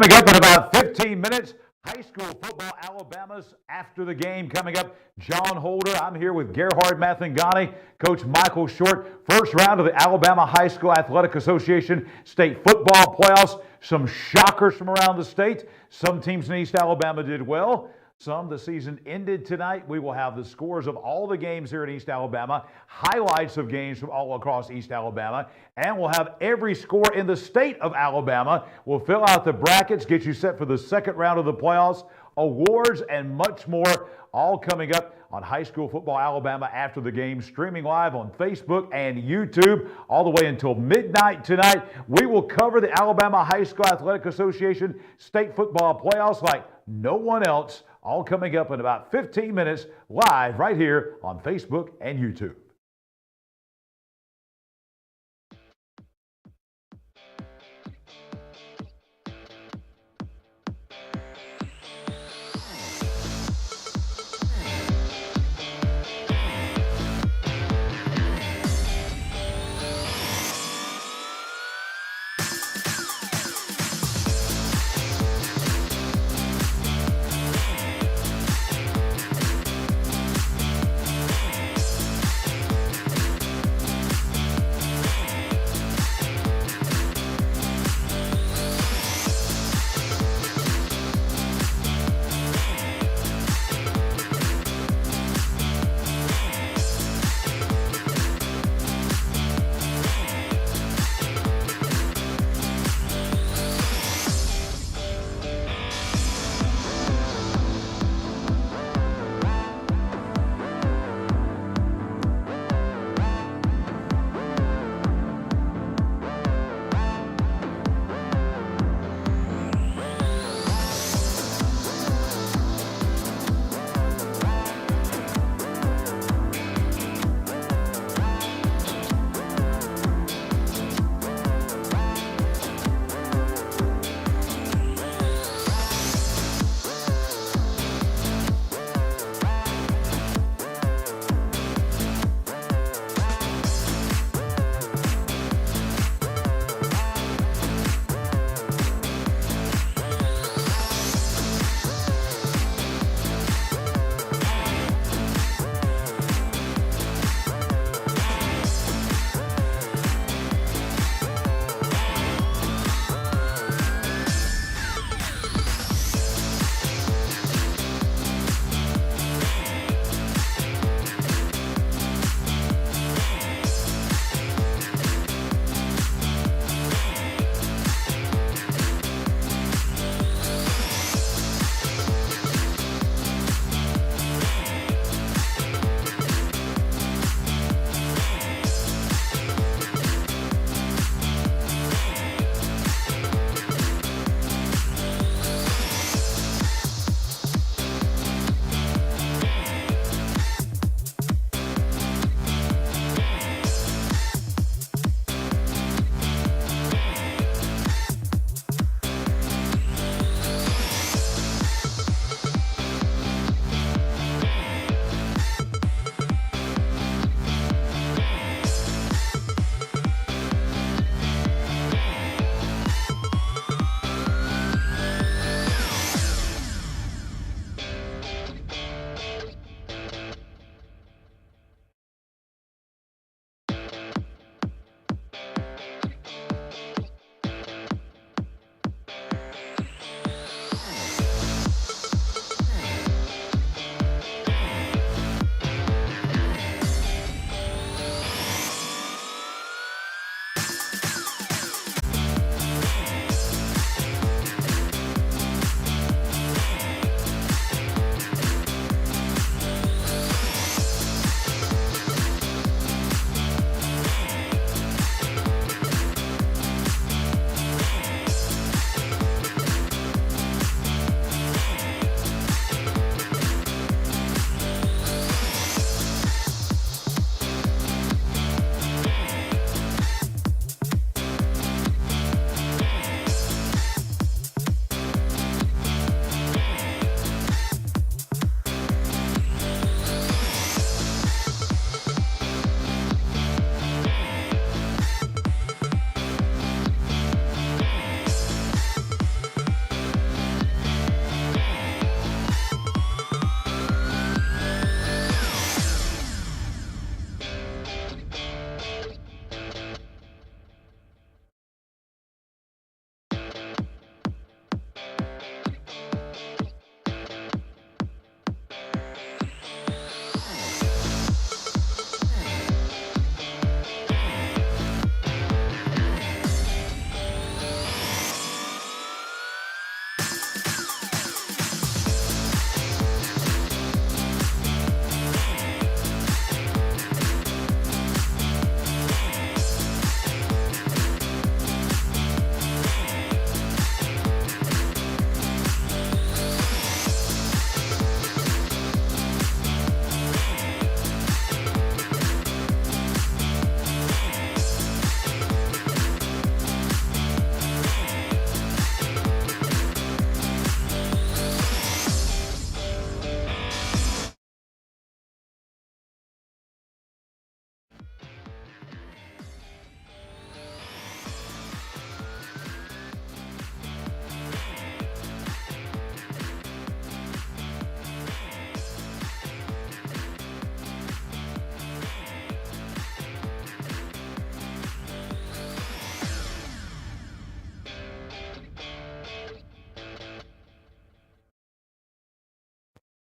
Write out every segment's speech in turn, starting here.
Coming up in about 15 minutes, high school football, Alabama's after the game coming up. Jon Holder, I'm here with Gerhard Mathangani, Coach Michael Short. First round of the Alabama High School Athletic Association state football playoffs. Some shockers from around the state. Some teams in East Alabama did well. The season ended tonight. We will have the scores of all the games here in East Alabama, highlights of games from all across East Alabama, and we'll have every score in the state of Alabama. We'll fill out the brackets, get you set for the second round of the playoffs, awards, and much more, all coming up on High School Football Alabama after the game, streaming live on Facebook and YouTube all the way until midnight tonight. We will cover the Alabama High School Athletic Association state football playoffs like no one else, all coming up in about 15 minutes live right here on Facebook and YouTube.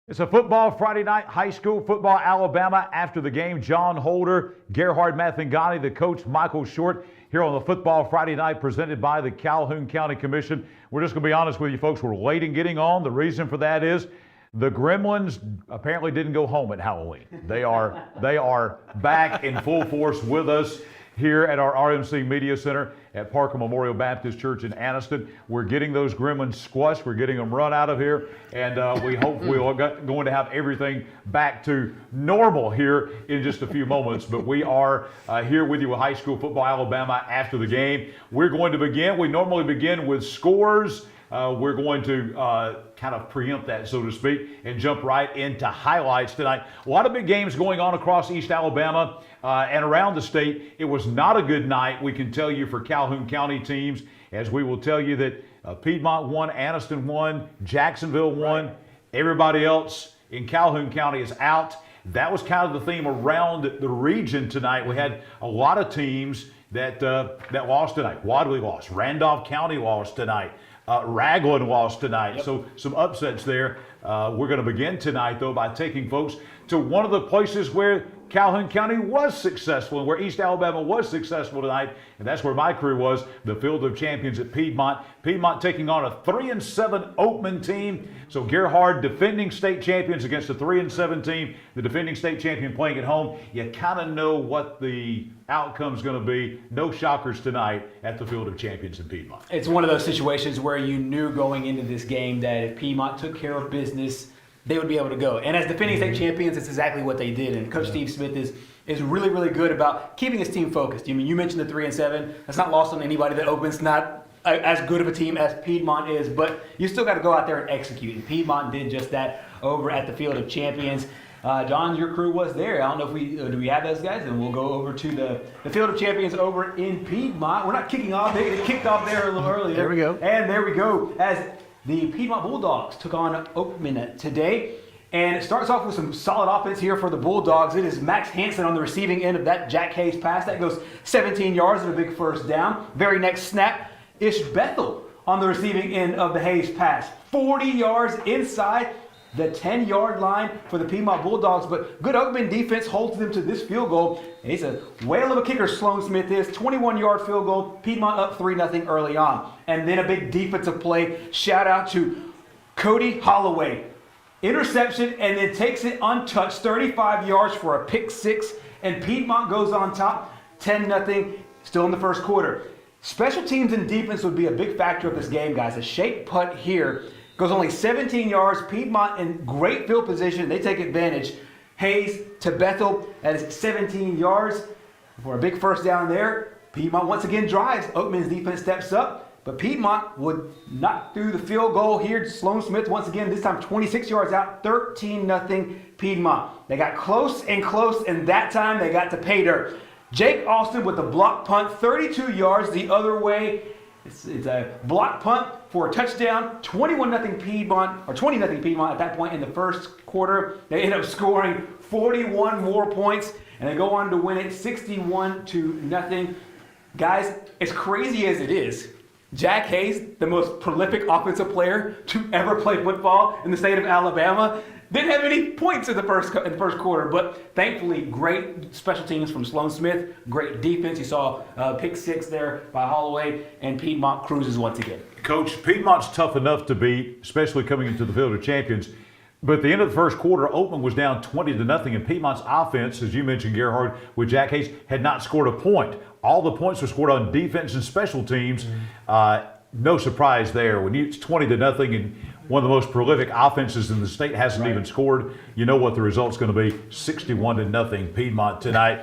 It's a football Friday night, high school football, Alabama. After the game, Jon Holder, Gerhard Mathangani, the coach Michael Short, here on the football Friday night presented by the Calhoun County Commission. We're just going to be honest with you folks, we're late in getting on. The reason for that is the Gremlins apparently didn't go home at Halloween. They are back in full force with us here at our RMC Media Center at Parker Memorial Baptist Church in Anniston. We're getting those gremlins squashed. We're getting them run out of here. And we hope we're going to have everything back to normal here in just a few moments. But we are here with you with high school football Alabama after the game. We're going to begin. We normally begin with scores. We're going to kind of preempt that, so to speak, and jump right into highlights tonight. A lot of big games going on across East Alabama and around the state. It was not a good night, we can tell you, for Calhoun County teams, as we will tell you that Piedmont won, Anniston won, Jacksonville won. Right. Everybody else in Calhoun County is out. That was kind of the theme around the region tonight. We had a lot of teams that lost tonight. Wadley lost. Randolph County lost tonight. Raglan lost tonight. Yep. So some upsets there. We're going to begin tonight, though, by taking folks to one of the places where Calhoun County was successful and where East Alabama was successful tonight, and that's where my crew was, the Field of Champions at Piedmont. Piedmont taking on a 3-7 Oatman team. So Gerhard, defending state champions against a 3-7 team, the defending state champion playing at home. You kind of know what the outcome's going to be. No shockers tonight at the Field of Champions in Piedmont. It's one of those situations where you knew going into this game that if Piedmont took care of business, they would be able to go. And as defending state champions, it's exactly what they did. And Coach Steve Smith is really, really good about keeping his team focused. I mean, you mentioned the 3-7. That's not lost on anybody that Oatman's not as good of a team as Piedmont is, but you still got to go out there and execute. And Piedmont did just that over at the Field of Champions. John, your crew was there. I don't know if do we have those guys? And we'll go over to the Field of Champions over in Piedmont. We're not kicking off. They kicked off there a little earlier. There we go. And there we go. As the Piedmont Bulldogs took on Oatman today. And it starts off with some solid offense here for the Bulldogs. It is Max Hansen on the receiving end of that Jack Hayes pass. That goes 17 yards and a big first down. Very next snap, Ish Bethel on the receiving end of the Hayes pass. 40 yards inside the 10-yard line for the Piedmont Bulldogs. But good Oatman defense holds them to this field goal. And he's a whale of a kicker, Sloan Smith is. 21-yard field goal. Piedmont up 3-0 early on. And then a big defensive play. Shout out to Cody Holloway. Interception, and then takes it untouched, 35 yards for a pick six, and Piedmont goes on top, 10-0, still in the first quarter. Special teams and defense would be a big factor of this game, guys. A shake punt here goes only 17 yards. Piedmont in great field position. They take advantage. Hayes to Bethel at 17 yards for a big first down there. Piedmont once again drives. Oatman's defense steps up. But Piedmont would knock through the field goal here. Sloan Smith once again, this time 26 yards out, 13-0 Piedmont. They got close, and that time they got to pay dirt. Jake Austin with the block punt, 32 yards the other way. It's a block punt for a touchdown, 21-0 Piedmont, or 20-0 Piedmont at that point in the first quarter. They end up scoring 41 more points, and they go on to win it 61-0. Guys, as crazy as it is, Jack Hayes, the most prolific offensive player to ever play football in the state of Alabama, didn't have any points in the first quarter, but thankfully great special teams from Sloan Smith, great defense. You saw pick six there by Holloway, and Piedmont cruises once again. Coach, Piedmont's tough enough to beat, especially coming into the Field of Champions. But at the end of the first quarter, Oatman was down 20-0, and Piedmont's offense, as you mentioned, Gerhard, with Jack Hayes, had not scored a point. All the points were scored on defense and special teams. No surprise there. When it's 20-0 and one of the most prolific offenses in the state hasn't even scored, you know what the result's going to be. 61-0 Piedmont tonight.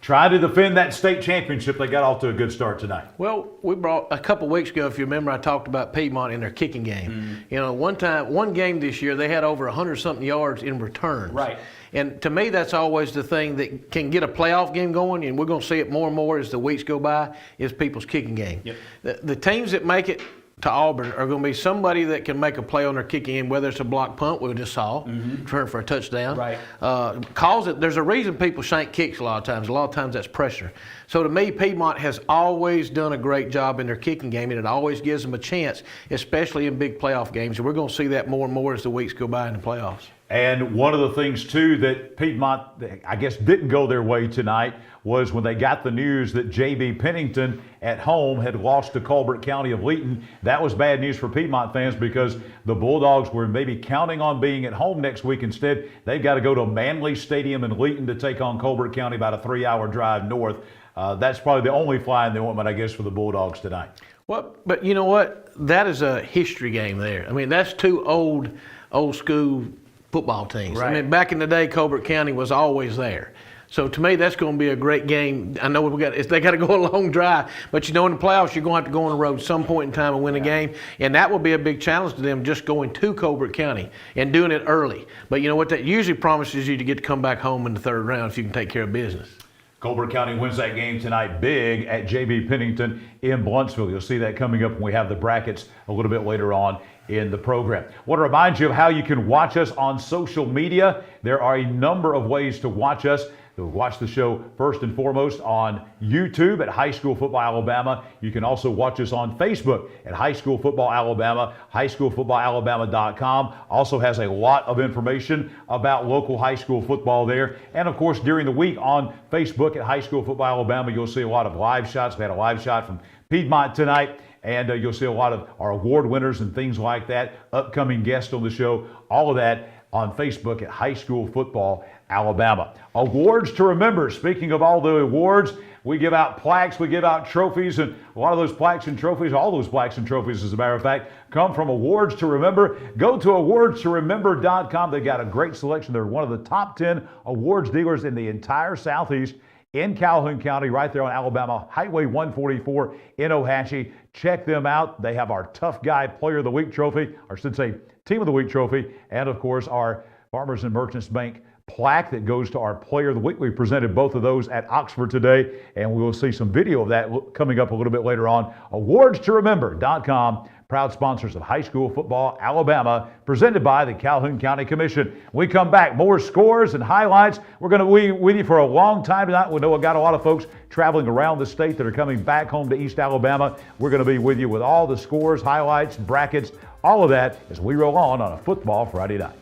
Trying to defend that state championship. They got off to a good start tonight. Well, we brought a couple weeks ago, if you remember, I talked about Piedmont in their kicking game. You know, one game this year, they had over 100-something yards in returns. Right. And to me, that's always the thing that can get a playoff game going, and we're going to see it more and more as the weeks go by, is people's kicking game. Yep. The teams that make it to Auburn are going to be somebody that can make a play on their kicking end, whether it's a block punt, we just saw, turn for a touchdown. Right. There's a reason people shank kicks a lot of times. A lot of times that's pressure. So to me, Piedmont has always done a great job in their kicking game, and it always gives them a chance, especially in big playoff games. And we're going to see that more and more as the weeks go by in the playoffs. And one of the things, too, that Piedmont, I guess, didn't go their way tonight was when they got the news that J.B. Pennington at home had lost to Colbert County of Leeton. That was bad news for Piedmont fans because the Bulldogs were maybe counting on being at home next week. Instead, they've got to go to Manley Stadium in Leeton to take on Colbert County, about a 3-hour drive north. That's probably the only fly in the ointment, I guess, for the Bulldogs tonight. Well, but you know what? That is a history game there. I mean, that's two old school football teams. Right. I mean, back in the day, Colbert County was always there. So to me, that's going to be a great game. I know they got to go a long drive, but you know, in the playoffs, you're going to have to go on the road some point in time and win a game, and that will be a big challenge to them, just going to Colbert County and doing it early. But you know what? That usually promises you to get to come back home in the third round if you can take care of business. Colbert County wins that game tonight big at J.B. Pennington in Bluntsville. You'll see that coming up when we have the brackets a little bit later on in the program. I want to remind you of how you can watch us on social media. There are a number of ways to watch us. Watch the show first and foremost on YouTube at High School Football Alabama. You can also watch us on Facebook at High School Football Alabama. HighSchoolFootballAlabama.com also has a lot of information about local high school football there. And of course, during the week on Facebook at High School Football Alabama, you'll see a lot of live shots. We had a live shot from Piedmont tonight. And you'll see a lot of our award winners and things like that, upcoming guests on the show, all of that on Facebook at High School Football Alabama. Awards to remember. Speaking of all the awards, we give out plaques, we give out trophies, and a lot of those plaques and trophies, all those plaques and trophies, as a matter of fact, come from Awards to Remember. Go to awardstoremember.com. They got a great selection. They're one of the top 10 awards dealers in the entire Southeast in Calhoun County, right there on Alabama Highway 144 in Ohatchee. Check them out. They have our Tough Guy Player of the Week trophy, or I should say Team of the Week trophy, and of course our Farmers and Merchants Bank plaque that goes to our Player of the Week. We presented both of those at Oxford today, and we will see some video of that coming up a little bit later on. AwardsToRemember.com, proud sponsors of High School Football Alabama, presented by the Calhoun County Commission. When we come back, more scores and highlights. We're going to be with you for a long time tonight. We know we've got a lot of folks traveling around the state that are coming back home to East Alabama. We're going to be with you with all the scores, highlights, brackets, all of that as we roll on a Football Friday night.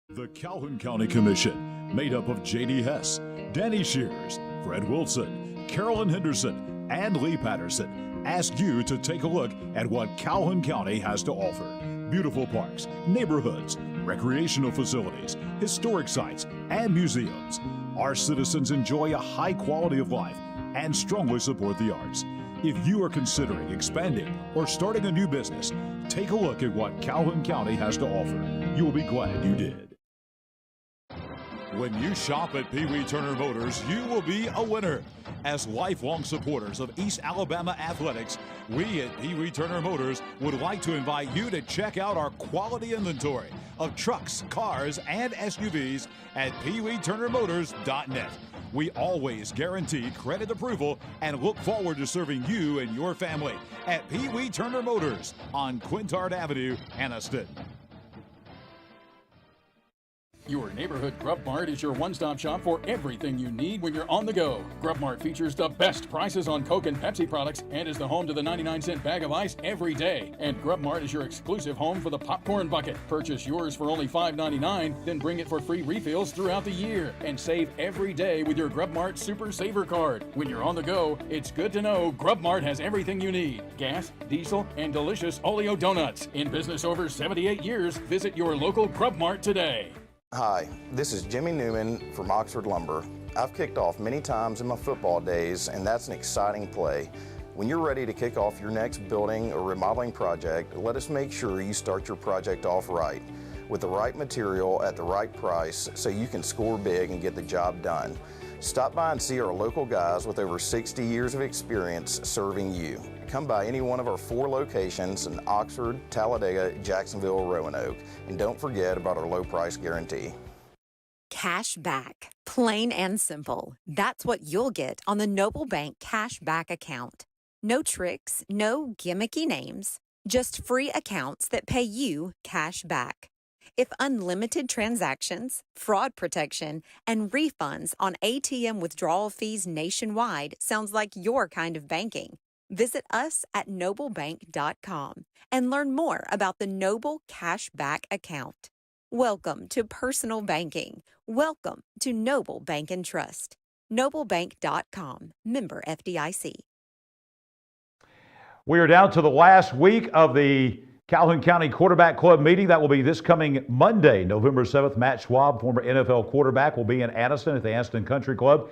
The Calhoun County Commission, made up of J.D. Hess, Danny Shears, Fred Wilson, Carolyn Henderson, and Lee Patterson, ask you to take a look at what Calhoun County has to offer. Beautiful parks, neighborhoods, recreational facilities, historic sites, and museums. Our citizens enjoy a high quality of life and strongly support the arts. If you are considering expanding or starting a new business, take a look at what Calhoun County has to offer. You will be glad you did. When you shop at Pee Wee Turner Motors, you will be a winner. As lifelong supporters of East Alabama athletics, we at Pee Wee Turner Motors would like to invite you to check out our quality inventory of trucks, cars, and SUVs at PeeWeeTurnerMotors.net. We always guarantee credit approval and look forward to serving you and your family at Pee Wee Turner Motors on Quintard Avenue, Anniston. Your neighborhood Grub Mart is your one-stop shop for everything you need when you're on the go. Grub Mart features the best prices on Coke and Pepsi products and is the home to the 99-cent bag of ice every day. And Grub Mart is your exclusive home for the popcorn bucket. Purchase yours for only $5.99, then bring it for free refills throughout the year. And save every day with your Grub Mart Super Saver Card. When you're on the go, it's good to know Grub Mart has everything you need. Gas, diesel, and delicious Oleo donuts. In business over 78 years, visit your local Grub Mart today. Hi, this is Jimmy Newman from Oxford Lumber. I've kicked off many times in my football days, and that's an exciting play. When you're ready to kick off your next building or remodeling project, let us make sure you start your project off right, with the right material at the right price so you can score big and get the job done. Stop by and see our local guys with over 60 years of experience serving you. Come by any one of our 4 locations in Oxford, Talladega, Jacksonville, Roanoke, and don't forget about our low price guarantee. Cash back. Plain and simple. That's what you'll get on the Noble Bank Cash Back account. No tricks, no gimmicky names, just free accounts that pay you cash back. If unlimited transactions, fraud protection, and refunds on ATM withdrawal fees nationwide sounds like your kind of banking, Visit us at noblebank.com and learn more about the Noble Cashback account. Welcome to personal banking. Welcome to Noble Bank and Trust. noblebank.com, member FDIC. We are down to the last week of the Calhoun County Quarterback Club meeting. That will be this coming Monday, November 7th. Matt Schwab, former NFL quarterback, will be in Anniston at the Anniston Country Club.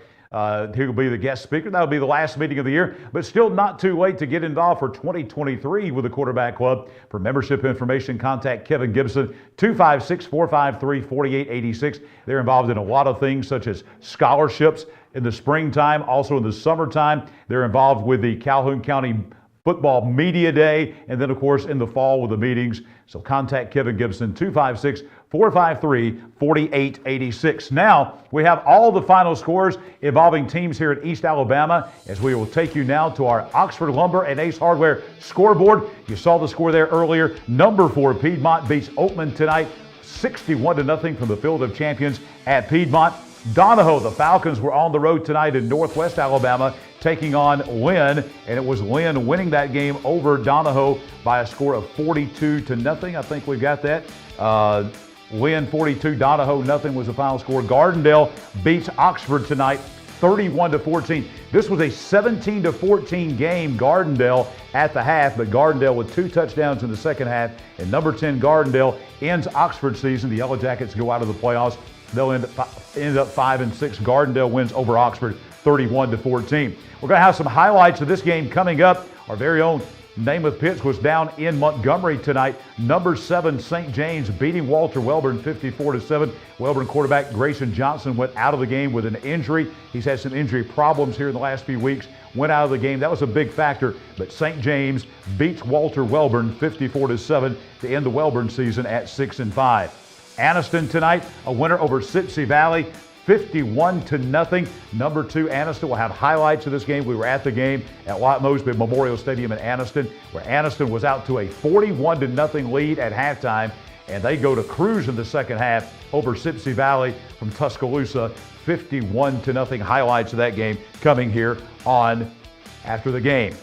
He will be the guest speaker. That will be the last meeting of the year, but still not too late to get involved for 2023 with the Quarterback Club. For membership information, contact Kevin Gibson, 256-453-4886. They're involved in a lot of things such as scholarships in the springtime, also in the summertime. They're involved with the Calhoun County Football Media Day, and then, of course, in the fall with the meetings. So contact Kevin Gibson, 256-453-4886. Now, we have all the final scores involving teams here at East Alabama, as we will take you now to our Oxford Lumber and Ace Hardware scoreboard. You saw the score there earlier. Number 4, Piedmont beats Oatman tonight, 61-0 from the Field of Champions at Piedmont. Donahoe, the Falcons, were on the road tonight in Northwest Alabama, taking on Lynn, and it was Lynn winning that game over Donahoe by a score of 42-0. I think we've got that. Lynn 42, Donahoe nothing was the final score. Gardendale beats Oxford tonight, 31-14. This was a 17-14 game, Gardendale at the half, but Gardendale with 2 touchdowns in the second half, and number 10 Gardendale ends Oxford season. The Yellow Jackets go out of the playoffs. They'll end up 5-6. Gardendale wins over Oxford 31-14. We're going to have some highlights of this game coming up. Our very own Namath Pitts was down in Montgomery tonight. Number 7 St. James beating Walter Welborn 54-7. Welborn quarterback Grayson Johnson went out of the game with an injury. He's had some injury problems here in the last few weeks. Went out of the game. That was a big factor. But St. James beats Walter Welborn 54-7 to end the Welborn season at 6-5. Anniston tonight, a winner over Sipsey Valley, 51-0. Number 2, Anniston. Will have highlights of this game. We were at the game at White Mosby Memorial Stadium in Anniston, where Anniston was out to a 41-0 lead at halftime, and they go to cruise in the second half over Sipsey Valley from Tuscaloosa, 51-0. Highlights of that game coming here on After the Game.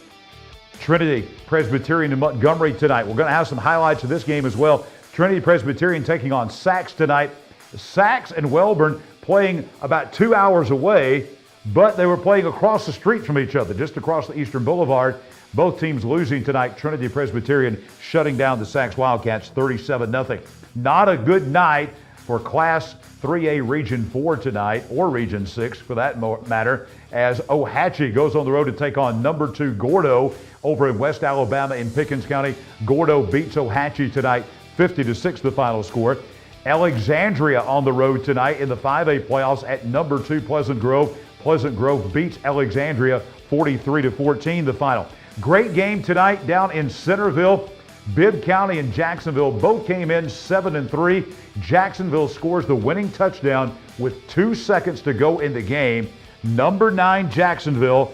Trinity Presbyterian in Montgomery tonight. We're going to have some highlights of this game as well. Trinity Presbyterian taking on Sachs tonight. Sachs and Welborn playing about 2 hours away, but they were playing across the street from each other, just across the Eastern Boulevard. Both teams losing tonight. Trinity Presbyterian shutting down the Sachs Wildcats 37-0. Not a good night for Class 3A Region 4 tonight, or Region 6 for that matter, as Ohatchee goes on the road to take on number 2 Gordo over in West Alabama in Pickens County. Gordo beats Ohatchee tonight 50-6 the final score. Alexandria on the road tonight in the 5A playoffs at number 2 Pleasant Grove. Pleasant Grove beats Alexandria 43-14 the final. Great game tonight down in Centerville. Bibb County and Jacksonville both came in 7-3. Jacksonville scores the winning touchdown with 2 seconds to go in the game. Number 9 Jacksonville,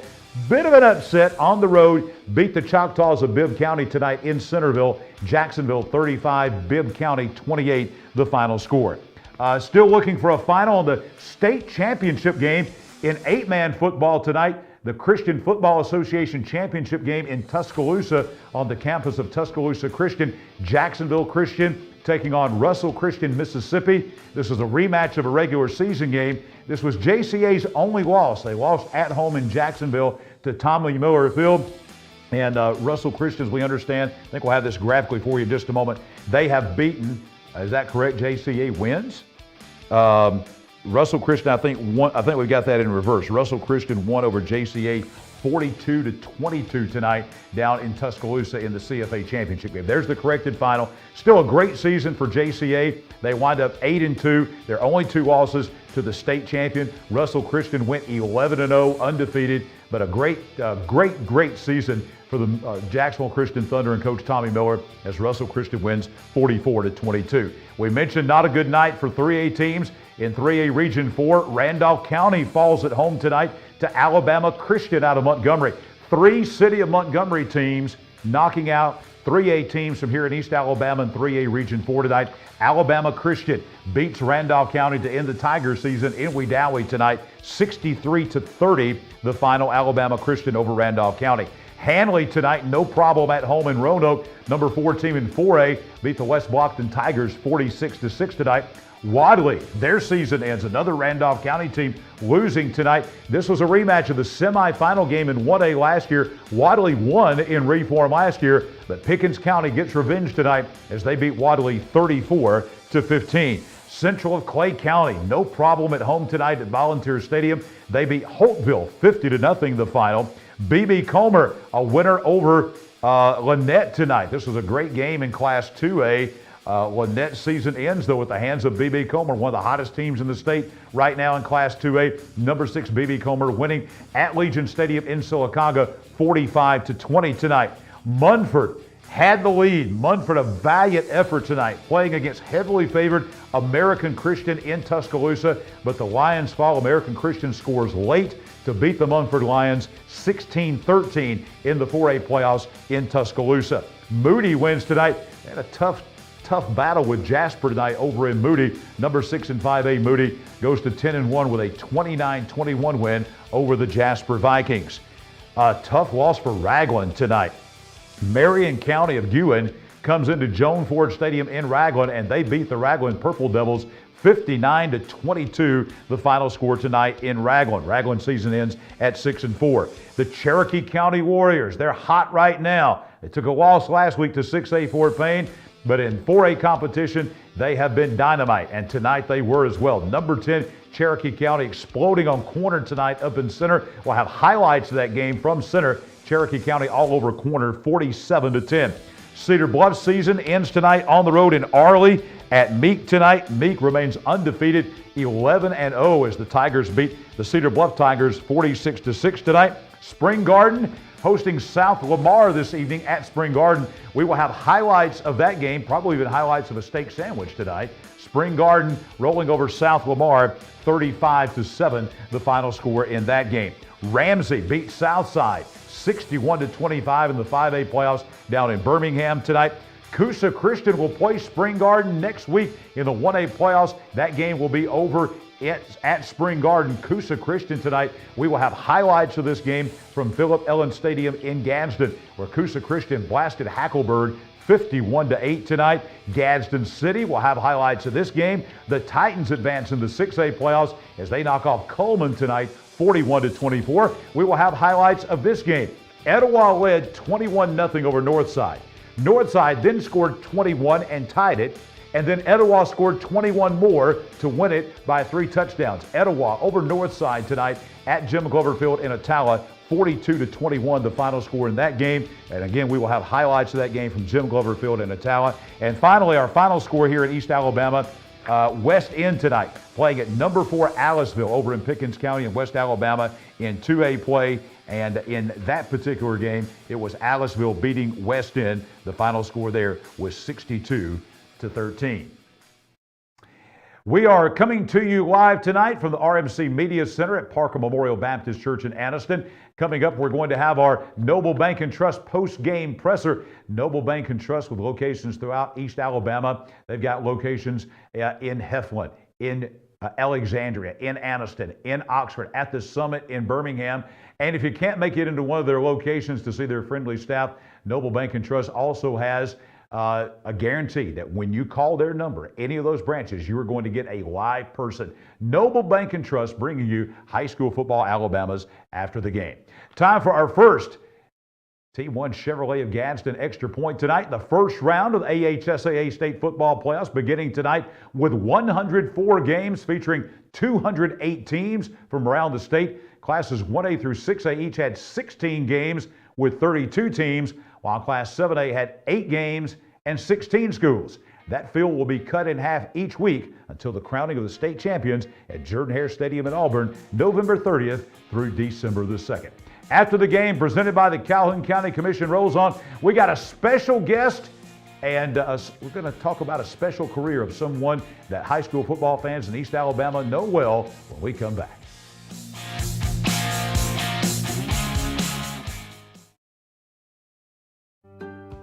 bit of an upset on the road, beat the Choctaws of Bibb County tonight in Centerville. Jacksonville 35, Bibb County 28, the final score. Still looking for a final in the state championship game in 8-man football tonight. The Christian Football Association championship game in Tuscaloosa on the campus of Tuscaloosa Christian. Jacksonville Christian taking on Russell Christian, Mississippi. This is a rematch of a regular season game. This was JCA's only loss. They lost at home in Jacksonville to Tommy Miller Field. And Russell Christian, as we understand, I think we'll have this graphically for you in just a moment. They have beaten, is that correct, JCA wins? Russell Christian, I think we've got that in reverse. Russell Christian won over JCA 42-22 tonight down in Tuscaloosa in the CFA championship game. There's the corrected final. Still a great season for JCA. They wind up 8-2. Their only 2 losses to the state champion. Russell Christian went 11-0 undefeated, but a great season for the Jacksonville Christian Thunder and Coach Tommy Miller as Russell Christian wins 44-22. We mentioned not a good night for 3A teams. In 3A Region 4, Randolph County falls at home tonight to Alabama Christian out of Montgomery. 3 City of Montgomery teams knocking out 3A teams from here in East Alabama in 3A Region 4 tonight. Alabama Christian beats Randolph County to end the Tiger season in Wedowee tonight, 63-30, the final. Alabama Christian over Randolph County. Hanley tonight, no problem at home in Roanoke. Number 4 team in 4A beat the West Blockton Tigers 46-6 tonight. Wadley, their season ends. Another Randolph County team losing tonight. This was a rematch of the semifinal game in 1A last year. Wadley won in reform last year, but Pickens County gets revenge tonight as they beat Wadley 34-15. Central of Clay County, no problem at home tonight at Volunteer Stadium. They beat Holtville 50-0 the final. B.B. Comer, a winner over Lynette tonight. This was a great game in Class 2A. Lynette's season ends, though, at the hands of B.B. Comer, one of the hottest teams in the state right now in Class 2A. Number 6, B.B. Comer, winning at Legion Stadium in Sylacauga 45-20 tonight. Munford had the lead. Munford, a valiant effort tonight, playing against heavily favored American Christian in Tuscaloosa, but the Lions fall. American Christian scores late to beat the Munford Lions 16-13 in the 4A playoffs in Tuscaloosa. Moody wins tonight. They had a tough battle with Jasper tonight over in Moody. Number 6 in 5A, Moody goes to 10-1 with a 29-21 win over the Jasper Vikings. A tough loss for Raglan tonight. Marion County of Ewan comes into Joan Ford Stadium in Raglan, and they beat the Raglan Purple Devils 59-22, the final score tonight in Raglan. Raglan season ends at 6-4. The Cherokee County Warriors, they're hot right now. They took a loss last week to 6A Fort Payne, but in 4A competition, they have been dynamite, and tonight they were as well. Number 10, Cherokee County exploding on corner tonight up in center. We'll have highlights of that game from center. Cherokee County all over corner, 47-10. Cedar Bluff season ends tonight on the road in Arley at Meek tonight. Meek remains undefeated, 11-0 as the Tigers beat the Cedar Bluff Tigers 46-6 tonight. Spring Garden hosting South Lamar this evening at Spring Garden. We will have highlights of that game, probably even highlights of a steak sandwich tonight. Spring Garden rolling over South Lamar 35-7, the final score in that game. Ramsey beat Southside 61-25 in the 5A playoffs down in Birmingham tonight. Coosa Christian will play Spring Garden next week in the 1A playoffs. That game will be over at Spring Garden. Coosa Christian tonight. We will have highlights of this game from Philip Ellen Stadium in Gadsden, where Coosa Christian blasted Hackleburg 51-8 tonight. Gadsden City will have highlights of this game. The Titans advance in the 6A playoffs as they knock off Coleman tonight 41-24. We will have highlights of this game. Etowah led 21-0 over Northside. Northside then scored 21 and tied it, and then Etowah scored 21 more to win it by 3 touchdowns. Etowah over Northside tonight at Jim Glover Field in Attala, 42-21, the final score in that game. And again, we will have highlights of that game from Jim Glover Field in Attala. And finally, our final score here in East Alabama, West End tonight, playing at number 4 Aliceville over in Pickens County in West Alabama in 2A play. And in that particular game, it was Aliceville beating West End. The final score there was 62-13. We are coming to you live tonight from the RMC Media Center at Parker Memorial Baptist Church in Anniston. Coming up, we're going to have our Noble Bank and Trust post-game presser. Noble Bank and Trust with locations throughout East Alabama. They've got locations in Heflin, in Alexandria, in Anniston, in Oxford, at the Summit in Birmingham. And if you can't make it into one of their locations to see their friendly staff, Noble Bank and Trust also has a guarantee that when you call their number, any of those branches, you are going to get a live person. Noble Bank and Trust bringing you high school football Alabamas after the game. Time for our first Team 1 Chevrolet of Gadsden Extra Point tonight. The first round of the AHSAA State Football Playoffs beginning tonight with 104 games featuring 208 teams from around the state. Classes 1A through 6A each had 16 games with 32 teams, while Class 7A had 8 games and 16 schools. That field will be cut in half each week until the crowning of the state champions at Jordan-Hare Stadium in Auburn, November 30th through December the 2nd. After the game presented by the Calhoun County Commission rolls on, we got a special guest, and we're going to talk about a special career of someone that high school football fans in East Alabama know well when we come back.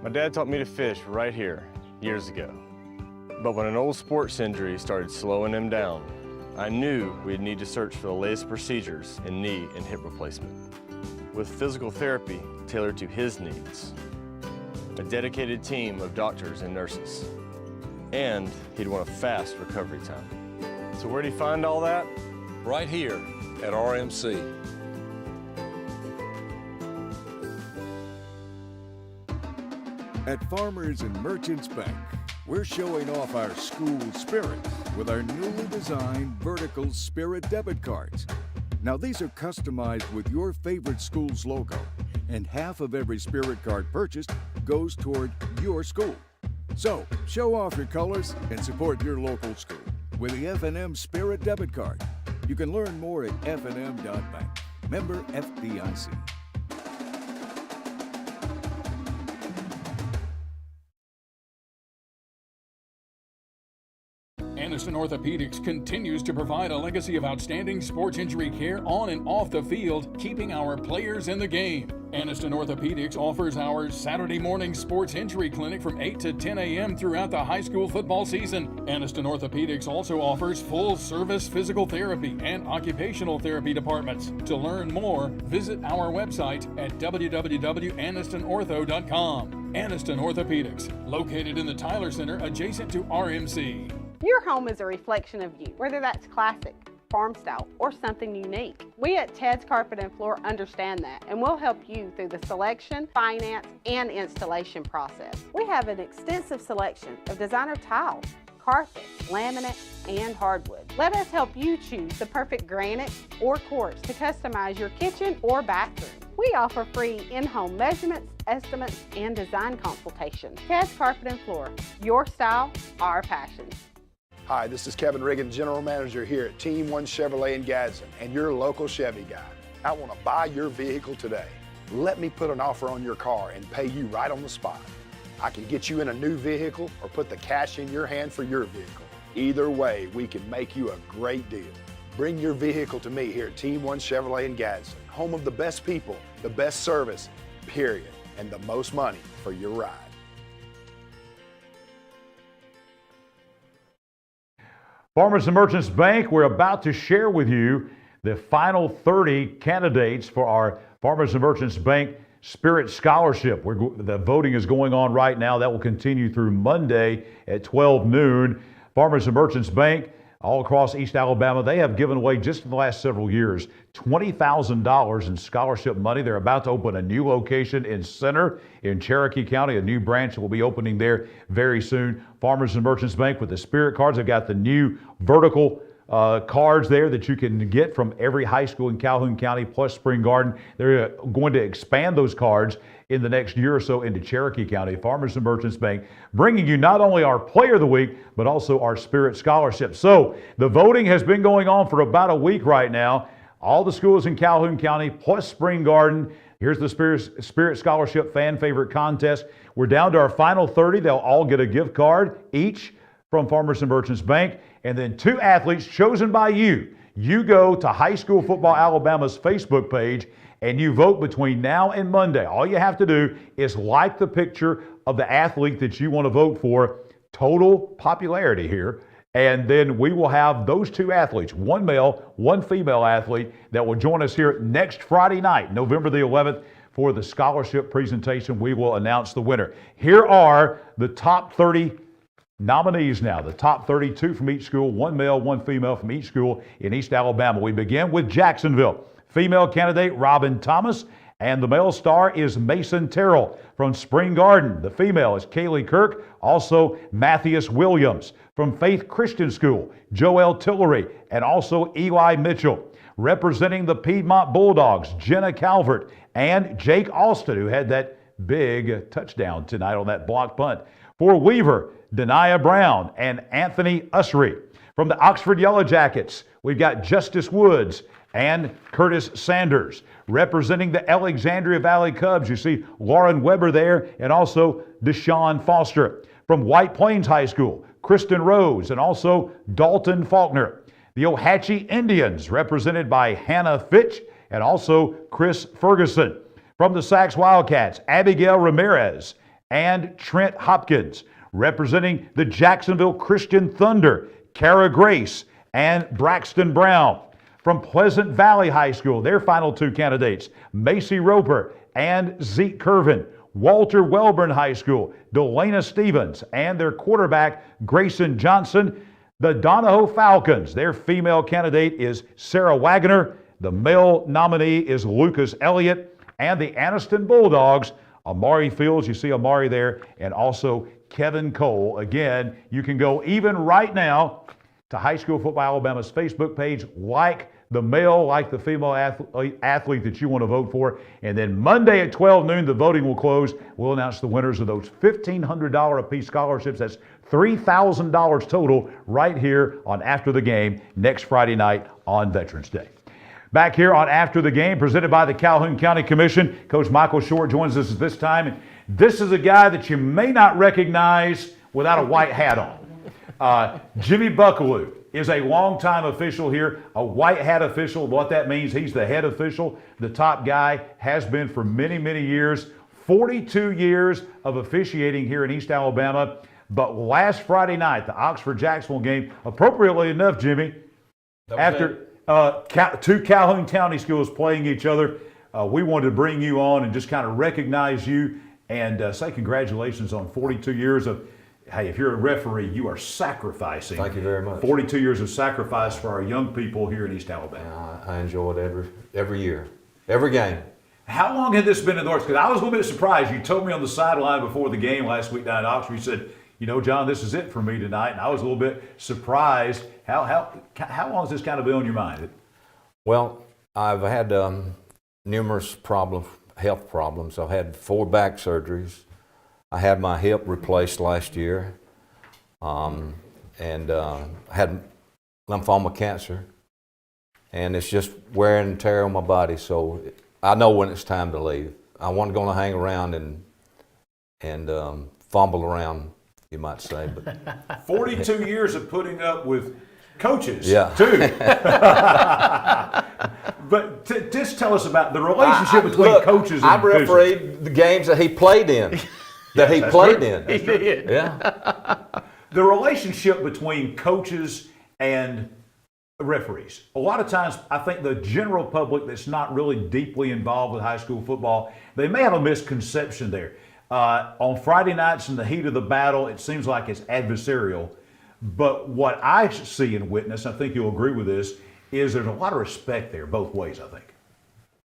My dad taught me to fish right here years ago. But when an old sports injury started slowing him down, I knew we'd need to search for the latest procedures in knee and hip replacement. with physical therapy tailored to his needs, a dedicated team of doctors and nurses, and he'd want a fast recovery time. So where'd he find all that? Right here at RMC. At Farmers and Merchants Bank, we're showing off our school spirit with our newly designed vertical Spirit debit cards. Now these are customized with your favorite school's logo, and half of every Spirit card purchased goes toward your school. So show off your colors and support your local school with the F&M Spirit debit card. You can learn more at fnm.bank. Member FDIC. Aniston Orthopedics continues to provide a legacy of outstanding sports injury care on and off the field, keeping our players in the game. Aniston Orthopedics offers our Saturday morning sports injury clinic from 8 to 10 a.m. throughout the high school football season. Aniston Orthopedics also offers full-service physical therapy and occupational therapy departments. To learn more, visit our website at www.anistonortho.com. Aniston Orthopedics, located in the Tyler Center adjacent to RMC. Your home is a reflection of you, whether that's classic, farm style, or something unique. We at Ted's Carpet and Floor understand that, and we'll help you through the selection, finance, and installation process. We have an extensive selection of designer tiles, carpet, laminate, and hardwood. Let us help you choose the perfect granite or quartz to customize your kitchen or bathroom. We offer free in-home measurements, estimates, and design consultations. Ted's Carpet and Floor, your style, our passion. Hi, this is Kevin Riggin, General Manager here at Team One Chevrolet in Gadsden, and your local Chevy guy. I want to buy your vehicle today. Let me put an offer on your car and pay you right on the spot. I can get you in a new vehicle or put the cash in your hand for your vehicle. Either way, we can make you a great deal. Bring your vehicle to me here at Team One Chevrolet in Gadsden, home of the best people, the best service, period, and the most money for your ride. Farmers and Merchants Bank, we're about to share with you the final 30 candidates for our Farmers and Merchants Bank Spirit Scholarship. The voting is going on right now. That will continue through Monday at 12 noon. Farmers and Merchants Bank, all across East Alabama, they have given away just in the last several years $20,000 in scholarship money. They're about to open a new location in Center in Cherokee County, a new branch that will be opening there very soon. Farmers and Merchants Bank with the Spirit cards. They've got the new vertical cards there that you can get from every high school in Calhoun County plus Spring Garden. They're going to expand those cards in the next year or so into Cherokee County. Farmers and Merchants Bank bringing you not only our Player of the Week, but also our Spirit Scholarship. So the voting has been going on for about a week right now. All the schools in Calhoun County plus Spring Garden. Here's the Spirit Scholarship Fan Favorite Contest. We're down to our final 30. They'll all get a gift card each from Farmers and Merchants Bank. And then 2 athletes chosen by you. You go to High School Football Alabama's Facebook page and you vote between now and Monday. All you have to do is like the picture of the athlete that you want to vote for, total popularity here, and then we will have those 2 athletes, 1 male, 1 female athlete, that will join us here next Friday night, November the 11th, for the scholarship presentation. We will announce the winner. Here are the top 30 nominees now, the top 32 from each school, 1 male, 1 female from each school in East Alabama. We begin with Jacksonville. Female candidate, Robin Thomas, and the male star is Mason Terrell. From Spring Garden, the female is Kaylee Kirk, also Matthias Williams. From Faith Christian School, Joel Tillery, and also Eli Mitchell. Representing the Piedmont Bulldogs, Jenna Calvert, and Jake Alston, who had that big touchdown tonight on that block punt. For Weaver, Denia Brown, and Anthony Usry. From the Oxford Yellow Jackets, we've got Justice Woods and Curtis Sanders. Representing the Alexandria Valley Cubs, you see Lauren Weber there, and also Deshaun Foster. From White Plains High School, Kristen Rose, and also Dalton Faulkner. The Ohatchee Indians, represented by Hannah Fitch, and also Chris Ferguson. From the Sacs Wildcats, Abigail Ramirez and Trent Hopkins. Representing the Jacksonville Christian Thunder, Kara Grace and Braxton Brown. From Pleasant Valley High School, their final 2 candidates, Macy Roper and Zeke Curvin. Walter Welborn High School, Delana Stevens and their quarterback, Grayson Johnson. The Donahoe Falcons, their female candidate is Sarah Wagner. The male nominee is Lucas Elliott. And the Anniston Bulldogs, Amari Fields, you see Amari there, and also Kevin Cole. Again, you can go even right now to High School Football Alabama's Facebook page, like the male, like the female athlete that you want to vote for. And then Monday at 12 noon, the voting will close. We'll announce the winners of those $1,500 apiece scholarships. That's $3,000 total right here on After the Game next Friday night on Veterans Day. Back here on After the Game, presented by the Calhoun County Commission, Coach Michael Short joins us at this time. And this is a guy that you may not recognize without a white hat on. Jimmy Buckaloo is a longtime official here, a white hat official. What that means, he's the head official, the top guy, has been for many, many years. 42 years of officiating here in East Alabama. But last Friday night, the Oxford-Jacksonville game, appropriately enough, Jimmy, after 2 Calhoun County schools playing each other, we wanted to bring you on and just kind of recognize you and say congratulations on 42 years of, hey, if you're a referee, you are sacrificing. Thank you very much. 42 years of sacrifice for our young people here in East Alabama. I enjoy it every year, every game. How long had this been in the works? Because I was a little bit surprised. You told me on the sideline before the game last week down at Oxford, you said, you know, John, this is it for me tonight. And I was a little bit surprised. How long has this kind of been on your mind? Well, I've had numerous health problems. I've had 4 back surgeries. I had my hip replaced last year, and had lymphoma cancer, and it's just wear and tear on my body. So I know when it's time to leave. I wasn't going to hang around and fumble around, you might say. But 42 years of putting up with coaches, yeah, too. But just tell us about the relationship between coaches and I refereed the games that he played in. That he played in. He did. Yeah. The relationship between coaches and referees. A lot of times, I think the general public that's not really deeply involved with high school football, they may have a misconception there. On Friday nights in the heat of the battle, it seems like it's adversarial. But what I see and witness, I think you'll agree with this, is there's a lot of respect there both ways, I think.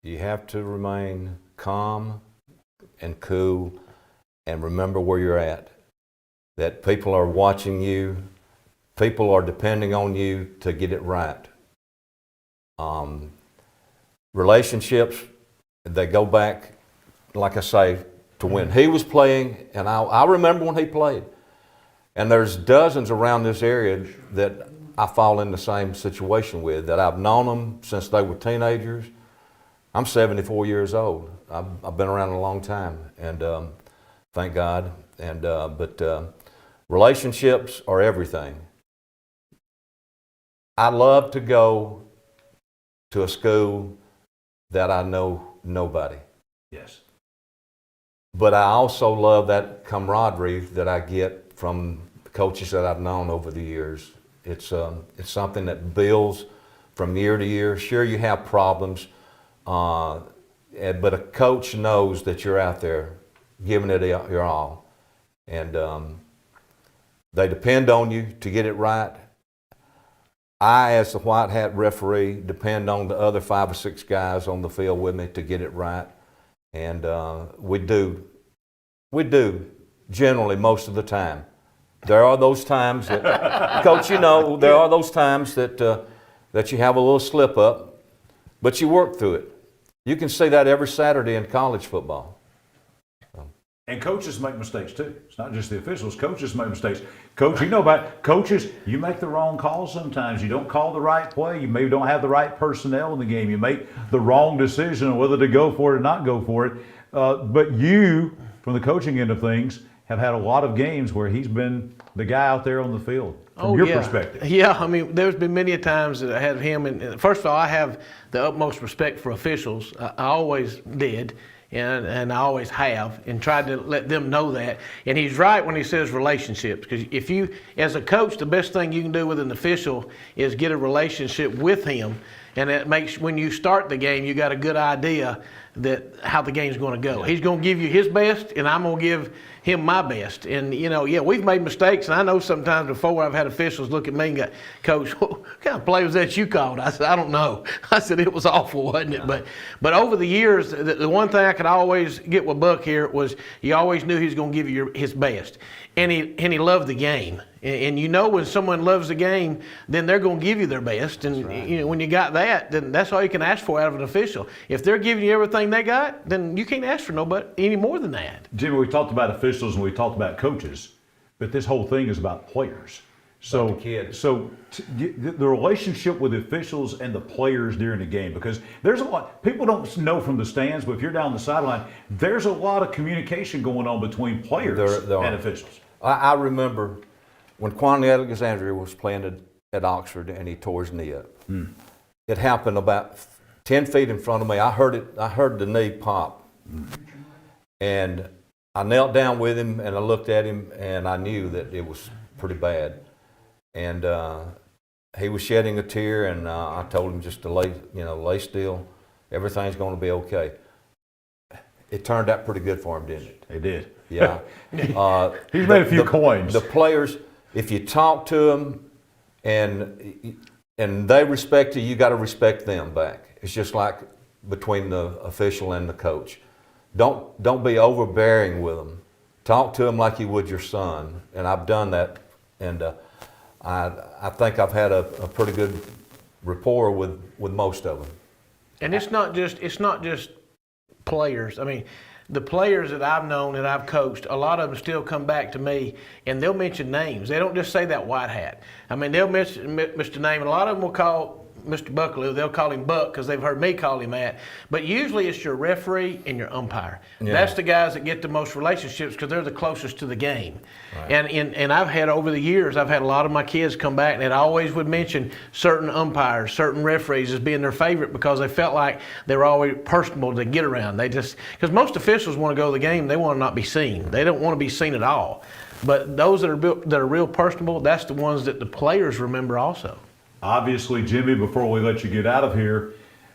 You have to remain calm and cool and remember where you're at. That people are watching you. People are depending on you to get it right. Relationships, they go back, like I say, to when he was playing, and I remember when he played. And there's dozens around this area that I fall in the same situation with, that I've known them since they were teenagers. I'm 74 years old. I've been around a long time, and thank God. And but relationships are everything. I love to go to a school that I know nobody. Yes. But I also love that camaraderie that I get from the coaches that I've known over the years. It's something that builds from year to year. Sure, you have problems, but a coach knows that you're out there giving it your all. And they depend on you to get it right. I, as the white hat referee, depend on the other 5 or 6 guys on the field with me to get it right. And we do generally most of the time. There are those times that, Coach, you know, there are those times that that you have a little slip up, but you work through it. You can see that every Saturday in college football. And coaches make mistakes too. It's not just the officials. Coaches make mistakes. Coach, you know about coaches, you make the wrong call sometimes. You don't call the right play. You maybe don't have the right personnel in the game. You make the wrong decision on whether to go for it or not go for it. But you, from the coaching end of things, have had a lot of games where he's been the guy out there on the field from your perspective. Yeah, I mean, there's been many times that I had him. And first of all, I have the utmost respect for officials. I always did. And I always have, and tried to let them know that. And he's right when he says relationships, because if you, as a coach, the best thing you can do with an official is get a relationship with him. and it makes, when you start the game, you got a good idea that how the game's going to go. He's going to give you his best, and I'm going to give him my best. And, you know, yeah, we've made mistakes, and I know sometimes before I've had officials look at me and go, Coach, what kind of play was that you called? I said, I don't know. I said, it was awful, wasn't it? But over the years, the one thing I could always get with Buck here was you always knew he was going to give you his best. And he loved the game. And you know when someone loves the game, then they're going to give you their best. And you know, when you got that, then that's all you can ask for out of an official. If they're giving you everything they got, then you can't ask for nobody any more than that. Jimmy, we talked about officials and we talked about coaches, but this whole thing is about players. So, the relationship with the officials and the players during the game, because there's a lot, people don't know from the stands, but if you're down the sideline, there's a lot of communication going on between players and officials. I remember when Quan Alexandria was playing at Oxford and he tore his knee up. It happened about 10 feet in front of me. I heard the knee pop. And I knelt down with him and I looked at him and I knew that it was pretty bad. And he was shedding a tear, and I told him just to lay still. Everything's going to be okay. It turned out pretty good for him, didn't it? It did. Yeah. He's made a few coins. The players, if you talk to them and they respect you, you got to respect them back. It's just like between the official and the coach. Don't be overbearing with them. Talk to them like you would your son. And I've done that, and I think I've had a pretty good rapport with most of them. And it's not just players. I mean, the players that I've known and I've coached, a lot of them still come back to me and they'll mention names. They don't just say that white hat. I mean, they'll mention Mr. Name, and a lot of them will call Mr. Buckaloo. They'll call him Buck because they've heard me call him that. But usually it's your referee and your umpire. Yeah. That's the guys that get the most relationships because they're the closest to the game. Right. And I've had, over the years, I've had a lot of my kids come back and I always would mention certain umpires, certain referees as being their favorite because they felt like they were always personable to get around. They just, because most officials want to go to the game, they want to not be seen. They don't want to be seen at all. But those that are real personable, that's the ones that the players remember also. Obviously, Jimmy, before we let you get out of here,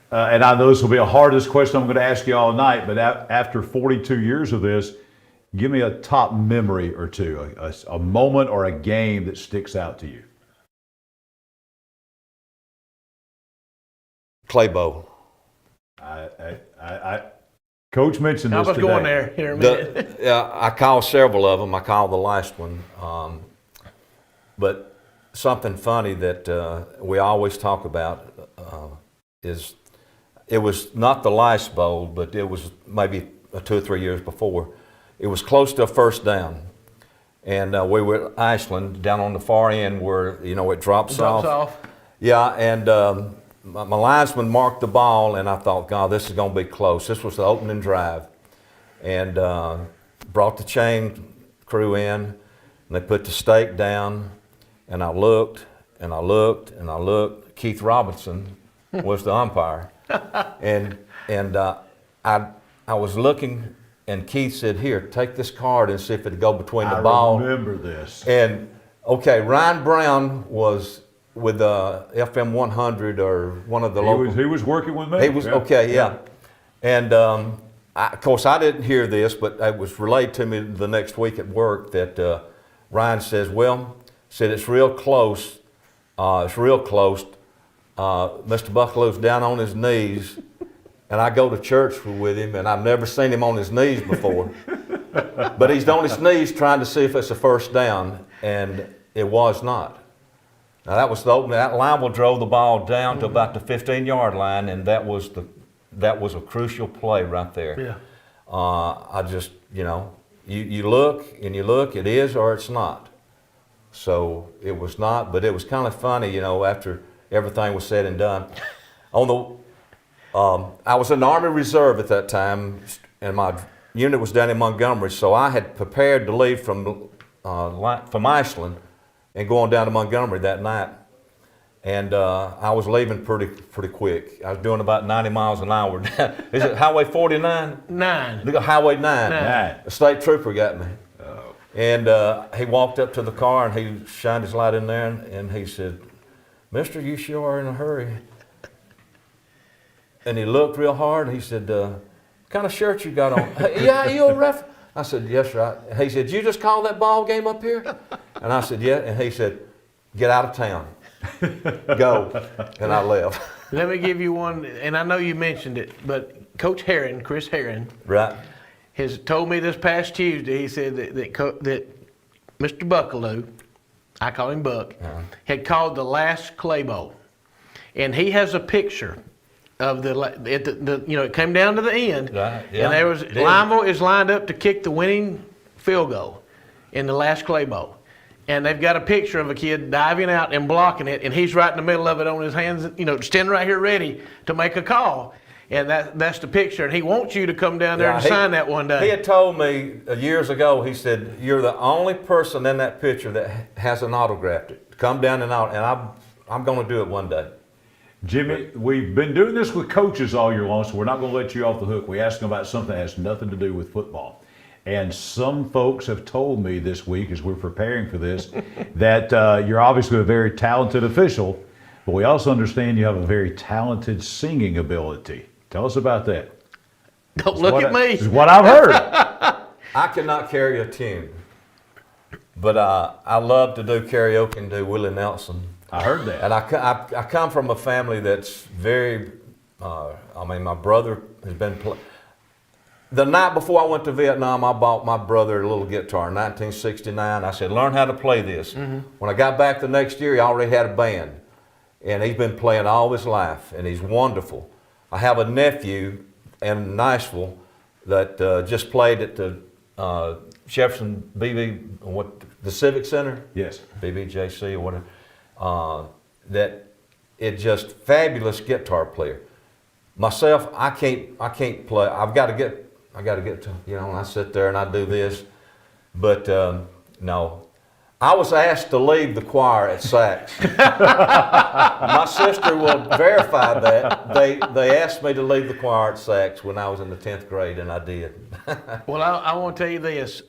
and I know this will be the hardest question I'm going to ask you all night, but after 42 years of this, give me a top memory or two, a moment or a game that sticks out to you. Clay Bowl. Coach mentioned this today. I was going there here in a minute. I called several of them. I called the last one. But something funny that we always talk about is it was not the last bowl, but it was maybe 2 or 3 years before. It was close to a first down. And we were at Ashland down on the far end where, it drops off. Yeah, and my linesman marked the ball, and I thought, God, this is going to be close. This was the opening drive. And brought the chain crew in, and they put the stake down. And I looked, and I looked, and I looked. Keith Robinson was the umpire. and I was looking, and Keith said, here, take this card and see if it'd go between the ball. I remember this. And, okay, Ryan Brown was with FM 100 or one of the local. He was working with me. He was, okay, yeah. And, of course, I didn't hear this, but it was relayed to me the next week at work that Ryan says, said it's real close. It's real close. Mr. Buckaloo's down on his knees, and I go to church with him, and I've never seen him on his knees before. But he's on his knees trying to see if it's a first down, and it was not. Now that was the opening. That lineman drove the ball down to about the 15-yard line, and that was a crucial play right there. Yeah. I just, you look and you look, it is or it's not. So it was not, but it was kind of funny, after everything was said and done. I was in the Army Reserve at that time, and my unit was down in Montgomery, so I had prepared to leave from Ashland and going down to Montgomery that night. And I was leaving pretty quick. I was doing about 90 miles an hour. Is it Highway 49? 9. Highway 9. A state trooper got me. And he walked up to the car and he shined his light in there and he said, "Mister, you sure are in a hurry." And he looked real hard, and he said, what kind of shirt you got on? Hey, yeah, you a ref? I said, yes, sir. He said, you just call that ball game up here? And I said, yeah. And he said, get out of town. Go. And I left. Let me give you one, and I know you mentioned it, but Coach Herron, Chris Herron, Right. has told me this past Tuesday, he said that Mr. Buckaloo, I call him Buck, had called the last Clay Bowl. And he has a picture of it came down to the end, Right, yeah. and there was Lineville is lined up to kick the winning field goal in the last Clay Bowl, and they've got a picture of a kid diving out and blocking it, and he's right in the middle of it on his hands, standing right here ready to make a call, and that's the picture, and he wants you to come down there and sign that one day. He had told me years ago. He said, "You're the only person in that picture that hasn't autographed it. Come down and I'm going to do it one day." Jimmy, we've been doing this with coaches all year long, so we're not going to let you off the hook. We asked them about something that has nothing to do with football. And some folks have told me this week, as we're preparing for this, that you're obviously a very talented official, but we also understand you have a very talented singing ability. Tell us about that. Don't look at me. This is what I've heard. I cannot carry a tune, but I love to do karaoke and do Willie Nelson. I heard that. And I come from a family that's very, my brother has been the night before I went to Vietnam, I bought my brother a little guitar in 1969. I said, learn how to play this. Mm-hmm. When I got back the next year, he already had a band. And he's been playing all his life, and he's wonderful. I have a nephew in Nashville that just played at the Jefferson the Civic Center? Yes. BBJC or whatever. That it's just fabulous guitar player. Myself, I can't play. I got to get to, and I sit there and I do this. But no. I was asked to leave the choir at Sachs. My sister will verify that. They asked me to leave the choir at Sachs when I was in the 10th grade, and I did. Well, I want to tell you this.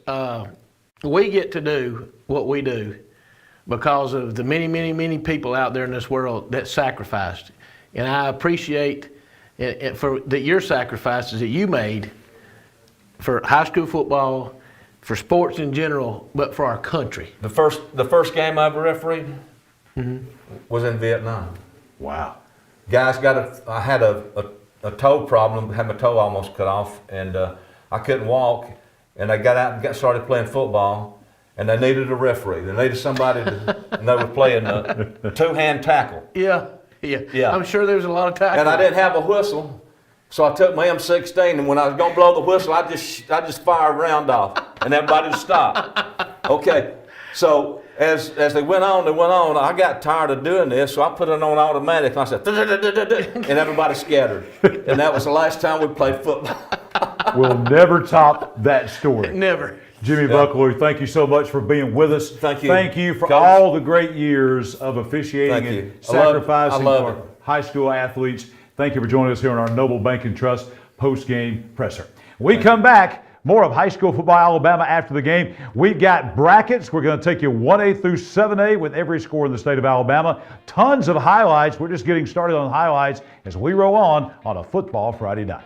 We get to do what we do because of the many, many, many people out there in this world that sacrificed. And I appreciate your sacrifices that you made for high school football, for sports in general, but for our country. The first game I ever refereed was in Vietnam. Wow. Guys I had a toe problem, had my toe almost cut off, and I couldn't walk, and I got out and started playing football, and they needed a referee. They needed somebody and they were playing a two-hand tackle. Yeah. I'm sure there's a lot of tackling. And I didn't have a whistle. So I took my M16, and when I was going to blow the whistle, I just fired a round off, and everybody would stop. Okay, so as they went on, I got tired of doing this, so I put it on automatic, and I said, and everybody scattered. And that was the last time we played football. We'll never top that story. Never. Jimmy Buckaloo, thank you so much for being with us. Thank you. Thank you for Coach. all the great years of officiating and sacrificing for high school athletes. Thank you for joining us here on our Noble Bank and Trust post-game presser. When we come back, more of high school football Alabama after the game. We've got brackets. We're going to take you 1A through 7A with every score in the state of Alabama. Tons of highlights. We're just getting started on highlights as we roll on a football Friday night.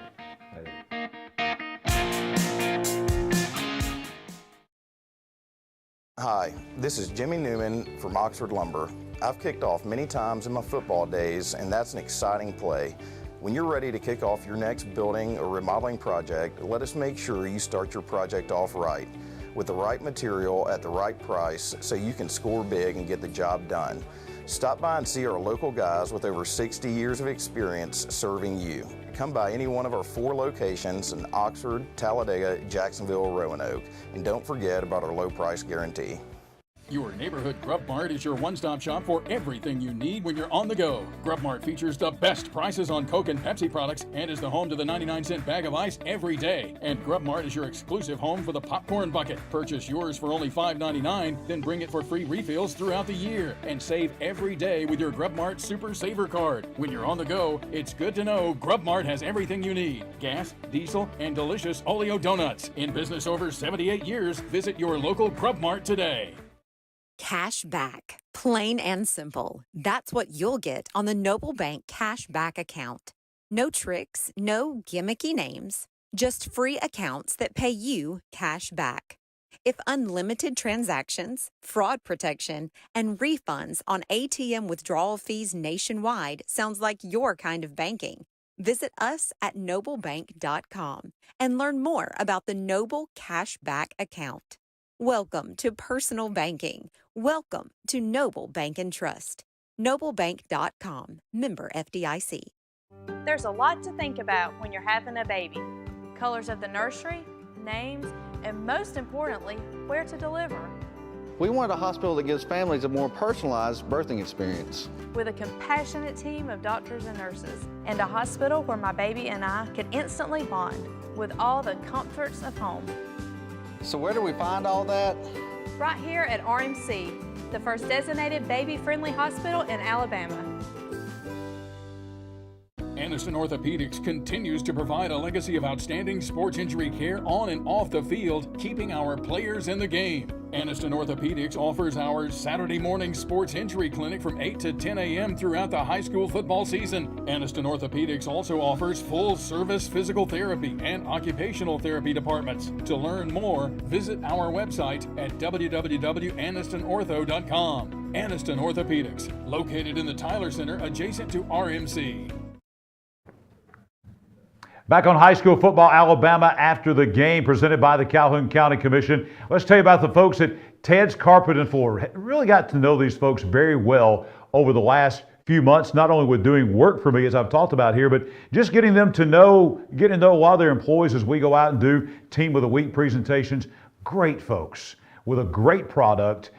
Hi, this is Jimmy Newman from Oxford Lumber. I've kicked off many times in my football days, and that's an exciting play. When you're ready to kick off your next building or remodeling project, let us make sure you start your project off right, with the right material at the right price so you can score big and get the job done. Stop by and see our local guys with over 60 years of experience serving you. Come by any one of our 4 locations in Oxford, Talladega, Jacksonville, or Roanoke. And don't forget about our low price guarantee. Your neighborhood Grub Mart is your one-stop shop for everything you need when you're on the go. Grub Mart features the best prices on Coke and Pepsi products and is the home to the 99-cent bag of ice every day. And Grub Mart is your exclusive home for the popcorn bucket. Purchase yours for only $5.99, then bring it for free refills throughout the year. And save every day with your Grub Mart Super Saver card. When you're on the go, it's good to know Grub Mart has everything you need. Gas, diesel, and delicious Oleo donuts. In business over 78 years, visit your local Grub Mart today. Cash back. Plain and simple. That's what you'll get on the Noble Bank Cash Back account. No tricks, no gimmicky names, just free accounts that pay you cash back. If unlimited transactions, fraud protection, and refunds on ATM withdrawal fees nationwide sounds like your kind of banking, visit us at noblebank.com and learn more about the Noble Cashback account. Welcome to personal banking. Welcome to Noble Bank and Trust. noblebank.com, member FDIC. There's a lot to think about when you're having a baby. Colors of the nursery, names, and most importantly, where to deliver. We want a hospital that gives families a more personalized birthing experience. With a compassionate team of doctors and nurses, and a hospital where my baby and I can instantly bond with all the comforts of home. So where do we find all that? Right here at RMC, the first designated baby-friendly hospital in Alabama. Aniston Orthopedics continues to provide a legacy of outstanding sports injury care on and off the field, keeping our players in the game. Aniston Orthopedics offers our Saturday morning sports injury clinic from 8 to 10 a.m. throughout the high school football season. Aniston Orthopedics also offers full-service physical therapy and occupational therapy departments. To learn more, visit our website at www.anistonortho.com. Aniston Orthopedics, located in the Tyler Center adjacent to RMC. Back on high school football, Alabama after the game presented by the Calhoun County Commission. Let's tell you about the folks at Ted's Carpet and Floor. Really got to know these folks very well over the last few months, not only with doing work for me as I've talked about here, but just getting to know a lot of their employees as we go out and do Team of the Week presentations. Great folks with a great product.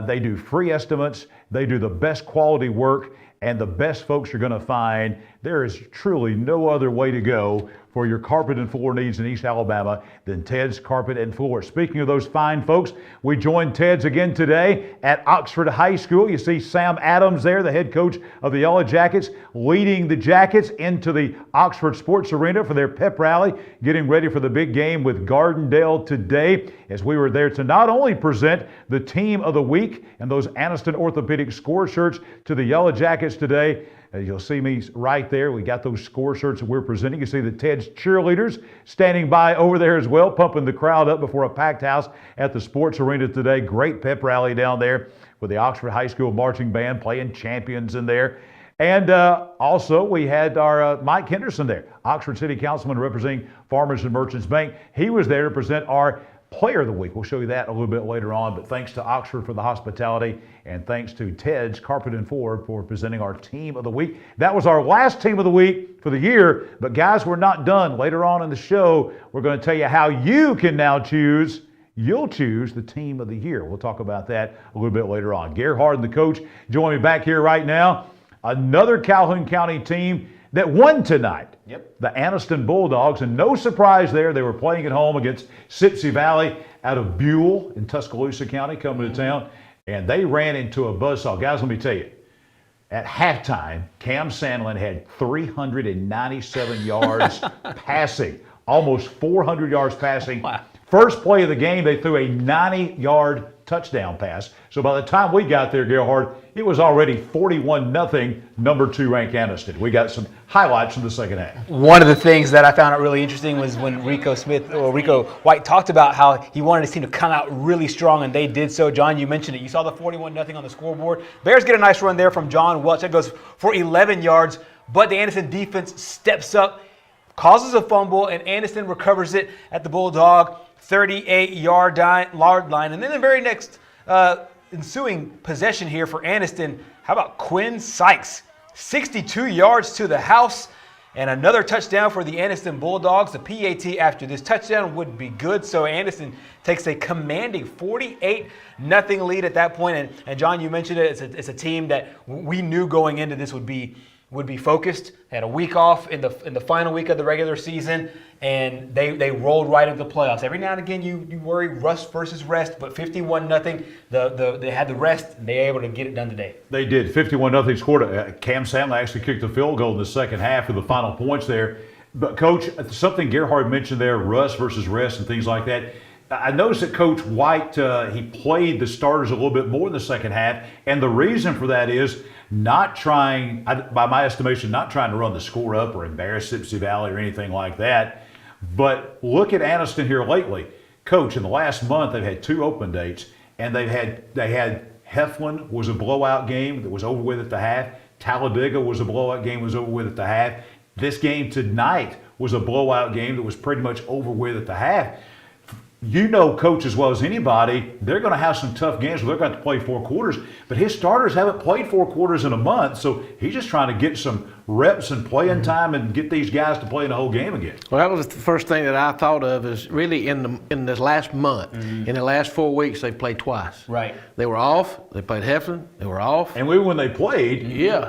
They do free estimates. They do the best quality work. And the best folks you're going to find. There is truly no other way to go for your carpet and floor needs in East Alabama than Ted's Carpet and Floor. Speaking of those fine folks, we join Ted's again today at Oxford High School. You see Sam Adams there, the head coach of the Yellow Jackets, leading the Jackets into the Oxford Sports Arena for their pep rally, getting ready for the big game with Gardendale today, as we were there to not only present the Team of the Week and those Aniston Orthopedic score shirts to the Yellow Jackets today. You'll see me right there. We got those score shirts that we're presenting. You see the Ted's cheerleaders standing by over there as well, pumping the crowd up before a packed house at the sports arena today. Great pep rally down there with the Oxford High School marching band playing Champions in there. And also we had our Mike Henderson there, Oxford City Councilman representing Farmers and Merchants Bank. He was there to present our Player of the Week. We'll show you that a little bit later on, but thanks to Oxford for the hospitality and thanks to Ted's Carpet and Floor for presenting our Team of the Week. That was our last Team of the Week for the year, but guys, we're not done. Later on in the show, we're going to tell you how you can now choose. You'll choose the Team of the Year. We'll talk about that a little bit later on. Gary Harden, the coach, join me back here right now. Another Calhoun County team that won tonight. Yep. The Aniston Bulldogs, and no surprise there, they were playing at home against Sipsey Valley out of Buell in Tuscaloosa County, coming to town, and they ran into a buzzsaw. Guys, let me tell you, at halftime, Cam Sandlin had 397 yards passing, almost 400 yards passing. Wow. First play of the game, they threw a 90-yard touchdown pass. So by the time we got there, Gerhard, it was already 41-0, number 2 ranked Aniston. We got some highlights from the second half. One of the things that I found out really interesting was when Rico White talked about how he wanted his team to come out really strong, and they did so. John, you mentioned it. You saw the 41-0 on the scoreboard. Bears get a nice run there from John Welch. That goes for 11 yards, but the Aniston defense steps up, causes a fumble, and Aniston recovers it at the Bulldog 38-yard line. And then the very next ensuing possession here for Aniston, how about Quinn Sykes? 62 yards to the house and another touchdown for the Aniston Bulldogs. The PAT after this touchdown would be good, so Aniston takes a commanding 48-0 lead at that point. And John, you mentioned it, it's a team that we knew going into this would be focused. They had a week off in the final week of the regular season, and they rolled right into the playoffs. Every now and again you worry rust versus rest, but 51-0. They had the rest, and they were able to get it done today. They did. 51-0 scored. Cam Sandlin actually kicked a field goal in the second half for the final points there. But Coach, something Gerhard mentioned there, rust versus rest and things like that. I noticed that Coach White, he played the starters a little bit more in the second half, and the reason for that is not trying, by my estimation, not trying to run the score up or embarrass Sipsey Valley or anything like that. But look at Anniston here lately. Coach, in the last month, they've had 2 open dates, and they had Heflin was a blowout game that was over with at the half. Talladega was a blowout game, was over with at the half. This game tonight was a blowout game that was pretty much over with at the half. You know, Coach, as well as anybody, they're going to have some tough games where they're going to have to play 4 quarters. But his starters haven't played 4 quarters in a month, so he's just trying to get some reps and playing time and get these guys to play in the whole game again. Well, that was the first thing that I thought of is really in this last month, in the last 4 weeks, they played twice. Right. They were off. They played Heflin. They were off. And when they played,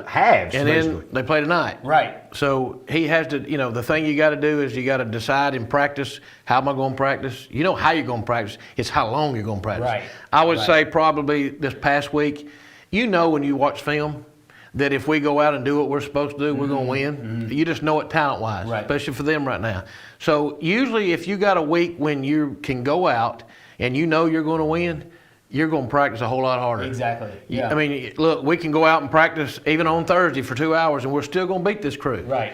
halves, and basically. then they played tonight. Right. So he has to, the thing you got to do is you got to decide in practice, how am I going to practice? You know how you're going to practice. It's how long you're going to practice. Right. I would say probably this past week, when you watch film, that if we go out and do what we're supposed to do, we're going to win. You just know it talent-wise, especially for them right now. So usually if you got a week when you can go out and you know you're going to win, you're going to practice a whole lot harder. Exactly. Yeah. I mean, look, we can go out and practice even on Thursday for 2 hours and we're still going to beat this crew. Right.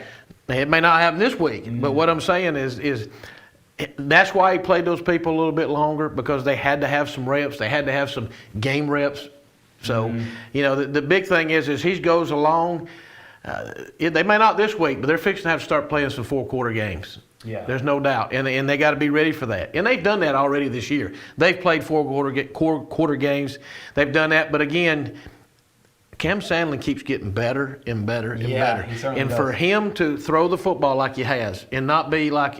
It may not happen this week, but what I'm saying is that's why he played those people a little bit longer, because they had to have some reps. They had to have some game reps. So, the big thing is he goes along. They may not this week, but they're fixing to have to start playing some 4-quarter games. Yeah. There's no doubt. And they got to be ready for that. And they've done that already this year. They've played 4-quarter games. They've done that. But again, Cam Sandlin keeps getting better and better and better. He certainly and does. For him to throw the football like he has and not be like,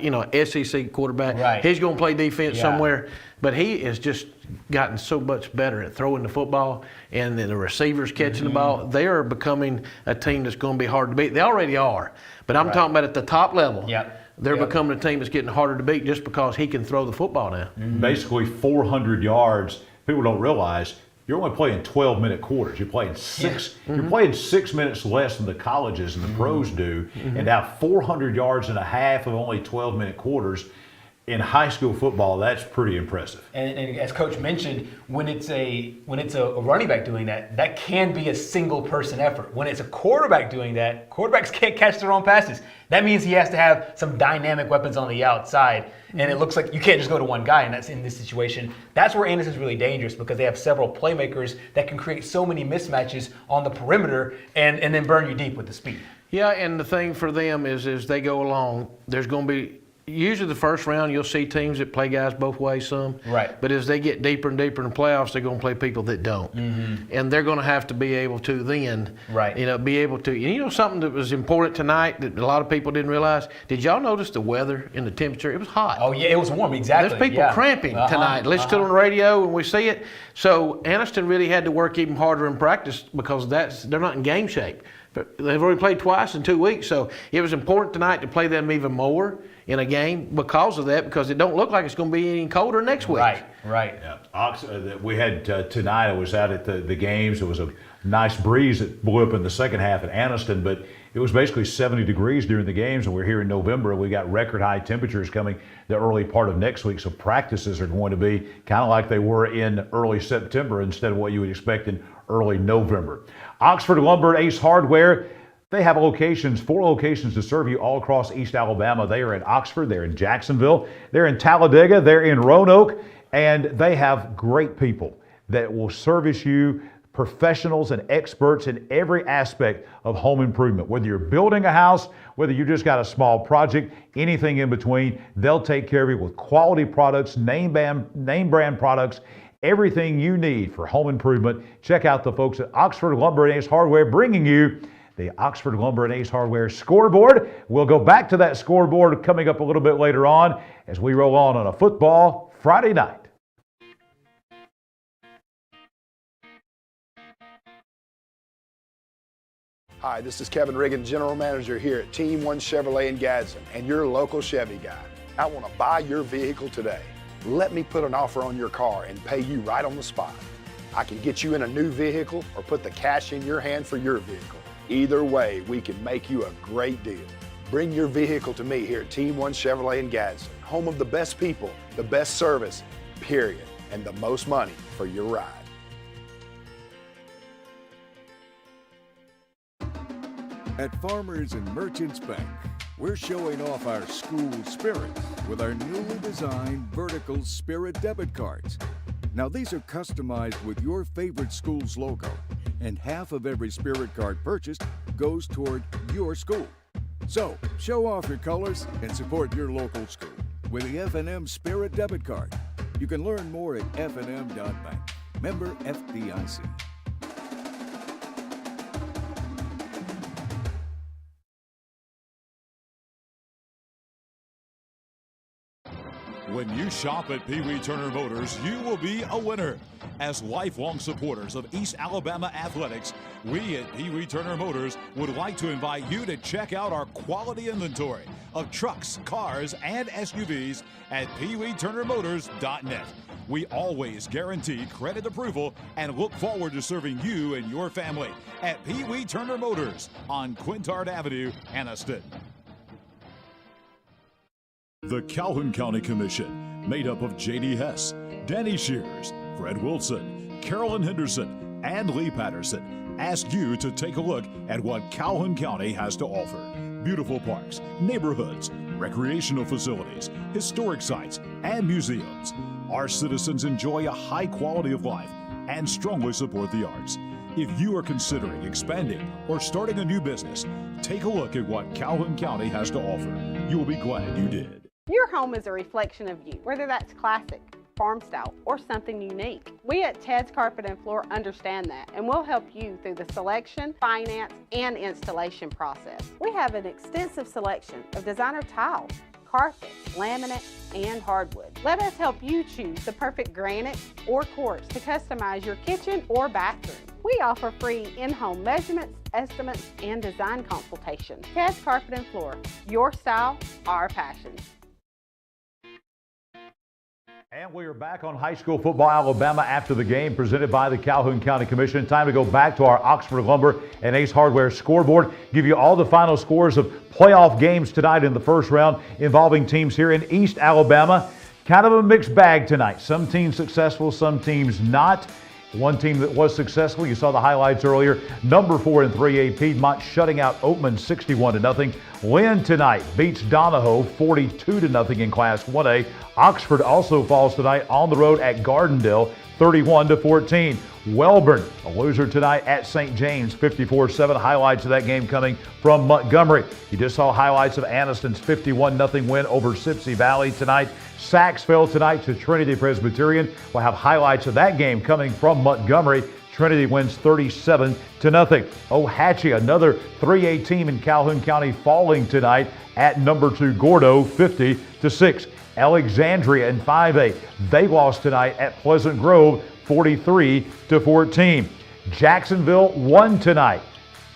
SEC quarterback, Right. he's going to play defense somewhere. But he has just gotten so much better at throwing the football, and then the receivers catching the ball. They are becoming a team that's going to be hard to beat. They already are. But I'm talking about at the top level. They're becoming a team that's getting harder to beat just because he can throw the football now. Basically 400 yards. People don't realize you're only playing 12-minute quarters. You're playing 6. You're playing 6 minutes less than the colleges and the pros do, and now 400 yards and a half of only 12-minute quarters. In high school football, that's pretty impressive. And as Coach mentioned, when it's a running back doing that, that can be a single person effort. When it's a quarterback doing that, quarterbacks can't catch their own passes. That means he has to have some dynamic weapons on the outside. And it looks like you can't just go to one guy, and that's in this situation. That's where Anderson's really dangerous, because they have several playmakers that can create so many mismatches on the perimeter and then burn you deep with the speed. Yeah, and the thing for them is as they go along, there's going to be usually the first round you'll see teams that play guys both ways some. Right. But as they get deeper and deeper in the playoffs, they're going to play people that don't. And they're going to have to be able to then, be able to. And something that was important tonight that a lot of people didn't realize, did y'all notice the weather and the temperature? It was hot. Oh, yeah, it was warm, exactly. There's people cramping tonight. Listen to it on the radio and we see it. So Anniston really had to work even harder in practice because they're not in game shape. But they've already played twice in 2 weeks, so it was important tonight to play them even more in a game because of that, because it don't look like it's going to be any colder next week. Right. Yeah. We had tonight, I was out at the games. There was a nice breeze that blew up in the second half at Anniston, but it was basically 70 degrees during the games, and we're here in November. We got record high temperatures coming the early part of next week, so practices are going to be kind of like they were in early September instead of what you would expect in early November. Oxford Lumber Ace Hardware, they have 4 locations to serve you all across East Alabama. They are in Oxford, they're in Jacksonville, they're in Talladega, they're in Roanoke, and they have great people that will service you, professionals and experts in every aspect of home improvement. Whether you're building a house, whether you just got a small project, anything in between, they'll take care of you with quality products, name brand products, everything you need for home improvement. Check out the folks at Oxford Lumber and Ace Hardware, bringing you the Oxford Lumber and Ace Hardware scoreboard. We'll go back to that scoreboard coming up a little bit later on as we roll on a football Friday night. Hi, this is Kevin Riggin, General Manager here at Team 1 Chevrolet in Gadsden, and your local Chevy guy. I want to buy your vehicle today. Let me put an offer on your car and pay you right on the spot. I can get you in a new vehicle or put the cash in your hand for your vehicle. Either way, we can make you a great deal. Bring your vehicle to me here at Team 1 Chevrolet in Gadsden, home of the best people, the best service, period, and the most money for your ride. At Farmers and Merchants Bank, we're showing off our school spirit with our newly designed vertical Spirit debit cards. Now these are customized with your favorite school's logo, and half of every Spirit card purchased goes toward your school. So, show off your colors and support your local school with the F&M Spirit debit card. You can learn more at fnm.bank. Member FDIC. When you shop at Pee Wee Turner Motors, you will be a winner. As lifelong supporters of East Alabama athletics, we at Pee Wee Turner Motors would like to invite you to check out our quality inventory of trucks, cars, and SUVs at peeweeturnermotors.net. We always guarantee credit approval and look forward to serving you and your family at Pee Wee Turner Motors on Quintard Avenue, Anniston. The Calhoun County Commission, made up of J.D. Hess, Danny Shears, Fred Wilson, Carolyn Henderson, and Lee Patterson, ask you to take a look at what Calhoun County has to offer. Beautiful parks, neighborhoods, recreational facilities, historic sites, and museums. Our citizens enjoy a high quality of life and strongly support the arts. If you are considering expanding or starting a new business, take a look at what Calhoun County has to offer. You will be glad you did. Your home is a reflection of you, whether that's classic, farm style, or something unique. We at Ted's Carpet and Floor understand that, and we'll help you through the selection, finance, and installation process. We have an extensive selection of designer tiles, carpet, laminate, and hardwood. Let us help you choose the perfect granite or quartz to customize your kitchen or bathroom. We offer free in-home measurements, estimates, and design consultations. Ted's Carpet and Floor, your style, our passion. And we are back on High School Football Alabama after the game presented by the Calhoun County Commission. Time to go back to our Oxford Lumber and Ace Hardware scoreboard. Give you all the final scores of playoff games tonight in the first round involving teams here in East Alabama. Kind of a mixed bag tonight. Some teams successful, some teams not. One team that was successful, you saw the highlights earlier, number 4 in 3A Piedmont shutting out Oatman 61-0. Lynn tonight beats Donahoe 42-0 in Class 1A. Oxford also falls tonight on the road at Gardendale 31-14. Welborn, a loser tonight at St. James 54-7. Highlights of that game coming from Montgomery. You just saw highlights of Anniston's 51-0 win over Sipsey Valley tonight. Sachs fell tonight to Trinity Presbyterian. We'll have highlights of that game coming from Montgomery. Trinity wins 37-0. Ohatchee, another 3A team in Calhoun County, falling tonight at number 2 Gordo 50-6. Alexandria in 5A, they lost tonight at Pleasant Grove 43-14. Jacksonville won tonight.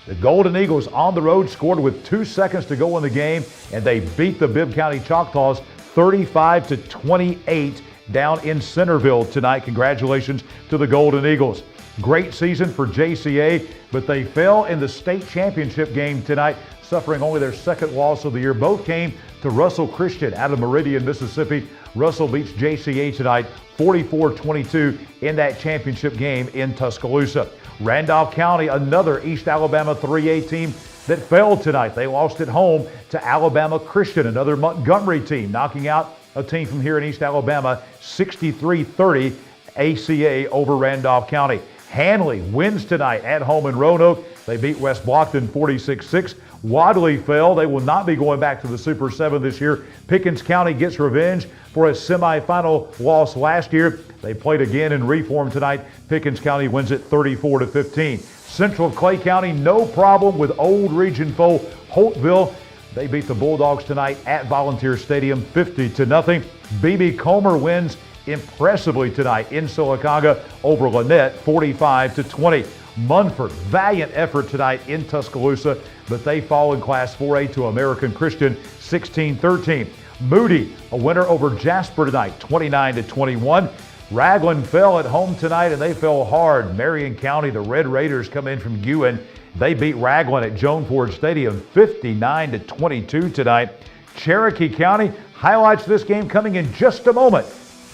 The Golden Eagles on the road scored with 2 seconds to go in the game, and they beat the Bibb County Choctaws 35-28 down in Centerville tonight. Congratulations to the Golden Eagles. Great season for JCA, but they fell in the state championship game tonight, suffering only their second loss of the year. Both came to Russell Christian out of Meridian, Mississippi. Russell beats JCA tonight 44-22 in that championship game in Tuscaloosa. Randolph County, another East Alabama 3A team that fell tonight. They lost at home to Alabama Christian, another Montgomery team, knocking out a team from here in East Alabama 63-30 ACA over Randolph County. Hanley wins tonight at home in Roanoke. They beat West Blockton 46-6. Wadley fell. They will not be going back to the Super 7 this year. Pickens County gets revenge for a semifinal loss last year. They played again in reform tonight. Pickens County wins it 34-15. Central Clay County, no problem with old region foe Holtville. They beat the Bulldogs tonight at Volunteer Stadium 50-0. BB Comer wins impressively tonight in Sylacauga over Lynette 45-20. Munford, valiant effort tonight in Tuscaloosa, but they fall in Class 4A to American Christian 16-13. Moody, a winner over Jasper tonight 29-21. Ragland fell at home tonight, and they fell hard. Marion County, the Red Raiders come in from Ewan. They beat Ragland at Joan Ford Stadium 59-22 tonight. Cherokee County, highlights of this game coming in just a moment.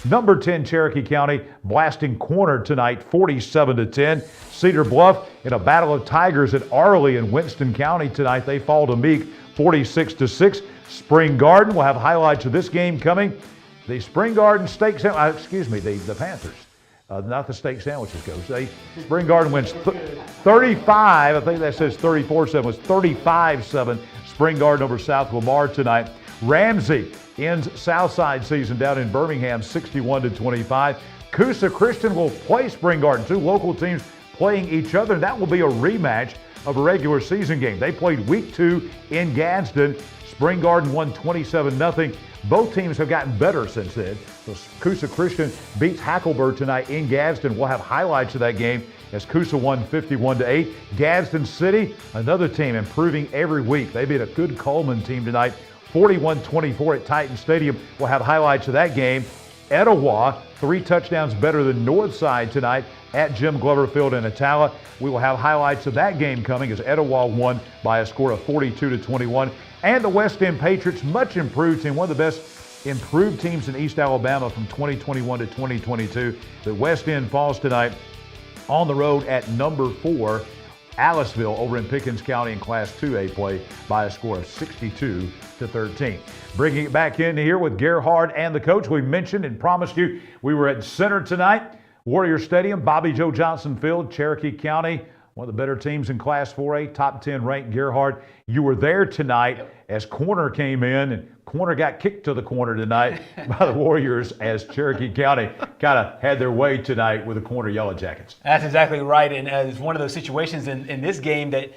Number 10 Cherokee County blasting Corner tonight 47-10. Cedar Bluff in a battle of tigers at Arley in Winston County tonight. They fall to Meek 46-6. Spring Garden will have highlights of this game coming. The Spring Garden steak sandwich, the Panthers. Not the steak sandwiches, Coach. Spring Garden wins 35. I think that says 34-7. It was 35-7. Spring Garden over South Lamar tonight. Ramsey ends Southside season down in Birmingham 61-25. Coosa Christian will play Spring Garden. Two local teams playing each other. That will be a rematch of a regular season game. They played week 2 in Gadsden. Spring Garden won 27-0. Both teams have gotten better since then. So Coosa Christian beats Hackleburg tonight in Gadsden. We'll have highlights of that game as Coosa won 51-8. Gadsden City, another team improving every week. They beat a good Coleman team tonight, 41-24 at Titan Stadium. We'll have highlights of that game. Etowah, 3 touchdowns better than Northside tonight at Jim Glover Field in Attala. We will have highlights of that game coming as Etowah won by a score of 42-21. And the West End Patriots, much improved team, one of the best improved teams in East Alabama from 2021 to 2022. The West End falls tonight on the road at number 4, Aliceville, over in Pickens County in Class 2A play by a score of 62-13. Bringing it back in here with Gerhard and the coach. We mentioned and promised you we were at center tonight. Warrior Stadium, Bobby Joe Johnson Field, Cherokee County, one of the better teams in Class 4A, top 10 ranked. Gerhard, you were there tonight as Corner came in, and Corner got kicked to the corner tonight by the Warriors as Cherokee County kind of had their way tonight with the Corner Yellow Jackets. That's exactly right, and it's one of those situations in this game that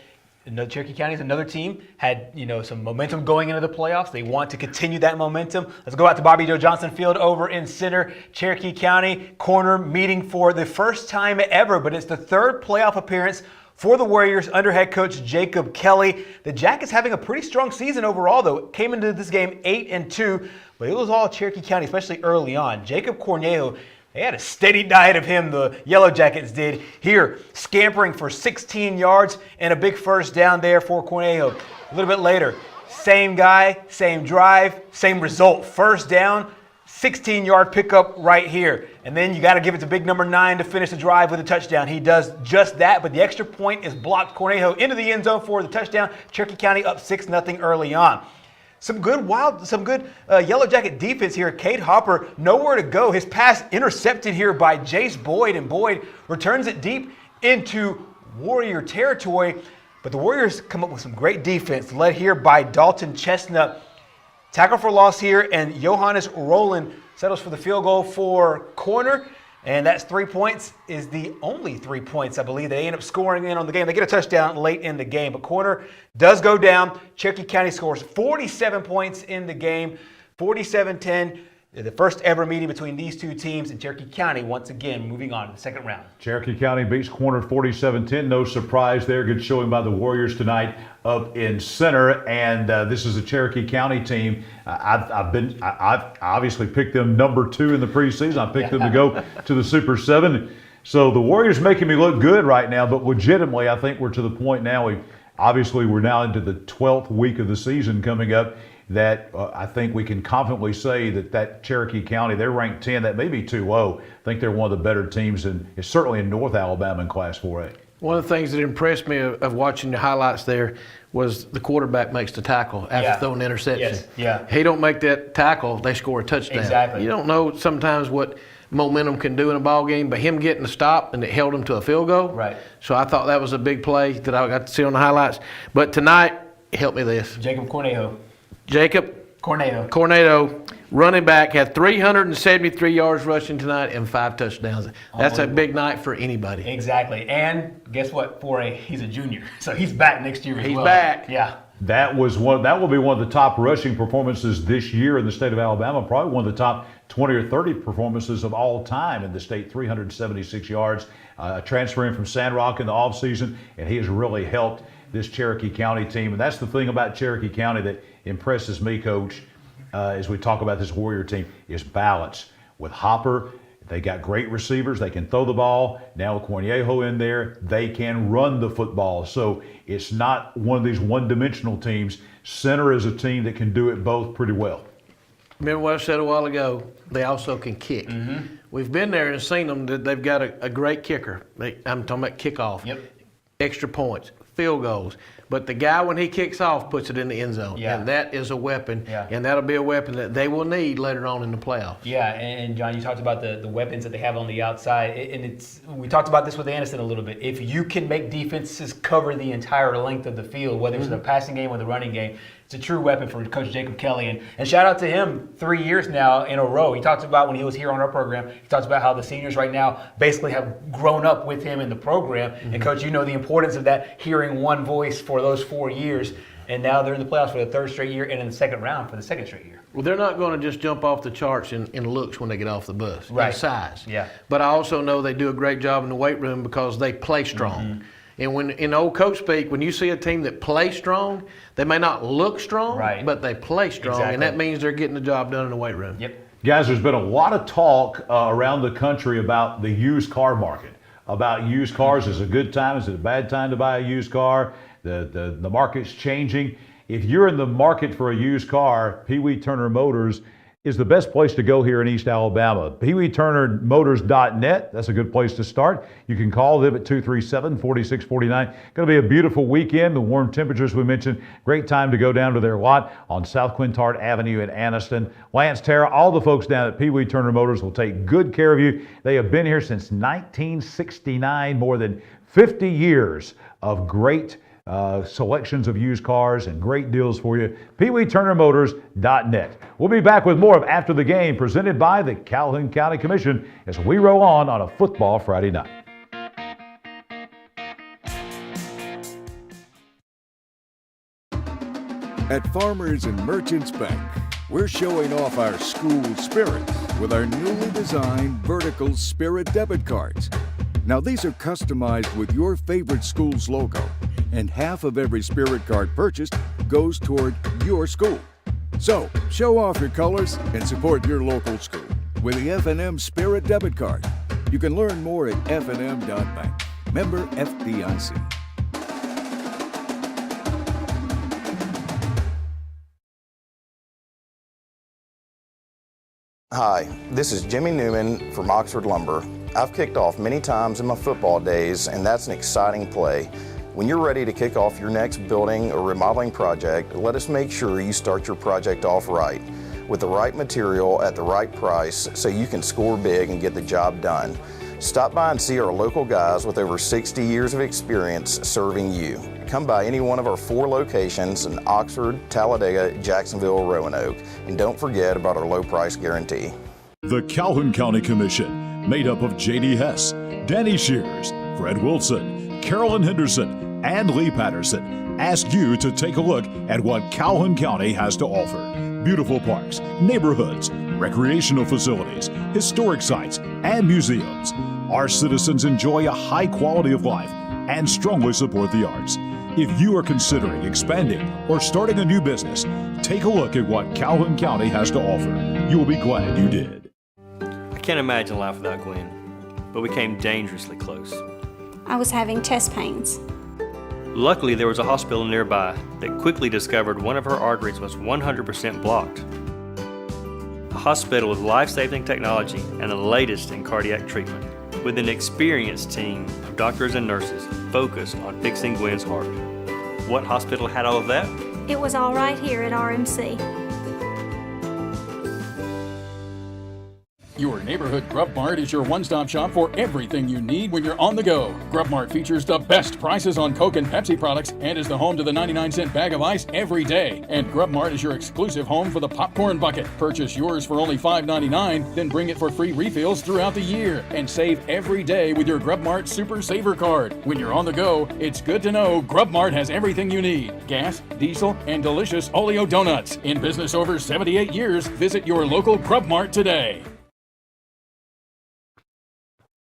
Cherokee County is another team, had some momentum going into the playoffs. They want to continue that momentum. Let's go out to Bobby Joe Johnson Field over in center. Cherokee County Corner meeting for the first time ever, but it's the 3rd playoff appearance for the Warriors under head coach Jacob Kelly. The Jackets having a pretty strong season overall, though. Came into this game 8-2, but it was all Cherokee County, especially early on. Jacob Cornejo, they had a steady diet of him, the Yellow Jackets did. Here, scampering for 16 yards and a big first down there for Cornejo. A little bit later, same guy, same drive, same result. First down, 16-yard pickup right here. And then you got to give it to big number 9 to finish the drive with a touchdown. He does just that, but the extra point is blocked. Cornejo into the end zone for the touchdown. Cherokee County up 6-0 early on. Some good Yellow Jacket defense here. Cade Hopper, nowhere to go. His pass intercepted here by Jace Boyd, and Boyd returns it deep into Warrior territory. But the Warriors come up with some great defense, led here by Dalton Chestnut. Tackle for loss here, and Johannes Rowland settles for the field goal for Corner. And that's 3 points, is the only 3 points, I believe. They end up scoring in on the game. They get a touchdown late in the game. But Corner does go down. Cherokee County scores 47 points in the game, 47-10. The first ever meeting between these two teams, and Cherokee County once again moving on to the second round. Cherokee County beats Corner 47-10. No surprise there. Good showing by the Warriors tonight up in center. And this is a Cherokee County team. I've obviously picked them number 2 in the preseason. I picked them to go to the Super 7. So the Warriors making me look good right now, but legitimately I think we're to the point now. We're now into the 12th week of the season coming up, that I think we can confidently say that Cherokee County, they're ranked 10. That may be too low. I think they're one of the better teams, certainly in North Alabama in Class 4A. One of the things that impressed me of watching the highlights there was the quarterback makes the tackle after throwing an interception. Yes. Yeah. He don't make that tackle, they score a touchdown. Exactly. You don't know sometimes what momentum can do in a ball game, but him getting the stop and it held him to a field goal. Right. So I thought that was a big play that I got to see on the highlights. But tonight, help me this. Jacob Cornejo, running back, had 373 yards rushing tonight and 5 touchdowns. That's a big night for anybody. Exactly. And guess what? He's a junior, so he's back next year as well. He's back. Yeah. That will be one of the top rushing performances this year in the state of Alabama. Probably one of the top 20 or 30 performances of all time in the state. 376 yards, transferring from Sandrock in the offseason, and he has really helped this Cherokee County team. And that's the thing about Cherokee County that impresses me, Coach, as we talk about this Warrior team, is balance. With Hopper, they got great receivers. They can throw the ball. Now with Cornejo in there, they can run the football. So it's not one of these one-dimensional teams. Center is a team that can do it both pretty well. Remember what I said a while ago? They also can kick. We've been there and seen them. That they've got a great kicker. I'm talking about kickoff, extra points, field goals. But the guy, when he kicks off, puts it in the end zone. And that is a weapon. And that'll be a weapon that they will need later on in the playoffs. Yeah, and John, you talked about the weapons that they have on the outside. And we talked about this with Anderson a little bit. If you can make defenses cover the entire length of the field, whether it's in a passing game or the running game, it's a true weapon for Coach Jacob Kelly. And shout out to him, 3 years now in a row. He talks about when he was here on our program, he talks about how the seniors right now basically have grown up with him in the program. And Coach, you know the importance of that, hearing one voice for those 4 years. And now they're in the playoffs for the third straight year and in the second round for the second straight year. Well, they're not going to just jump off the charts in looks when they get off the bus, in size. Yeah. But I also know they do a great job in the weight room because they play strong. And when in old coach speak, when you see a team that plays strong, they may not look strong, but they play strong, and that means they're getting the job done in the weight room. Guys, there's been a lot of talk around the country about the used car market, about used cars. Is it a good time? Is it a bad time to buy a used car? The market's changing. If you're in the market for a used car, Pee Wee Turner Motors is the best place to go here in East Alabama. PeeWeeTurnerMotors.net, that's a good place to start. You can call them at 237-4649. Going to be a beautiful weekend. The warm temperatures we mentioned. Great time to go down to their lot on South Quintard Avenue in Anniston. Lance, Tara, all the folks down at Pee Wee Turner Motors will take good care of you. They have been here since 1969, more than 50 years of great selections of used cars and great deals for you. PeeWeeTurnerMotors.net. We'll be back with more of After the Game, presented by the Calhoun County Commission, as we roll on a football Friday night. At Farmers and Merchants Bank, we're showing off our school spirit with our newly designed vertical Spirit debit cards. Now, these are customized with your favorite school's logo, and half of every Spirit card purchased goes toward your school. So, show off your colors and support your local school with the F&M Spirit debit card. You can learn more at fnm.bank. Member FDIC. Hi, this is Jimmy Newman from Oxford Lumber. I've kicked off many times in my football days, and that's an exciting play. When you're ready to kick off your next building or remodeling project, let us make sure you start your project off right, with the right material at the right price so you can score big and get the job done. Stop by and see our local guys with over 60 years of experience serving you. Come by any one of our 4 locations in Oxford, Talladega, Jacksonville, Roanoke, and don't forget about our low price guarantee. The Calhoun County Commission, made up of J.D. Hess, Danny Shears, Fred Wilson, Carolyn Henderson, and Lee Patterson, ask you to take a look at what Calhoun County has to offer. Beautiful parks, neighborhoods, recreational facilities, historic sites, and museums. Our citizens enjoy a high quality of life and strongly support the arts. If you are considering expanding or starting a new business, take a look at what Calhoun County has to offer. You will be glad you did. I can't imagine life without Gwen, but we came dangerously close. I was having chest pains. Luckily, there was a hospital nearby that quickly discovered one of her arteries was 100% blocked. A hospital with life-saving technology and the latest in cardiac treatment, with an experienced team of doctors and nurses focused on fixing Gwen's heart. What hospital had all of that? It was all right here at RMC. Your neighborhood Grub Mart is your one-stop shop for everything you need when you're on the go. Grub Mart features the best prices on Coke and Pepsi products and is the home to the 99-cent bag of ice every day. And Grub Mart is your exclusive home for the popcorn bucket. Purchase yours for only $5.99, then bring it for free refills throughout the year. And save every day with your Grub Mart Super Saver card. When you're on the go, it's good to know Grub Mart has everything you need. Gas, diesel, and delicious Oleo donuts. In business over 78 years, visit your local Grub Mart today.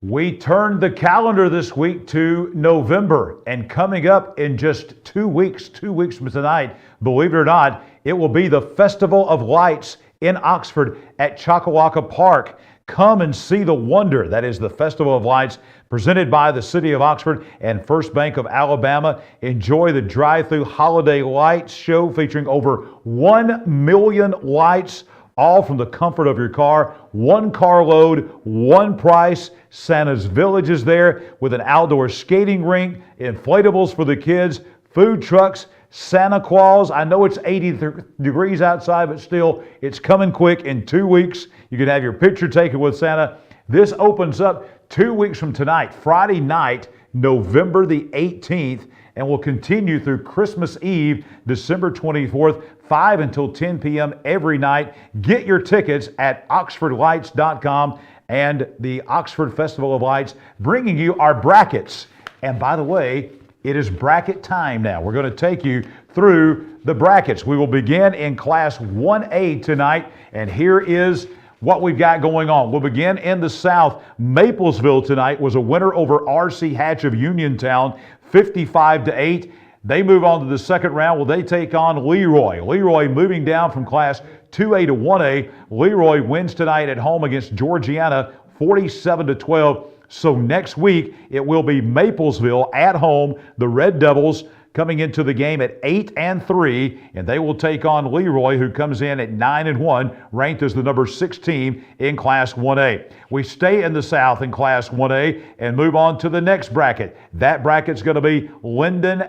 We turned the calendar this week to November, and coming up in just 2 weeks from tonight, believe it or not, it will be the Festival of Lights in Oxford at Chocowacca Park. Come and see the wonder that is the Festival of Lights, presented by the City of Oxford and First Bank of Alabama. Enjoy the drive-through holiday lights show featuring over 1 million lights all from the comfort of your car. One carload, one price. Santa's Village is there with an outdoor skating rink, inflatables for the kids, food trucks, Santa Claus. I know it's 80 degrees outside, but still, it's coming quick. In 2 weeks, you can have your picture taken with Santa. This opens up 2 weeks from tonight, Friday night, November the 18th, and will continue through Christmas Eve, December 24th, 5 until 10 p.m. every night. Get your tickets at oxfordlights.com and the Oxford Festival of Lights, bringing you our brackets. And by the way, it is bracket time now. We're going to take you through the brackets. We will begin in Class 1A tonight, and here is what we've got going on. We'll begin in the South. Maplesville tonight was a winner over R.C. Hatch of Uniontown, 55-8. They move on to the second round. Will they take on Leroy? Leroy moving down from Class 2A to 1A. Leroy wins tonight at home against Georgiana, 47-12. So next week, it will be Maplesville at home, the Red Devils coming into the game at 8-3, and they will take on Leroy, who comes in at 9-1, ranked as the number 6 team in Class 1A. We stay in the South in Class 1A and move on to the next bracket. That bracket's going to be Linden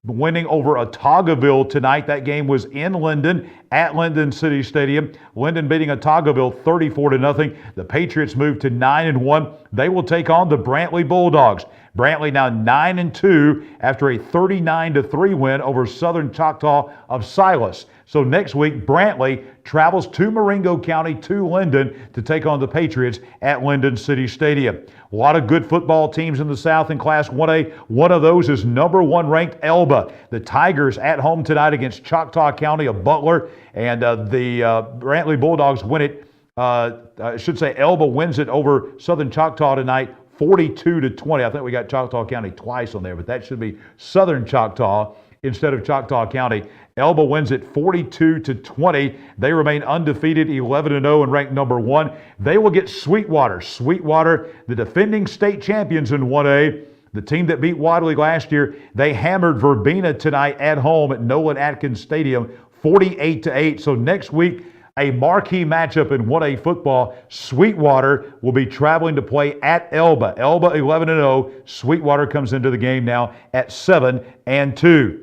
winning over Otagoville tonight. That game was in Linden at Linden City Stadium. Linden beating Otagoville 34-0. The Patriots move to 9-1. They will take on the Brantley Bulldogs. Brantley now 9-2 after a 39-3 win over Southern Choctaw of Silas. So next week, Brantley travels to Marengo County to Linden to take on the Patriots at Linden City Stadium. A lot of good football teams in the South in Class 1A. One of those is number 1 ranked Elba. The Tigers at home tonight against Choctaw County of Butler, and the Brantley Bulldogs win it. I should say Elba wins it over Southern Choctaw tonight, 42-20. I think we got Choctaw County twice on there, but that should be Southern Choctaw instead of Choctaw County. Elba wins it 42-20. They remain undefeated, 11-0, and ranked number 1. They will get Sweetwater. Sweetwater, the defending state champions in 1A, the team that beat Wadley last year. They hammered Verbena tonight at home at Nolan Atkins Stadium, 48-8. So next week, a marquee matchup in 1A football. Sweetwater will be traveling to play at Elba. Elba 11-0. Sweetwater comes into the game now at 7-2.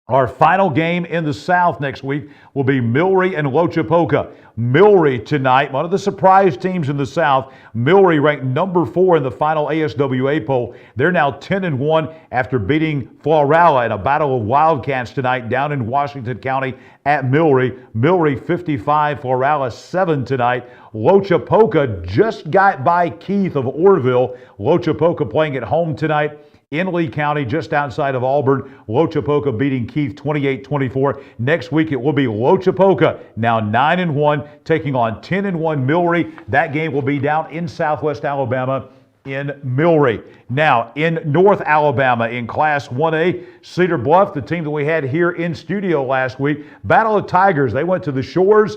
Our final game in the South next week will be Milry and Lochapoka. Milry tonight, one of the surprise teams in the South. Milry ranked number 4 in the final ASWA poll. They're now 10-1 after beating Florala in a battle of Wildcats tonight down in Washington County at Milry. Milry 55, Florala 7 tonight. Lochapoka just got by Keith of Orrville. Lochapoka playing at home tonight in Lee County, just outside of Auburn. Lochapoka beating Keith 28-24. Next week, it will be Lochapoka, now 9-1, taking on 10-1 Milry. That game will be down in Southwest Alabama in Milry. Now, in North Alabama, in Class 1A, Cedar Bluff, the team that we had here in studio last week, Battle of Tigers. They went to the shores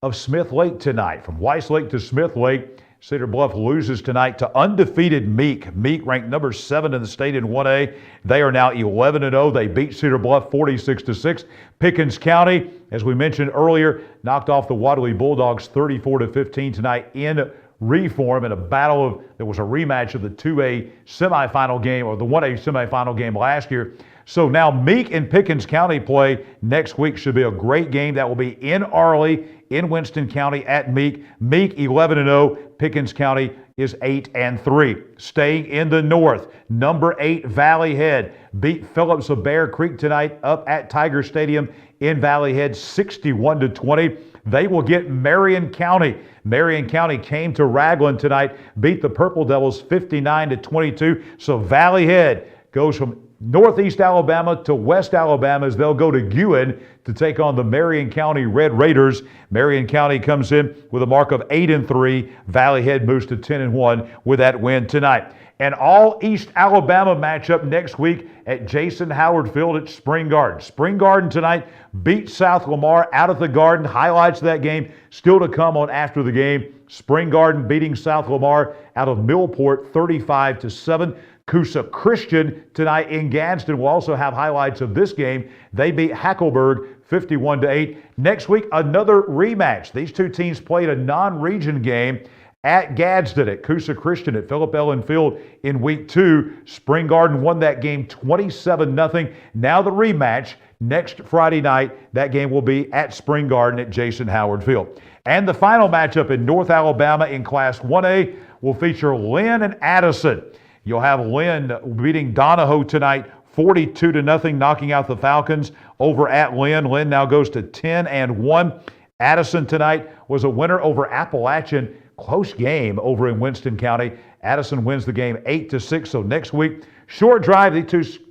of Smith Lake tonight. From Weiss Lake to Smith Lake, Cedar Bluff loses tonight to undefeated Meek. Meek ranked number 7 in the state in 1A. They are now 11-0. They beat Cedar Bluff 46-6. Pickens County, as we mentioned earlier, knocked off the Wadley Bulldogs 34-15 tonight in Reform in a battle of, there was a rematch of the 2A semifinal game, or the 1A semifinal game last year. So now Meek and Pickens County play next week. Should be a great game. That will be in Arley, in Winston County at Meek. Meek 11-0. Pickens County is 8-3. Staying in the north, number 8 Valley Head beat Phillips of Bear Creek tonight up at Tiger Stadium in Valley Head 61-20. They will get Marion County. Marion County came to Ragland tonight, beat the Purple Devils 59-22. So Valley Head goes from Northeast Alabama to West Alabama as they'll go to Guin to take on the Marion County Red Raiders. Marion County comes in with a mark of 8-3. Valley Head moves to 10-1 with that win tonight. An all-East Alabama matchup next week at Jason Howard Field at Spring Garden. Spring Garden tonight beat South Lamar out of the Garden. Highlights of that game still to come on after the game. Spring Garden beating South Lamar out of Millport 35-7. Coosa Christian tonight in Gadsden will also have highlights of this game. They beat Hackleburg 51-8. Next week, another rematch. These two teams played a non-region game at Gadsden at Coosa Christian at Philip Ellen Field in week 2. Spring Garden won that game 27-0. Now the rematch next Friday night. That game will be at Spring Garden at Jason Howard Field. And the final matchup in North Alabama in Class 1A will feature Lynn and Addison. You'll have Lynn beating Donahoe tonight 42-0, knocking out the Falcons over at Lynn. Lynn now goes to 10-1. Addison tonight was a winner over Appalachian. Close game over in Winston County. Addison wins the game 8-6. So next week, short drive. The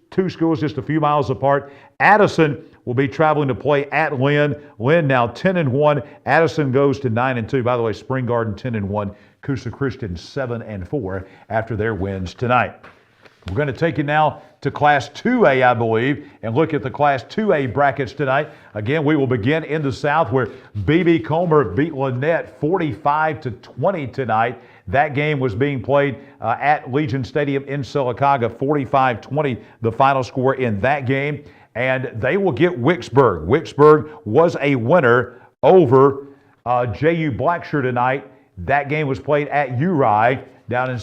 two schools just a few miles apart. Addison will be traveling to play at Lynn. Lynn now 10-1. Addison goes to 9-2. By the way, Spring Garden 10-1. Coosa Christian 7-4 after their wins tonight. We're going to take you now to Class 2A, I believe, and look at the Class 2A brackets tonight. Again, we will begin in the South where B.B. Comer beat Lynette 45-20 tonight. That game was being played at Legion Stadium in Sylacauga, 45-20, the final score in that game. And they will get Wicksburg. Wicksburg was a winner over J.U. Blackshear tonight. That game was played at Uri down in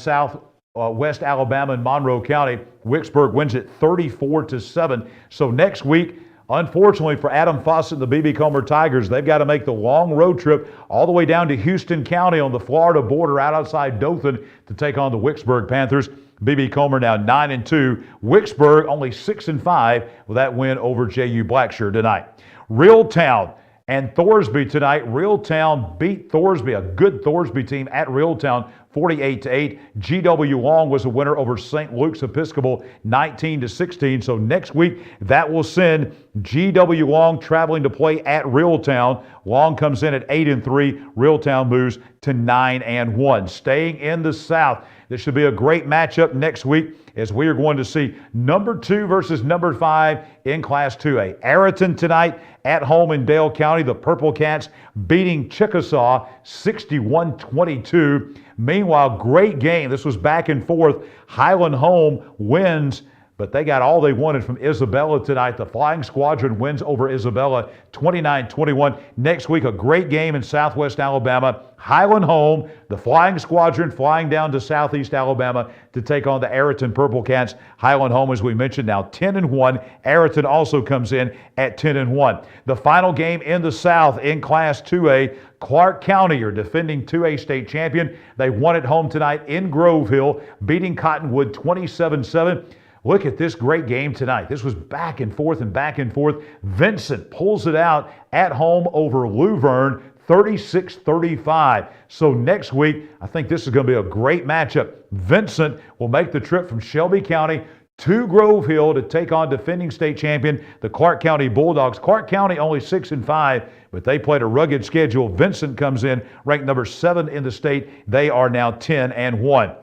West Alabama and Monroe County. Wicksburg wins it 34-7. So next week, unfortunately for Adam Fawcett and the B.B. Comer Tigers, they've got to make the long road trip all the way down to Houston County on the Florida border out outside Dothan to take on the Wicksburg Panthers. B.B. Comer now 9-2. Wicksburg only 6-5 with that win over J.U. Blackshear tonight. Reeltown and Thorsby tonight. Reeltown beat Thorsby, a good Thorsby team at Reeltown, 48-8. G.W. Long was a winner over St. Luke's Episcopal, 19-16. So next week, that will send G.W. Long traveling to play at Reeltown. Long comes in at 8-3. Reeltown moves to 9-1. Staying in the South, this should be a great matchup next week as we are going to see number 2 versus number 5 in Class 2A. Ariton tonight at home in Dale County. The Purple Cats beating Chickasaw 61-22. Meanwhile, great game. This was back and forth. Highland Home wins, but they got all they wanted from Isabella tonight. The Flying Squadron wins over Isabella 29-21. Next week, a great game in Southwest Alabama. Highland Home, the Flying Squadron flying down to Southeast Alabama to take on the Ariton Purple Cats. Highland Home, as we mentioned, now 10-1. Ariton also comes in at 10-1. The final game in the South in Class 2A, Clark County are defending 2A state champion. They won at home tonight in Grove Hill, beating Cottonwood 27-7. Look at this great game tonight. This was back and forth and back and forth. Vincent pulls it out at home over Luverne, 36-35. So next week, I think this is going to be a great matchup. Vincent will make the trip from Shelby County to Grove Hill to take on defending state champion, the Clark County Bulldogs. Clark County only 6-5, but they played a rugged schedule. Vincent comes in ranked number 7 in the state. They are now 10-1.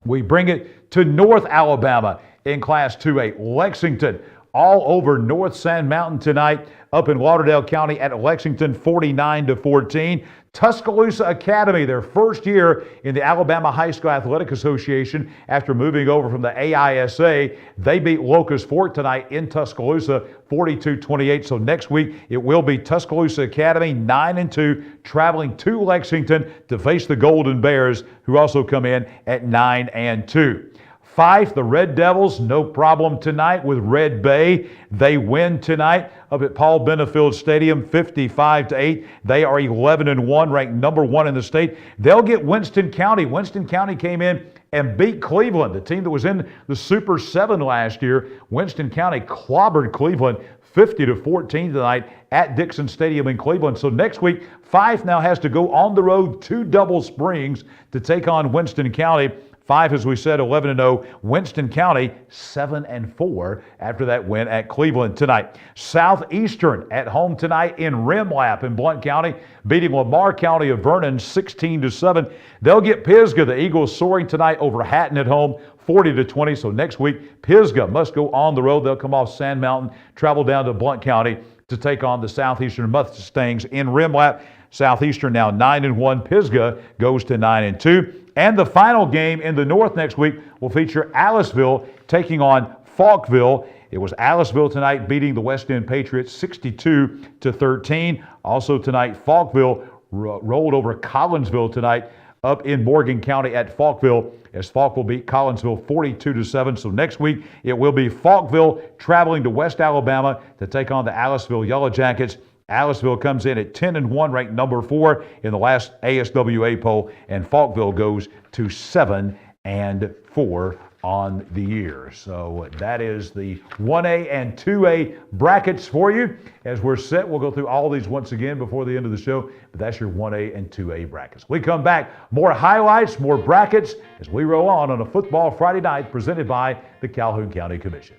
We bring it to North Alabama in Class 2A. Lexington all over North Sand Mountain tonight up in Lauderdale County at Lexington 49-14. Tuscaloosa Academy, their first year in the Alabama High School Athletic Association after moving over from the AISA. They beat Locust Fork tonight in Tuscaloosa 42-28. So next week it will be Tuscaloosa Academy 9-2 traveling to Lexington to face the Golden Bears, who also come in at 9-2. Fife, the Red Devils, no problem tonight with Red Bay. They win tonight up at Paul Benefield Stadium, 55-8. They are 11-1, ranked number 1 in the state. They'll get Winston County. Winston County came in and beat Cleveland, the team that was in the Super 7 last year. Winston County clobbered Cleveland 50-14 tonight at Dixon Stadium in Cleveland. So next week, Fife now has to go on the road to Double Springs to take on Winston County. Fife, as we said, 11-0. Winston County, 7-4 after that win at Cleveland tonight. Southeastern at home tonight in Rimlap in Blount County, beating Lamar County of Vernon 16-7. They'll get Pisgah. The Eagles soaring tonight over Hatton at home, 40-20. So next week, Pisgah must go on the road. They'll come off Sand Mountain, travel down to Blount County to take on the Southeastern Mustangs in Rimlap. Southeastern now 9-1. Pisgah goes to 9-2. And the final game in the North next week will feature Aliceville taking on Falkville. It was Aliceville tonight beating the West End Patriots 62-13. Also tonight, Falkville rolled over Collinsville tonight up in Morgan County at Falkville, as Falkville beat Collinsville 42-7. So next week it will be Falkville traveling to West Alabama to take on the Aliceville Yellow Jackets. Aliceville comes in at 10-1, ranked number 4 in the last ASWA poll, and Falkville goes to 7-4 on the year. So that is the 1A and 2A brackets for you. As we're set, we'll go through all these once again before the end of the show, but that's your 1A and 2A brackets. We come back, more highlights, more brackets as we roll on a Football Friday night presented by the Calhoun County Commission.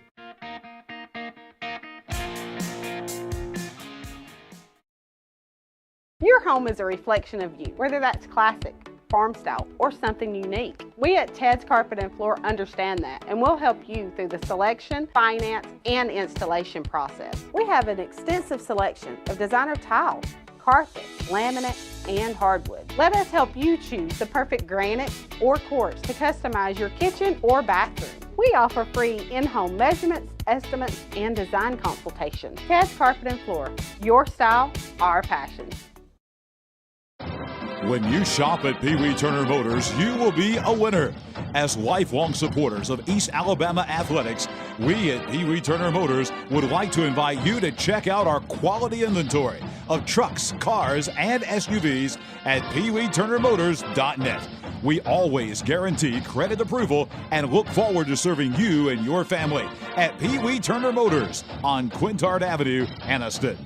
Your home is a reflection of you, whether that's classic, farm style, or something unique. We at Ted's Carpet and Floor understand that, and we'll help you through the selection, finance, and installation process. We have an extensive selection of designer tile, carpet, laminate, and hardwood. Let us help you choose the perfect granite or quartz to customize your kitchen or bathroom. We offer free in-home measurements, estimates, and design consultations. Ted's Carpet and Floor, your style, our passion. When you shop at Pee Wee Turner Motors, you will be a winner. As lifelong supporters of East Alabama athletics, we at Pee Wee Turner Motors would like to invite you to check out our quality inventory of trucks, cars, and SUVs at peeweeturnermotors.net. We always guarantee credit approval and look forward to serving you and your family at Pee Wee Turner Motors on Quintard Avenue, Anniston.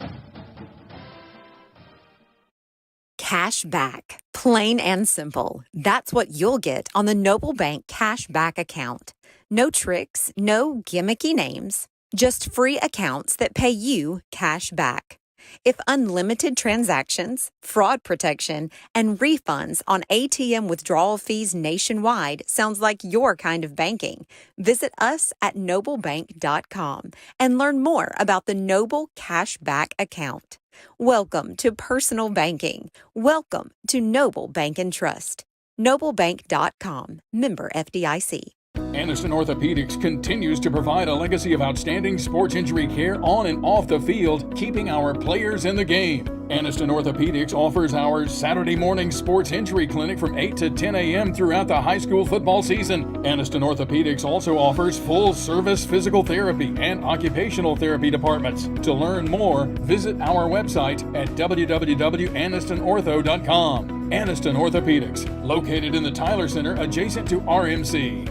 Cash back. Plain and simple. That's what you'll get on the Noble Bank Cash Back account. No tricks, no gimmicky names, just free accounts that pay you cash back. If unlimited transactions, fraud protection, and refunds on ATM withdrawal fees nationwide sounds like your kind of banking, visit us at noblebank.com and learn more about the Noble Cash Back account. Welcome to personal banking. Welcome to Noble Bank and Trust. Noblebank.com. Member FDIC. Anniston Orthopedics continues to provide a legacy of outstanding sports injury care on and off the field, keeping our players in the game. Anniston Orthopedics offers our Saturday morning sports injury clinic from 8 to 10 a.m. throughout the high school football season. Anniston Orthopedics also offers full-service physical therapy and occupational therapy departments. To learn more, visit our website at www.annistonortho.com. Anniston Orthopedics, located in the Tyler Center adjacent to RMC.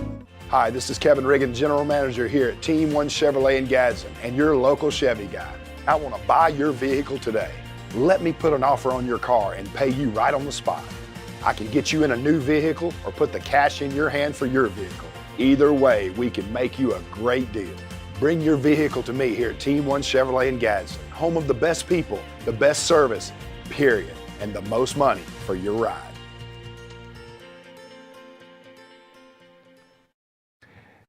Hi, this is Kevin Riggin, General Manager here at Team 1 Chevrolet in Gadsden, and your local Chevy guy. I want to buy your vehicle today. Let me put an offer on your car and pay you right on the spot. I can get you in a new vehicle or put the cash in your hand for your vehicle. Either way, we can make you a great deal. Bring your vehicle to me here at Team 1 Chevrolet in Gadsden, home of the best people, the best service, period, and the most money for your ride.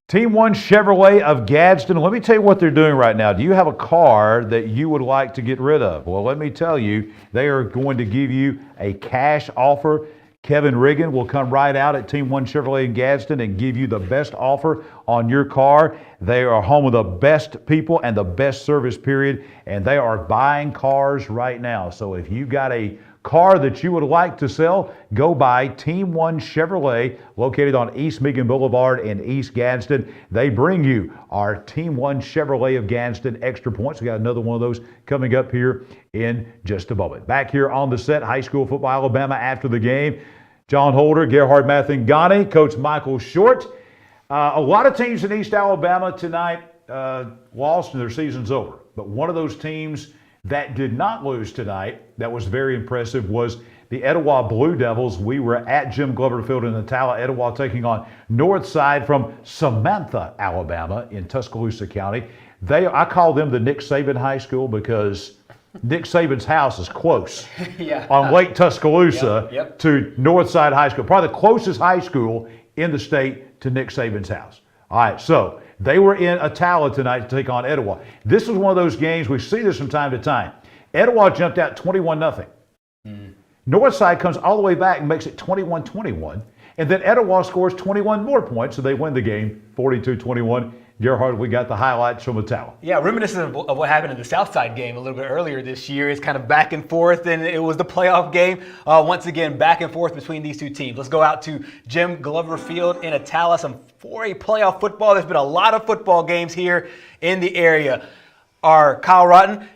Team 1 Chevrolet of Gadsden. Let me tell you what they're doing right now. Do you have a car that you would like to get rid of? Well, let me tell you, they are going to give you a cash offer. Kevin Riggin will come right out at Team 1 Chevrolet in Gadsden and give you the best offer on your car. They are home of the best people and the best service period, and they are buying cars right now. So if you got a car that you would like to sell, go by Team 1 Chevrolet, located on East Meagan Boulevard in East Gadsden. They bring you our Team 1 Chevrolet of Gadsden Extra Points. We got another one of those coming up here in just a moment. Back here on the set, high school football Alabama after the game. Jon Holder, Gerhard Mathengani, Coach Michael Short. A lot of teams in East Alabama tonight lost and their season's over. But one of those teams that did not lose tonight, that was very impressive, was the Etowah Blue Devils. We were at Jim Glover Field in Attala, Etowah, taking on Northside from Samantha, Alabama, in Tuscaloosa County. I call them the Nick Saban High School because Nick Saban's house is close on Lake Tuscaloosa to Northside High School. Probably the closest high school in the state to Nick Saban's house. All right, so they were in Attala tonight to take on Etowah. This was one of those games, we see this from time to time. Etowah jumped out 21-0. Northside comes all the way back and makes it 21-21. And then Etowah scores 21 more points, so they win the game 42-21. Gerhard, we got the highlights from Attala. Yeah, reminiscent of what happened in the Southside game a little bit earlier this year. It's kind of back and forth, and it was the playoff game. Once again, back and forth between these two teams. Let's go out to Jim Glover Field in Attala, some 4A playoff football. There's been a lot of football games here in the area. Our Kyle Rotten,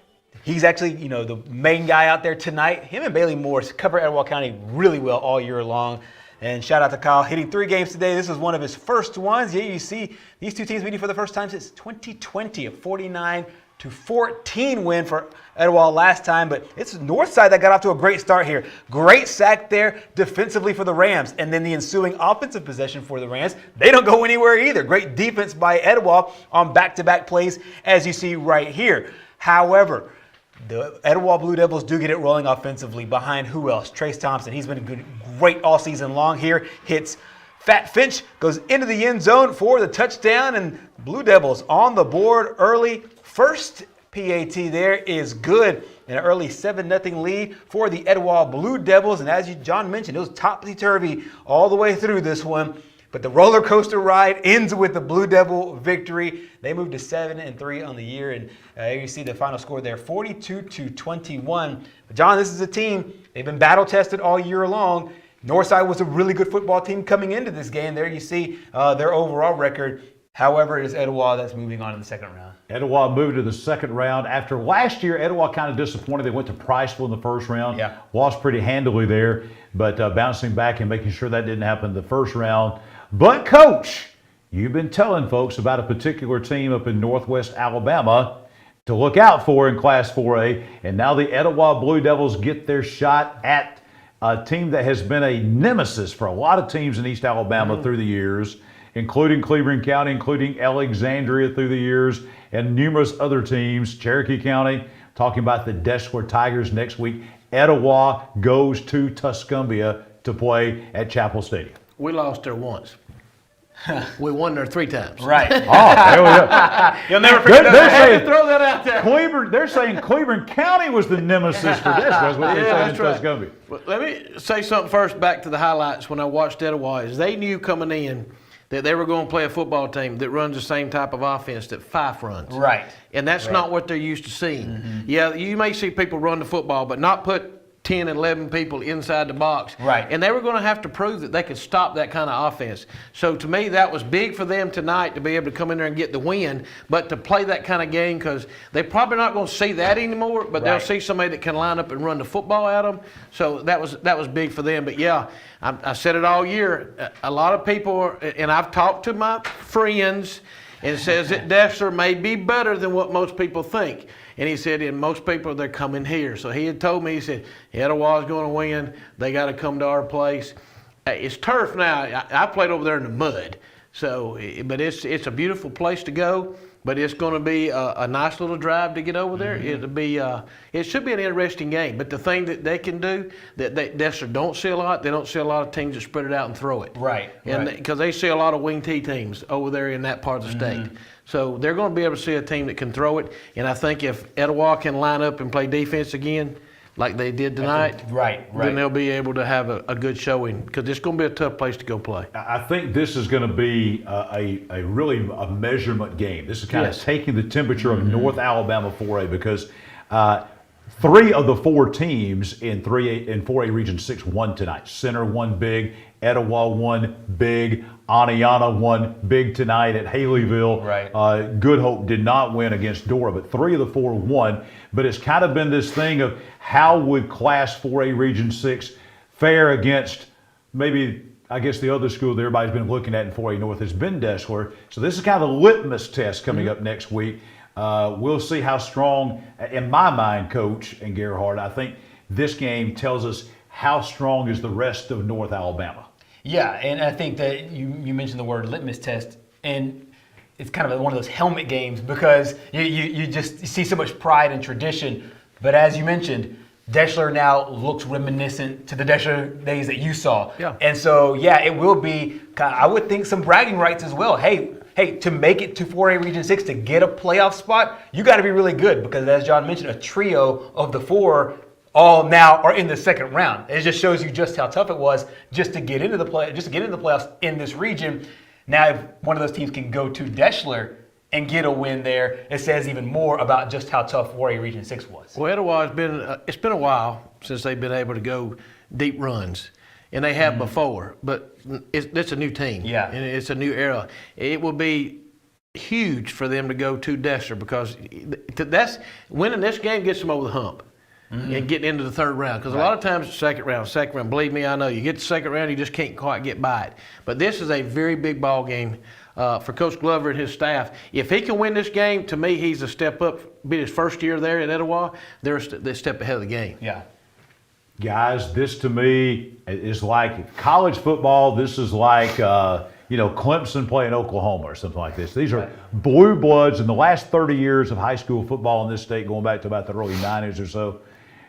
he's actually, the main guy out there tonight. Him and Bailey Morris cover Etowah County really well all year long. And shout out to Kyle, hitting 3 games today. This is one of his first ones. Yeah, you see these two teams meeting for the first time since 2020, a 49-14 win for Etowah last time. But it's Northside that got off to a great start here. Great sack there defensively for the Rams. And then the ensuing offensive possession for the Rams. They don't go anywhere either. Great defense by Etowah on back-to-back plays, as you see right here. However, the Etowah Blue Devils do get it rolling offensively behind who else? Trace Thompson. He's been great all season long here. Hits Fat Finch, goes into the end zone for the touchdown, and Blue Devils on the board early. First PAT there is good. An early 7-0 lead for the Etowah Blue Devils. And as John mentioned, it was topsy-turvy all the way through this one. But the roller coaster ride ends with the Blue Devil victory. They moved to 7-3 on the year, and you see the final score there, 42-21. But John, this is a team, they've been battle tested all year long. Northside was a really good football team coming into this game. There you see their overall record. However, it is Etowah that's moving on in the second round. Etowah moved to the second round. After last year, Etowah kind of disappointed. They went to Priceville in the first round. Yeah. Lost pretty handily there, but bouncing back and making sure that didn't happen in the first round. But, Coach, you've been telling folks about a particular team up in Northwest Alabama to look out for in Class 4A, and now the Etowah Blue Devils get their shot at a team that has been a nemesis for a lot of teams in East Alabama through the years, including Cleveland County, including Alexandria through the years, and numerous other teams. Cherokee County, talking about the Deshler Tigers next week. Etowah goes to Tuscumbia to play at Chapel Stadium. We lost there once. We won there 3 times. Right. Oh, there we go. You'll never forget that. I had to throw that out there. They're saying Cleveland County was the nemesis for this. That's what they're saying in Tuscumbia. Well, let me say something first back to the highlights when I watched Etowah. Is they knew coming in that they were going to play a football team that runs the same type of offense that Fife runs. Right. And that's not what they're used to seeing. Yeah, you may see people run the football, but not put 10 and 11 people inside the box. Right. And they were going to have to prove that they could stop that kind of offense. So to me, that was big for them tonight to be able to come in there and get the win, but to play that kind of game, because they're probably not going to see that anymore, but they'll see somebody that can line up and run the football at them. So that was big for them. But yeah, I said it all year. A lot of people, and I've talked to my friends, and says that Deshler may be better than what most people think. And he said, and most people, they're coming here. So he had told me, he said, Etowah's going to win. They got to come to our place. It's turf now. I played over there in the mud. So, but it's a beautiful place to go. But it's going to be a nice little drive to get over there. It should be an interesting game. But the thing that they can do that Deshler don't see a lot, they don't see a lot of teams that spread it out and throw it. Right. And because they see a lot of wing T teams over there in that part of the state. So they're going to be able to see a team that can throw it. And I think if Etowah can line up and play defense again, like they did tonight, then they'll be able to have a good showing, because it's going to be a tough place to go play. I think this is going to be a really measurement game. This is kind of taking the temperature of North Alabama 4A, because 3 of the 4 teams in 4A Region 6 won tonight. Center won big, Etowah won big, Aniana won big tonight at Haleyville. Right. Good Hope did not win against Dora, but 3 of the 4 won. But it's kind of been this thing of how would Class 4A Region 6 fare against maybe, I guess, the other school that everybody's been looking at in 4A North has been Deshler. So this is kind of a litmus test coming up next week. We'll see how strong, in my mind, Coach and Gerhard, I think this game tells us how strong is the rest of North Alabama. Yeah, and I think that you mentioned the word litmus test, and it's kind of one of those helmet games, because you just see so much pride and tradition. But as you mentioned, Deshler now looks reminiscent to the Deshler days that you saw. Yeah. And so, yeah, it will be, I would think, some bragging rights as well. Hey, to make it to 4A Region 6, to get a playoff spot, you got to be really good, because as John mentioned, a trio of the 4 all now are in the second round. It just shows you just how tough it was just to get into the playoffs in this region. Now, if one of those teams can go to Deshler, and get a win there, it says even more about just how tough Warrior Region 6 was. Well, Etowah it's been a while since they've been able to go deep runs, and they have before, but it's a new team. Yeah. And it's a new era. It will be huge for them to go to Dexter, because winning this game gets them over the hump. And getting into the third round, because a lot of times second round, believe me, I know, you get the second round, you just can't quite get by it. But this is a very big ball game for Coach Glover and his staff. If he can win this game, to me, he's a step up. Be his first year there at Etowah, they're a step ahead of the game. Yeah. Guys, this to me is like college football. This is like, Clemson playing Oklahoma or something like this. These are blue bloods in the last 30 years of high school football in this state, going back to about the early 90s or so.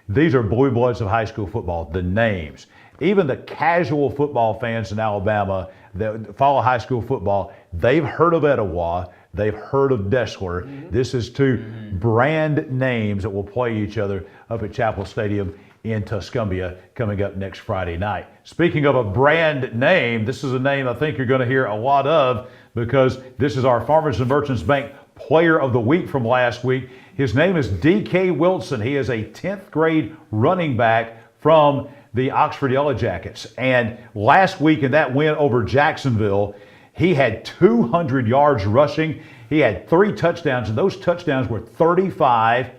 These are blue bloods of high school football. The names, even the casual football fans in Alabama that follow high school football, they've heard of Etowah. They've heard of Dexter. This is two brand names that will play each other up at Chapel Stadium in Tuscumbia coming up next Friday night. Speaking of a brand name, this is a name I think you're going to hear a lot of, because this is our Farmers and Merchants Bank Player of the Week from last week. His name is D.K. Wilson. He is a 10th grade running back from the Oxford Yellow Jackets. And last week in that win over Jacksonville, he had 200 yards rushing. He had 3 touchdowns, and those touchdowns were 35,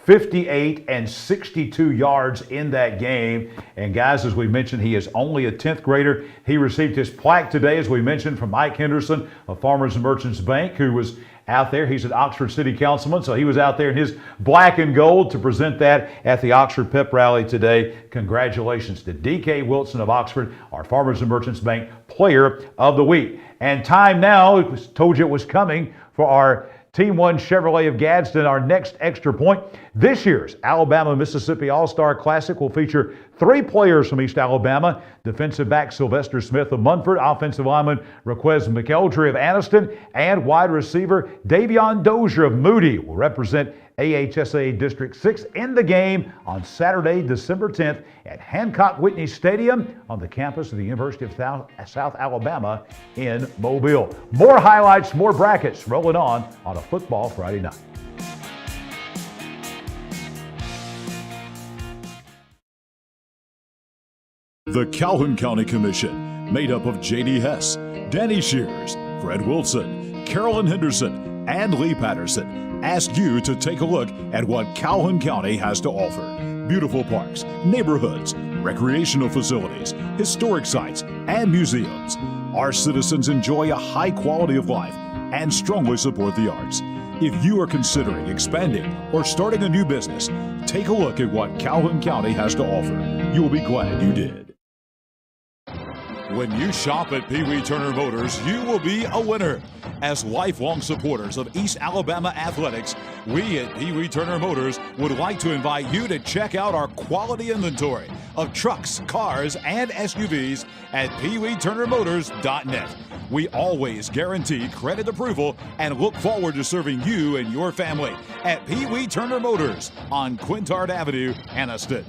58, and 62 yards in that game. And guys, as we mentioned, he is only a 10th grader. He received his plaque today, as we mentioned, from Mike Henderson of Farmers and Merchants Bank, who was out there. He's an Oxford City Councilman, so he was out there in his black and gold to present that at the Oxford Pep Rally today. Congratulations to D.K. Wilson of Oxford, our Farmers and Merchants Bank Player of the Week. And time now, told you it was coming, for our Team 1 Chevrolet of Gadsden, our next extra point. This year's Alabama-Mississippi All-Star Classic will feature 3 players from East Alabama: defensive back Sylvester Smith of Munford, offensive lineman Raquez McElderry of Anniston, and wide receiver Davion Dozier of Moody will represent AHSA District 6 in the game on Saturday, December 10th at Hancock Whitney Stadium on the campus of the University of South Alabama in Mobile. More highlights, more brackets rolling on a Football Friday night. The Calhoun County Commission, made up of J.D. Hess, Danny Shears, Fred Wilson, Carolyn Henderson, and Lee Patterson, ask you to take a look at what Calhoun County has to offer. Beautiful parks, neighborhoods, recreational facilities, historic sites, and museums. Our citizens enjoy a high quality of life and strongly support the arts. If you are considering expanding or starting a new business, take a look at what Calhoun County has to offer. You'll be glad you did. When you shop at Pee Wee Turner Motors, you will be a winner. As lifelong supporters of East Alabama athletics, we at Pee Wee Turner Motors would like to invite you to check out our quality inventory of trucks, cars, and SUVs at peeweeturnermotors.net. We always guarantee credit approval and look forward to serving you and your family at Pee Wee Turner Motors on Quintard Avenue, Anniston.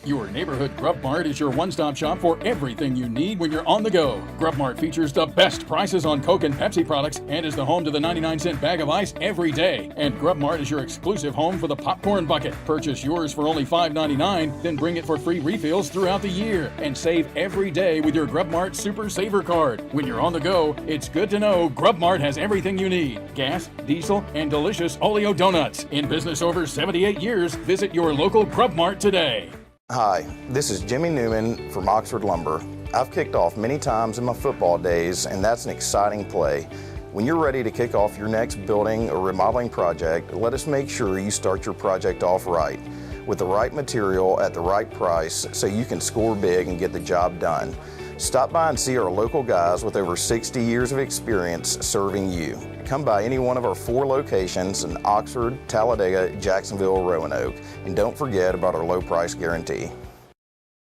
Your neighborhood Grub Mart is your one-stop shop for everything you need when you're on the go. Grub Mart features the best prices on Coke and Pepsi products and is the home to the 99-cent bag of ice every day. And Grub Mart is your exclusive home for the popcorn bucket. Purchase yours for only $5.99, then bring it for free refills throughout the year. And save every day with your Grub Mart Super Saver card. When you're on the go, it's good to know Grub Mart has everything you need. Gas, diesel, and delicious Oleo donuts. In business over 78 years, visit your local Grub Mart today. Hi, this is Jimmy Newman from Oxford Lumber. I've kicked off many times in my football days, and that's an exciting play. When you're ready to kick off your next building or remodeling project, let us make sure you start your project off right, with the right material at the right price so you can score big and get the job done. Stop by and see our local guys with over 60 years of experience serving you. Come by any one of our 4 locations in Oxford, Talladega, Jacksonville, Roanoke, and don't forget about our low price guarantee.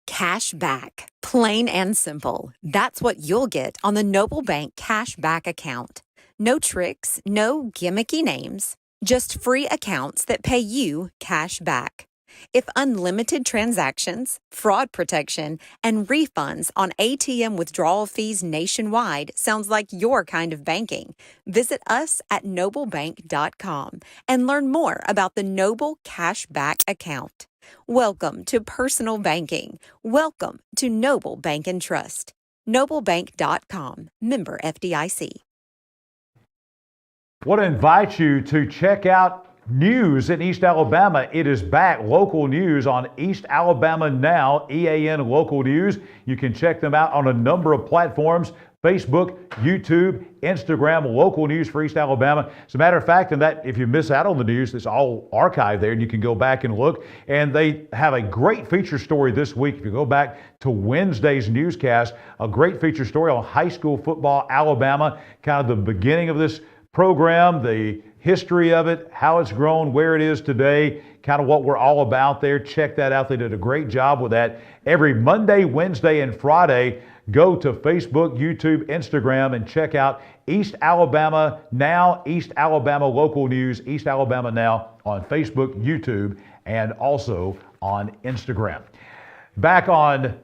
Cash back. Plain and simple. That's what you'll get on the Noble Bank Cash Back account. No tricks, no gimmicky names, just free accounts that pay you cash back. If unlimited transactions, fraud protection, and refunds on ATM withdrawal fees nationwide sounds like your kind of banking, visit us at noblebank.com and learn more about the Noble Cashback account. Welcome to personal banking. Welcome to Noble Bank and Trust. noblebank.com, member FDIC. I want to invite you to check out news in East Alabama. It is back. Local news on East Alabama Now, EAN Local News. You can check them out on a number of platforms: Facebook, YouTube, Instagram, local news for East Alabama. As a matter of fact, and that if you miss out on the news, it's all archived there and you can go back and look. And they have a great feature story this week. If you go back to Wednesday's newscast, a great feature story on high school football, Alabama, kind of the beginning of this program, the history of it, how it's grown, where it is today, kind of what we're all about there. Check that out. They did a great job with that. Every Monday, Wednesday, and Friday, go to Facebook, YouTube, Instagram, and check out East Alabama Now, East Alabama Local News, East Alabama Now on Facebook, YouTube, and also on Instagram. Back on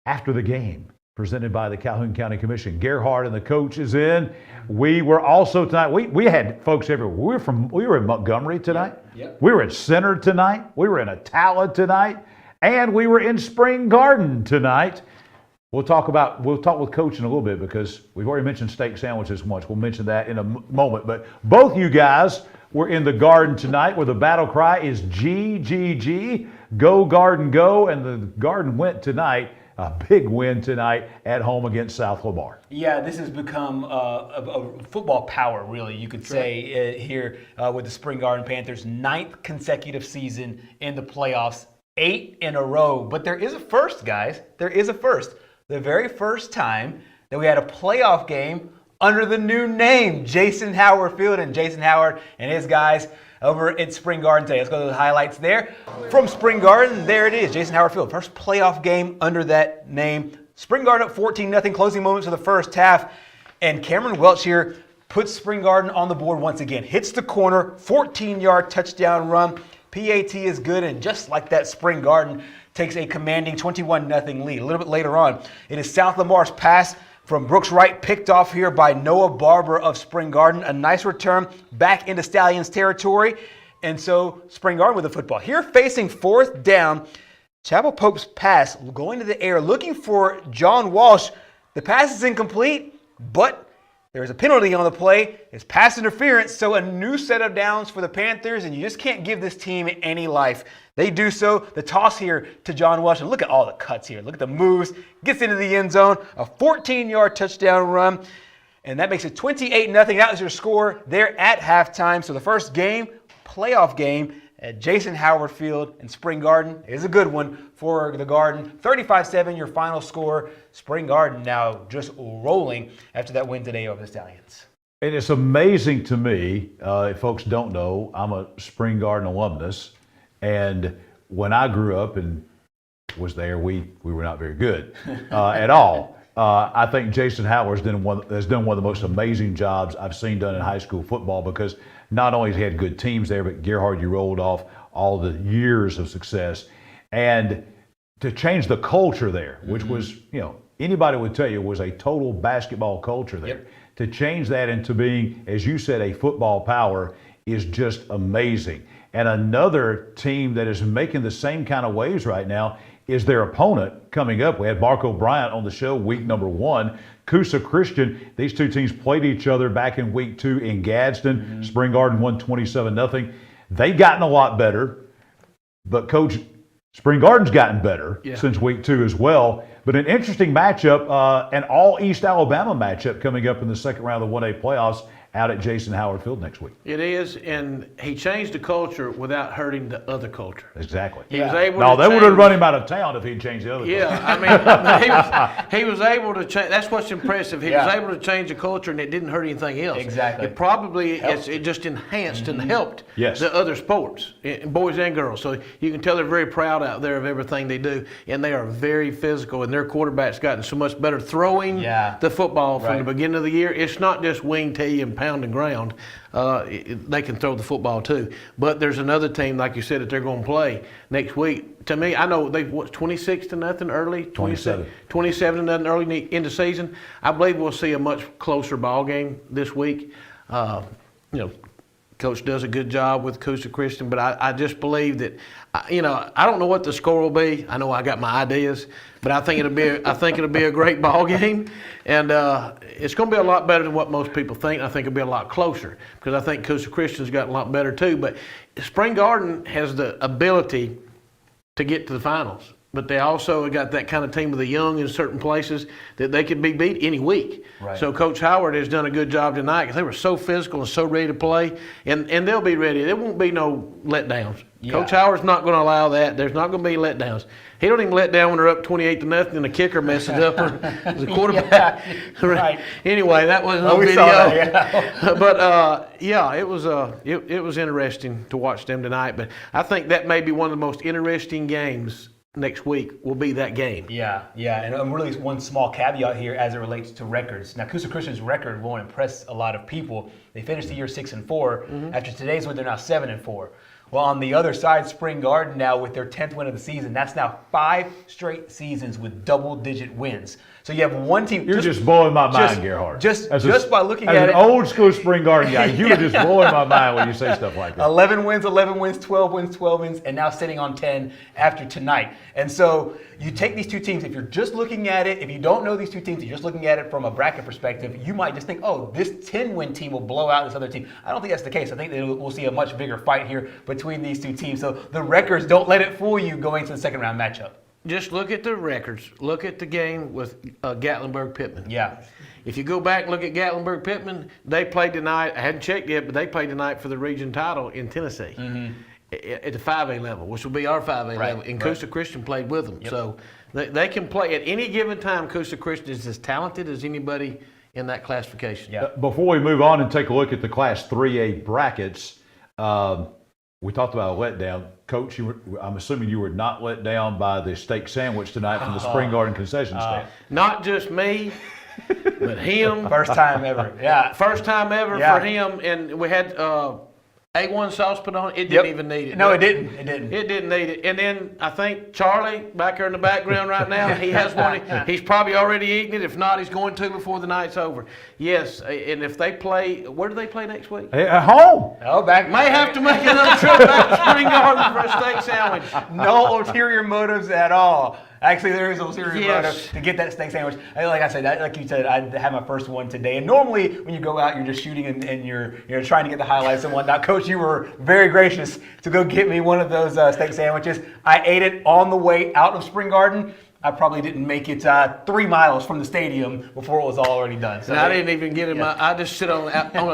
After the Game, presented by the Calhoun County Commission. Gerhard and the coach is in. We were also tonight, we had folks everywhere. We were in Montgomery tonight. Yep. We were at Center tonight. We were in Attala tonight. And we were in Spring Garden tonight. We'll talk with Coach in a little bit because we've already mentioned steak sandwiches once. We'll mention that in a moment. But both you guys were in the Garden tonight where the battle cry is GGG, Go Garden Go. And the Garden went tonight. A big win tonight at home against South Lamar. Yeah, this has become a football power, really, you could say, here with the Spring Garden Panthers. 9th consecutive season in the playoffs, 8 in a row. But there is a first, guys. There is a first. The very first time that we had a playoff game under the new name, Jason Howard Field, and Jason Howard and his guys over at Spring Garden today. Let's go to the highlights there. From Spring Garden, there it is, Jason Howard Field. First playoff game under that name. Spring Garden up 14-0, closing moments of the first half. And Cameron Welch here puts Spring Garden on the board once again. Hits the corner, 14-yard touchdown run. PAT is good, and just like that, Spring Garden takes a commanding 21-0 lead. A little bit later on, it is South Lamar's pass from Brooks Wright, picked off here by Noah Barber of Spring Garden. A nice return back into Stallions territory. And so Spring Garden with the football. Here facing 4th down, Chapel Pope's pass going to the air, looking for John Walsh. The pass is incomplete, but there's a penalty on the play. It's pass interference, so a new set of downs for the Panthers, and you just can't give this team any life. They do so. The toss here to John Walsh, and look at all the cuts here. Look at the moves. Gets into the end zone. A 14-yard touchdown run, and that makes it 28-0. That was your score there at halftime. So the first game, playoff game, at Jason Howard Field in Spring Garden is a good one for the Garden. 35-7, your final score. Spring Garden now just rolling after that win today over the Stallions. And it's amazing to me, if folks don't know, I'm a Spring Garden alumnus. And when I grew up and was there, we were not very good at all. I think Jason Howard has done one of the most amazing jobs I've seen done in high school football, because not only has he had good teams there, but Gerhard, you rolled off all the years of success. And to change the culture there, which was, anybody would tell you was a total basketball culture there. Yep. To change that into being, as you said, a football power is just amazing. And another team that is making the same kind of waves right now is their opponent coming up. We had Marco Bryant on the show week number 1. Coosa Christian, these two teams played each other back in week 2 in Gadsden. Spring Garden won 27-0. They've gotten a lot better, but Coach, Spring Garden's gotten better since week 2 as well. But an interesting matchup, an all-East Alabama matchup coming up in the second round of the 1A playoffs out at Jason Howard Field next week. It is, and he changed the culture without hurting the other culture. Exactly. He was able no, to they would have change- run him out of town if he'd changed the other culture. I mean, he was able to change. That's what's impressive. He was able to change the culture, and it didn't hurt anything else. Exactly. It probably it just enhanced and helped the other sports, boys and girls. So you can tell they're very proud out there of everything they do, and they are very physical. And their quarterback's gotten so much better throwing the football from the beginning of the year. It's not just wing T and pound and ground, they can throw the football too. But there's another team, like you said, that they're going to play next week. To me, I know they 26-0 early, 27 27-0 early in the season. I believe we'll see a much closer ball game this week. Coach does a good job with Coosa Christian, but I just believe that, I don't know what the score will be. I know I got my ideas, but I think it'll be a great ball game, and it's going to be a lot better than what most people think. I think it'll be a lot closer because I think Coosa Christian's gotten a lot better too. But Spring Garden has the ability to get to the finals, but they also got that kind of team with the young in certain places that they could be beat any week. Right. So Coach Howard has done a good job tonight because they were so physical and so ready to play, and they'll be ready. There won't be no letdowns. Yeah. Coach Howard's not going to allow that. There's not going to be letdowns. He don't even let down when they're up 28-0 and the kicker messes up or the quarterback. Yeah, right. Anyway, that wasn't on video. That, but it was interesting to watch them tonight. But I think that may be one of the most interesting games next week will be that game. Yeah, and really one small caveat here as it relates to records. Now, Coosa Christian's record won't impress a lot of people. They finished the year 6-4. Mm-hmm. After today's win, they're now 7-4. Well, on the other side, Spring Garden now with their 10th win of the season. That's now 5 straight seasons with double-digit wins. So you have one team. You're just blowing my mind, Gerhard. Just by looking at it. As an old school Spring Garden guy, you are just blowing my mind when you say stuff like that. 11 wins, 12 wins, and now sitting on 10 after tonight. And so you take these two teams, if you're just looking at it, if you don't know these two teams, you're just looking at it from a bracket perspective, you might just think, oh, this 10-win team will blow out this other team. I don't think that's the case. I think that we'll see a much bigger fight here between these two teams. So the records, don't let it fool you going to the second round matchup. Just look at the records. Look at the game with Gatlinburg-Pittman. Yeah. If you go back and look at Gatlinburg-Pittman, they played tonight. I hadn't checked yet, but they played tonight for the region title in Tennessee at the 5A level, which will be our 5A level. And Coosa Christian played with them. Yep. So they can play at any given time. Coosa Christian is as talented as anybody in that classification. Yeah. Before we move on and take a look at the Class 3A brackets, we talked about a letdown. Coach, I'm assuming you were not let down by the steak sandwich tonight from the Spring Garden concession stand. Not just me, but him. First time ever. Yeah. First time ever for him. And we had A1 sauce put on it. It didn't even need it. No, it didn't. It didn't need it. And then I think Charlie, back there in the background right now, he has one. He's probably already eaten it. If not, he's going to before the night's over. Yes, and if they play, where do they play next week? At home. Oh, back. May have to make another trip back to Spring Garden for a steak sandwich. No ulterior motives at all. Actually, there is an ulterior motive to get that steak sandwich. Like I said, like you said, I had my first one today. And normally, when you go out, you're just shooting and you're trying to get the highlights and whatnot. Coach, you were very gracious to go get me one of those steak sandwiches. I ate it on the way out of Spring Garden. I probably didn't make it 3 miles from the stadium before it was already done. So and I didn't even get it. I just sit on a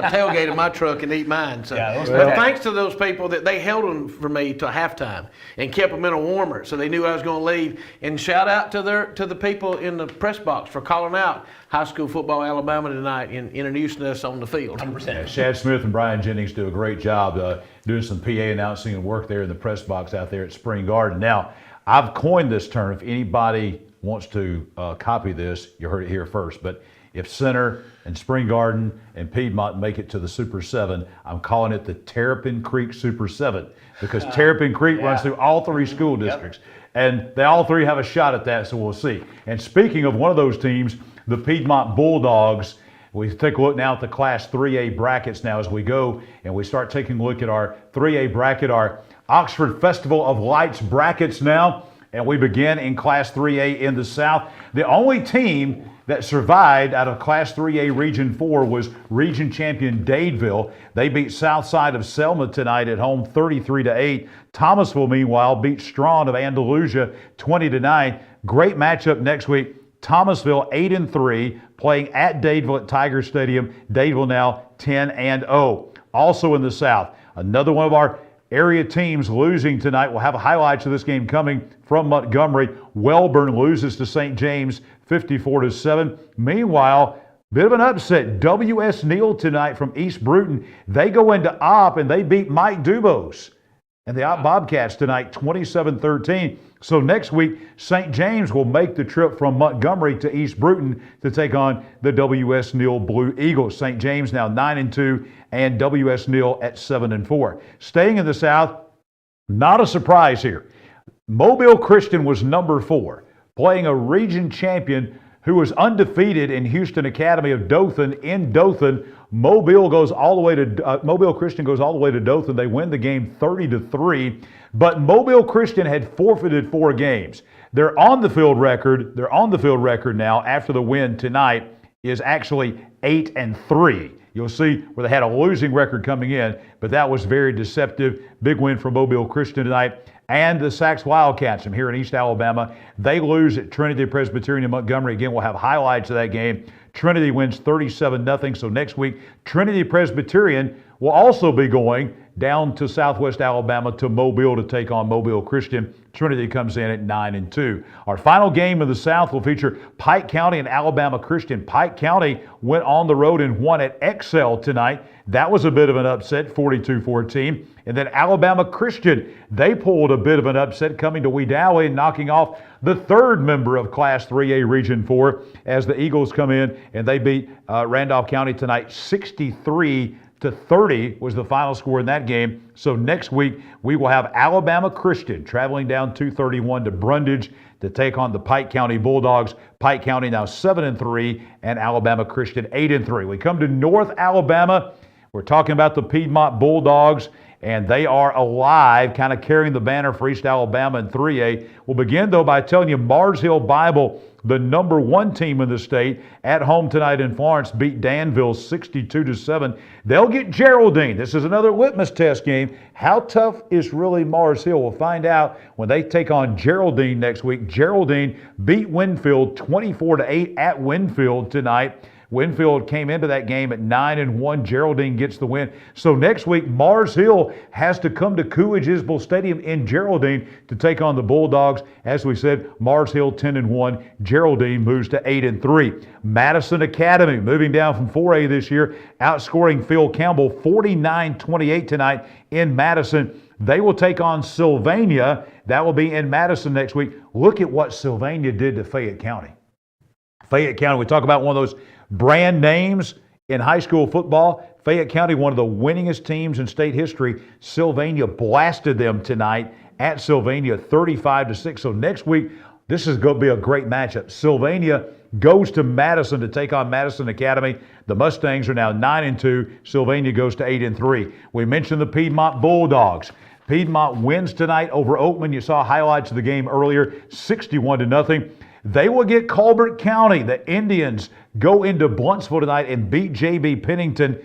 tailgate of my truck and eat mine. So, but thanks to those people that they held them for me till halftime and kept them in a warmer, so they knew I was going to leave. And shout out to the people in the press box for calling out high school football Alabama tonight and introducing us on the field. 100%. Yeah, Shad Smith and Brian Jennings do a great job doing some PA announcing and work there in the press box out there at Spring Garden. Now, I've coined this term. If anybody wants to copy this, you heard it here first. But if Center and Spring Garden and Piedmont make it to the Super 7, I'm calling it the Terrapin Creek Super 7 because Terrapin Creek runs through all 3 school districts. And they all 3 have a shot at that, so we'll see. And speaking of one of those teams, the Piedmont Bulldogs, we take a look now at the Class 3A brackets now as we go, and we start taking a look at our 3A bracket, our Oxford Festival of Lights brackets now, and we begin in Class 3A in the South. The only team that survived out of Class 3A Region 4 was region champion Dadeville. They beat Southside of Selma tonight at home 33-8. Thomasville, meanwhile, beat Strawn of Andalusia 20-9. Great matchup next week. Thomasville 8-3, playing at Dadeville at Tiger Stadium. Dadeville now 10-0. Also in the South, another one of our area teams losing tonight. We'll have highlights of this game coming from Montgomery. Welborn loses to St. James 54-7. Meanwhile, bit of an upset. W.S. Neal tonight from East Bruton. They go into Opp and they beat Mike Dubose. And the Opp Bobcats tonight 27-13. So next week, St. James will make the trip from Montgomery to East Bruton to take on the W.S. Neal Blue Eagles. St. James now 9-2 and W.S. Neal at 7-4. Staying in the South, not a surprise here. Mobile Christian was number 4, playing a region champion who was undefeated in Houston Academy of Dothan in Dothan. Mobile Christian goes all the way to Dothan. They win the game 30-3, but Mobile Christian had forfeited 4 games. Their on-the-field record now after the win tonight is actually 8-3. You'll see where they had a losing record coming in, but that was very deceptive. Big win for Mobile Christian tonight. And the Sacs Wildcats from here in East Alabama, they lose at Trinity Presbyterian in Montgomery. Again, we'll have highlights of that game. Trinity wins 37-0. So next week, Trinity Presbyterian will also be going down to Southwest Alabama to Mobile to take on Mobile Christian. Trinity comes in at 9-2. Our final game of the South will feature Pike County and Alabama Christian. Pike County went on the road and won at Excel tonight. That was a bit of an upset, 42-14. And then Alabama Christian, they pulled a bit of an upset coming to Wedowee and knocking off the 3rd member of Class 3A Region 4 as the Eagles come in and they beat Randolph County tonight 63-30 was the final score in that game. So next week, we will have Alabama Christian traveling down 231 to Brundage to take on the Pike County Bulldogs. Pike County now 7-3 and Alabama Christian 8-3. We come to North Alabama. We're talking about the Piedmont Bulldogs, and they are alive, kind of carrying the banner for East Alabama in 3A. We'll begin, though, by telling you Mars Hill Bible, the number 1 team in the state, at home tonight in Florence, beat Danville 62-7. They'll get Geraldine. This is another litmus test game. How tough is really Mars Hill? We'll find out when they take on Geraldine next week. Geraldine beat Winfield 24-8 at Winfield tonight. Winfield came into that game at 9-1. Geraldine gets the win. So next week, Mars Hill has to come to Coolidge-Isbell Stadium in Geraldine to take on the Bulldogs. As we said, Mars Hill 10-1. Geraldine moves to 8-3. Madison Academy moving down from 4A this year, outscoring Phil Campbell 49-28 tonight in Madison. They will take on Sylvania. That will be in Madison next week. Look at what Sylvania did to Fayette County. Fayette County, we talk about one of those brand names in high school football. Fayette County, one of the winningest teams in state history. Sylvania blasted them tonight at Sylvania 35-6. So next week, this is going to be a great matchup. Sylvania goes to Madison to take on Madison Academy. The Mustangs are now 9-2. Sylvania goes to 8-3. We mentioned the Piedmont Bulldogs. Piedmont wins tonight over Oakman. You saw highlights of the game earlier, 61-0. They will get Colbert County. The Indians go into Bluntsville tonight and beat J.B. Pennington,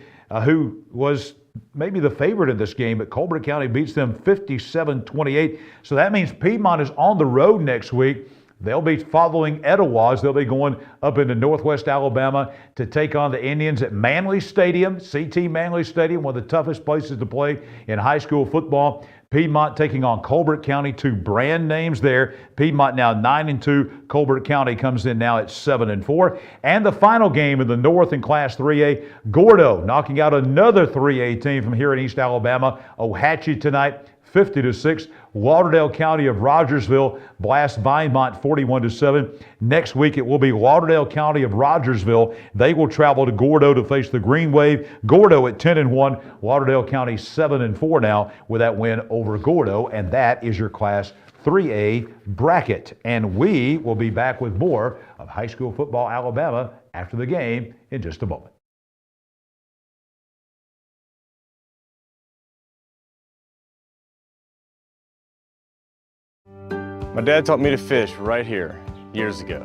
who was maybe the favorite in this game, but Colbert County beats them 57-28. So that means Piedmont is on the road next week. They'll be following Etowah. They'll be going up into Northwest Alabama to take on the Indians at Manley Stadium, CT Manley Stadium, one of the toughest places to play in high school football. Piedmont taking on Colbert County, 2 brand names there. Piedmont now 9-2. Colbert County comes in now at 7-4. And the final game in the North in Class 3A, Gordo knocking out another 3A team from here in East Alabama. Ohatchee tonight, 50-6. Lauderdale County of Rogersville blasts Vinemont 41-7. Next week it will be Lauderdale County of Rogersville. They will travel to Gordo to face the Green Wave. Gordo at 10-1. Lauderdale County 7-4 now with that win over Gordo. And that is your Class 3A bracket. And we will be back with more of High School Football Alabama after the game in just a moment. My dad taught me to fish right here years ago.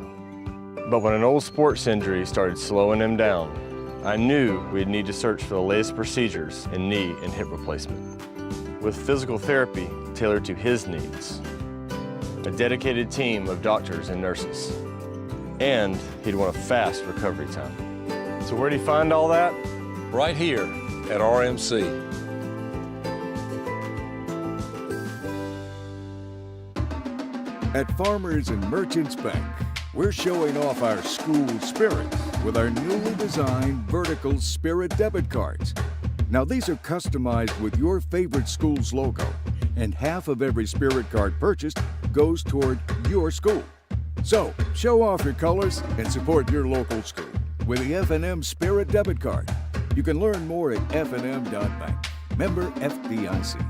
But when an old sports injury started slowing him down, I knew we'd need to search for the latest procedures in knee and hip replacement. With physical therapy tailored to his needs, a dedicated team of doctors and nurses, and he'd want a fast recovery time. So where'd he find all that? Right here at RMC. At Farmers and Merchants Bank, we're showing off our school spirit with our newly designed vertical Spirit debit cards. Now these are customized with your favorite school's logo and half of every Spirit card purchased goes toward your school. So, show off your colors and support your local school with the F&M Spirit debit card. You can learn more at fnm.bank. Member FDIC.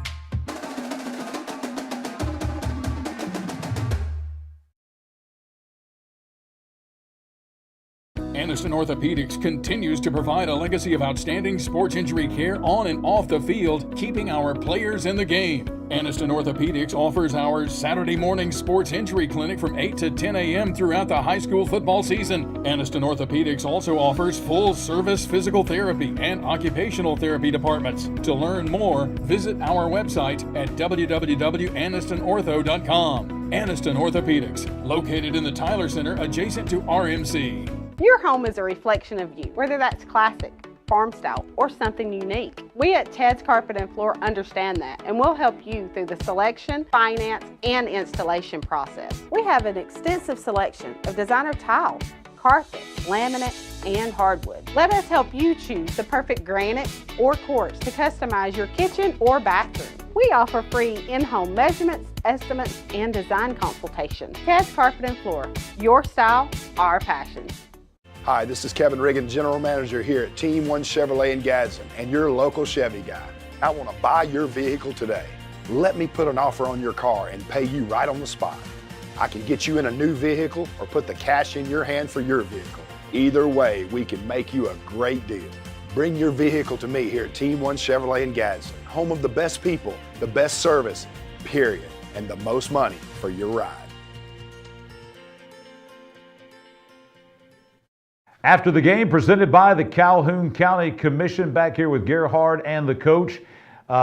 Aniston Orthopedics continues to provide a legacy of outstanding sports injury care on and off the field, keeping our players in the game. Aniston Orthopedics offers our Saturday morning sports injury clinic from 8 to 10 a.m. throughout the high school football season. Aniston Orthopedics also offers full-service physical therapy and occupational therapy departments. To learn more, visit our website at www.anistonortho.com. Aniston Orthopedics, located in the Tyler Center adjacent to RMC. Your home is a reflection of you, whether that's classic, farm style, or something unique. We at Ted's Carpet and Floor understand that, and we'll help you through the selection, finance, and installation process. We have an extensive selection of designer tiles, carpet, laminate, and hardwood. Let us help you choose the perfect granite or quartz to customize your kitchen or bathroom. We offer free in-home measurements, estimates, and design consultations. Ted's Carpet and Floor, your style, our passion. Hi, this is Kevin Riggin, General Manager here at Team One Chevrolet in Gadsden, and your local Chevy guy. I want to buy your vehicle today. Let me put an offer on your car and pay you right on the spot. I can get you in a new vehicle or put the cash in your hand for your vehicle. Either way, we can make you a great deal. Bring your vehicle to me here at Team One Chevrolet in Gadsden, home of the best people, the best service, period, and the most money for your ride. After the game, presented by the Calhoun County Commission, back here with Gerhard and the coach.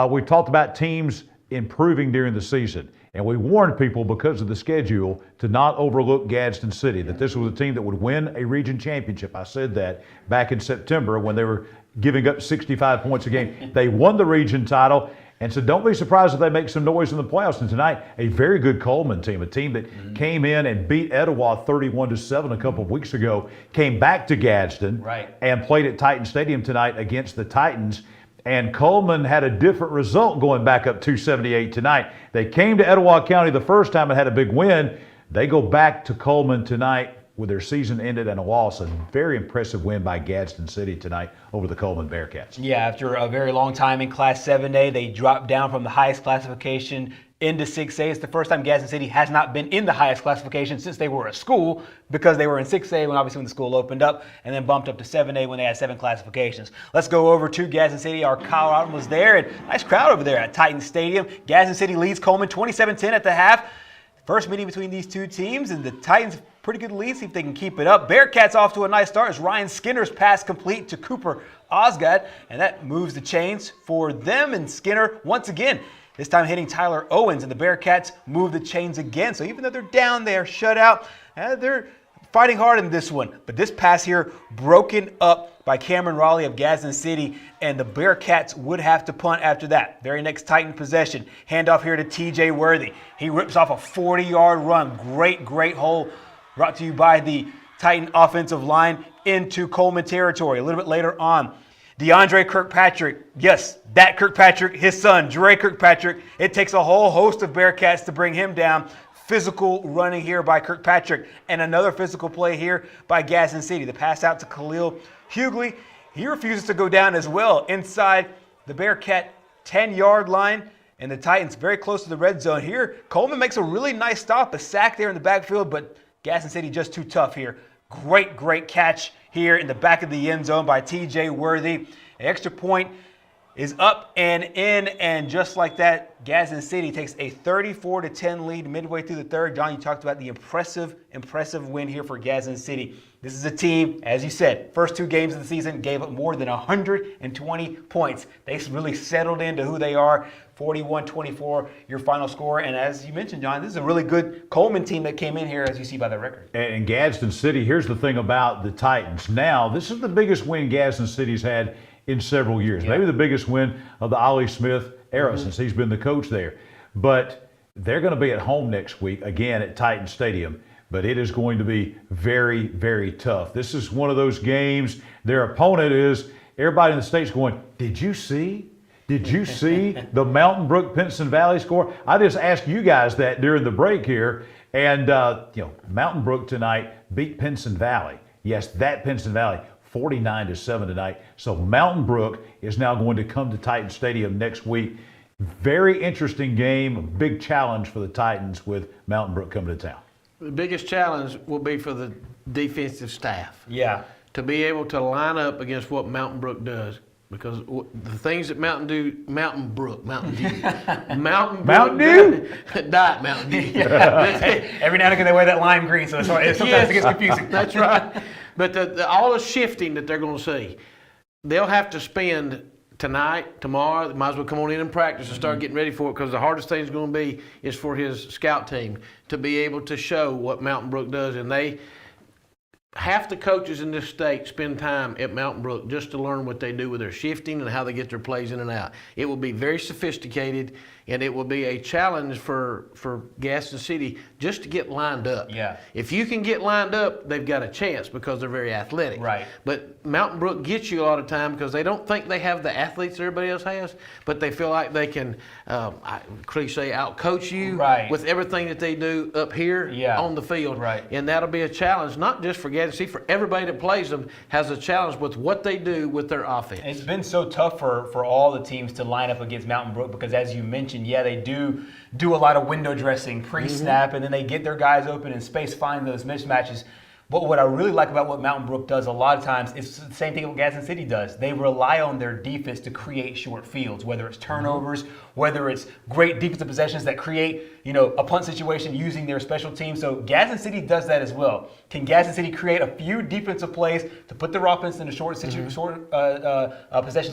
We talked about teams improving during the season, and we warned people because of the schedule to not overlook Gadsden City, that this was a team that would win a region championship. I said that back in September when they were giving up 65 points a game. They won the region title, and so don't be surprised if they make some noise in the playoffs. And tonight, a very good Coleman team, a team that came in and beat Etowah 31-7 a couple of weeks ago, came back to Gadsden and played at Titan Stadium tonight against the Titans. And Coleman had a different result going back up 278 tonight. They came to Etowah County the first time and had a big win. They go back to Coleman tonight with their season ended in a loss. A very impressive win by Gadsden City tonight over the Coleman Bearcats. Yeah, after a very long time in Class 7A, they dropped down from the highest classification into 6A. It's the first time Gadsden City has not been in the highest classification since they were a school, because they were in 6A when the school opened up, and then bumped up to 7A when they had 7 classifications. Let's go over to Gadsden City. Our Colorado was there, and nice crowd over there at Titan Stadium. Gadsden City leads Coleman 27-10 at the half. First meeting between these two teams, and the Titans pretty good lead, see if they can keep it up. Bearcats off to a nice start as Ryan Skinner's pass complete to Cooper Osgood, and that moves the chains for them. And Skinner, once again, this time hitting Tyler Owens, and the Bearcats move the chains again. So even though they're down, they are shut out. They're fighting hard in this one. But this pass here broken up by Cameron Raleigh of Gadsden City, and the Bearcats would have to punt after that. Very next Titan possession. Handoff here to TJ Worthy. He rips off a 40-yard run. Great hole brought to you by the Titan offensive line into Coleman territory. A little bit later on, DeAndre Kirkpatrick, yes, that Kirkpatrick, his son, Dre Kirkpatrick. It takes a whole host of Bearcats to bring him down. Physical running here by Kirkpatrick, and another physical play here by Gadsden City. The pass out to Khalil Hughley. He refuses to go down as well inside the Bearcat 10-yard line, and the Titans very close to the red zone here. Coleman makes a really nice stop, a sack there in the backfield, but Gadsden City just too tough here. Great catch here in the back of the end zone by TJ Worthy. An extra point is up and in, and just like that, Gadsden City takes a 34-10 lead midway through the third. John, you talked about the impressive win here for Gadsden City. This is a team, as you said, first 2 games of the season gave up more than 120 points. They really settled into who they are. 41-24, your final score. And as you mentioned, John, this is a really good Coleman team that came in here, as you see by the record. And Gadsden City, here's the thing about the Titans. Now, this is the biggest win Gadsden City's had in several years. Maybe the biggest win of the Ollie Smith era since he's been the coach there. But they're going to be at home next week, again at Titan Stadium. But it is going to be very tough. This is one of those games, their opponent is, everybody in the state's going, did you see? Did you see the Mountain Brook Pinson Valley score? I just asked you guys that during the break here. And, Mountain Brook tonight beat Pinson Valley. Yes, that Pinson Valley, 49-7 tonight. So Mountain Brook is now going to come to Titan Stadium next week. Very interesting game, a big challenge for the Titans with Mountain Brook coming to town. The biggest challenge will be for the defensive staff. Yeah. To be able to line up against what Mountain Brook does. Because the things that Mountain Dew, Mountain Dew, Diet Mountain Dew. Every now and again they wear that lime green, so sometimes it gets confusing. That's right. But all the shifting that they're going to see, they'll have to spend tonight, tomorrow. They might as well come on in and practice and start getting ready for it, because the hardest thing is going to be is for his scout team to be able to show what Mountain Brook does, and half the coaches in this state spend time at Mountain Brook just to learn what they do with their shifting and how they get their plays in and out. It will be very sophisticated, and it will be a challenge for Gaston City just to get lined up. Yeah. If you can get lined up, they've got a chance because they're very athletic. Right. But Mountain Brook gets you a lot of time because they don't think they have the athletes everybody else has, but they feel like they can, cliche, out-coach you with everything that they do up here on the field. Right. And that'll be a challenge, not just for Gaston City, for everybody that plays them has a challenge with what they do with their offense. It's been so tough for all the teams to line up against Mountain Brook because, as you mentioned, they do a lot of window dressing pre-snap, and then they get their guys open in space, find those mismatches. But what I really like about what Mountain Brook does a lot of times is the same thing what Gaston City does. They rely on their defense to create short fields, whether it's turnovers, whether it's great defensive possessions that create, a punt situation using their special teams. So Gaston City does that as well. Can Gaston City create a few defensive plays to put their offense into short possession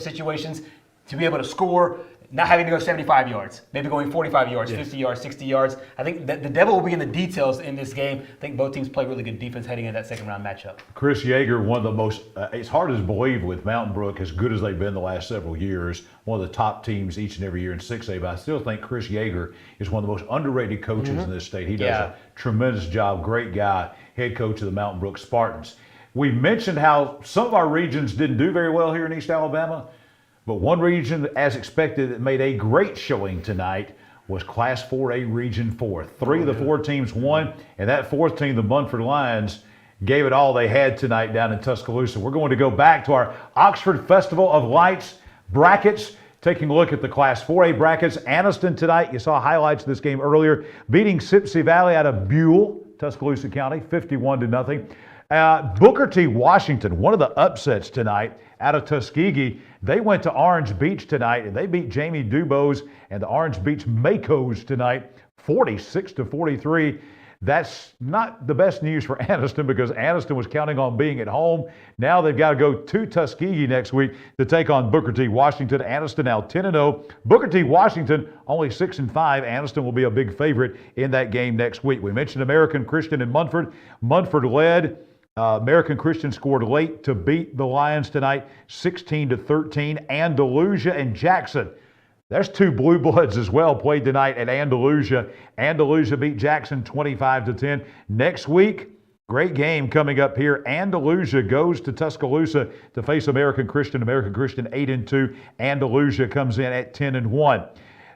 situations to be able to score? Not having to go 75 yards, maybe going 45 yards, 50 yards, 60 yards. I think that the devil will be in the details in this game. I think both teams play really good defense heading into that second round matchup. Chris Yeager, one of the most, it's hard to believe with Mountain Brook, as good as they've been the last several years, one of the top teams each and every year in 6A, but I still think Chris Yeager is one of the most underrated coaches in this state. He does a tremendous job, great guy, head coach of the Mountain Brook Spartans. We mentioned how some of our regions didn't do very well here in East Alabama. But one region, as expected, that made a great showing tonight was Class 4A Region 4. Three of the four teams won, and that fourth team, the Munford Lions, gave it all they had tonight down in Tuscaloosa. We're going to go back to our Oxford Festival of Lights brackets, taking a look at the Class 4A brackets. Anniston tonight, you saw highlights of this game earlier, beating Sipsey Valley out of Buell, Tuscaloosa County, 51-0. Booker T. Washington, one of the upsets tonight out of Tuskegee. They went to Orange Beach tonight, and they beat Jamie Dubose and the Orange Beach Makos tonight, 46-43. That's not the best news for Anniston because Anniston was counting on being at home. Now they've got to go to Tuskegee next week to take on Booker T. Washington. Anniston now 10-0. Booker T. Washington only 6-5. Anniston will be a big favorite in that game next week. We mentioned American Christian and Munford. Munford led. American Christian scored late to beat the Lions tonight, 16-13. Andalusia and Jackson. There's two blue bloods as well played tonight at Andalusia. Andalusia beat Jackson 25-10. Next week, great game coming up here. Andalusia goes to Tuscaloosa to face American Christian. American Christian 8-2. Andalusia comes in at 10-1.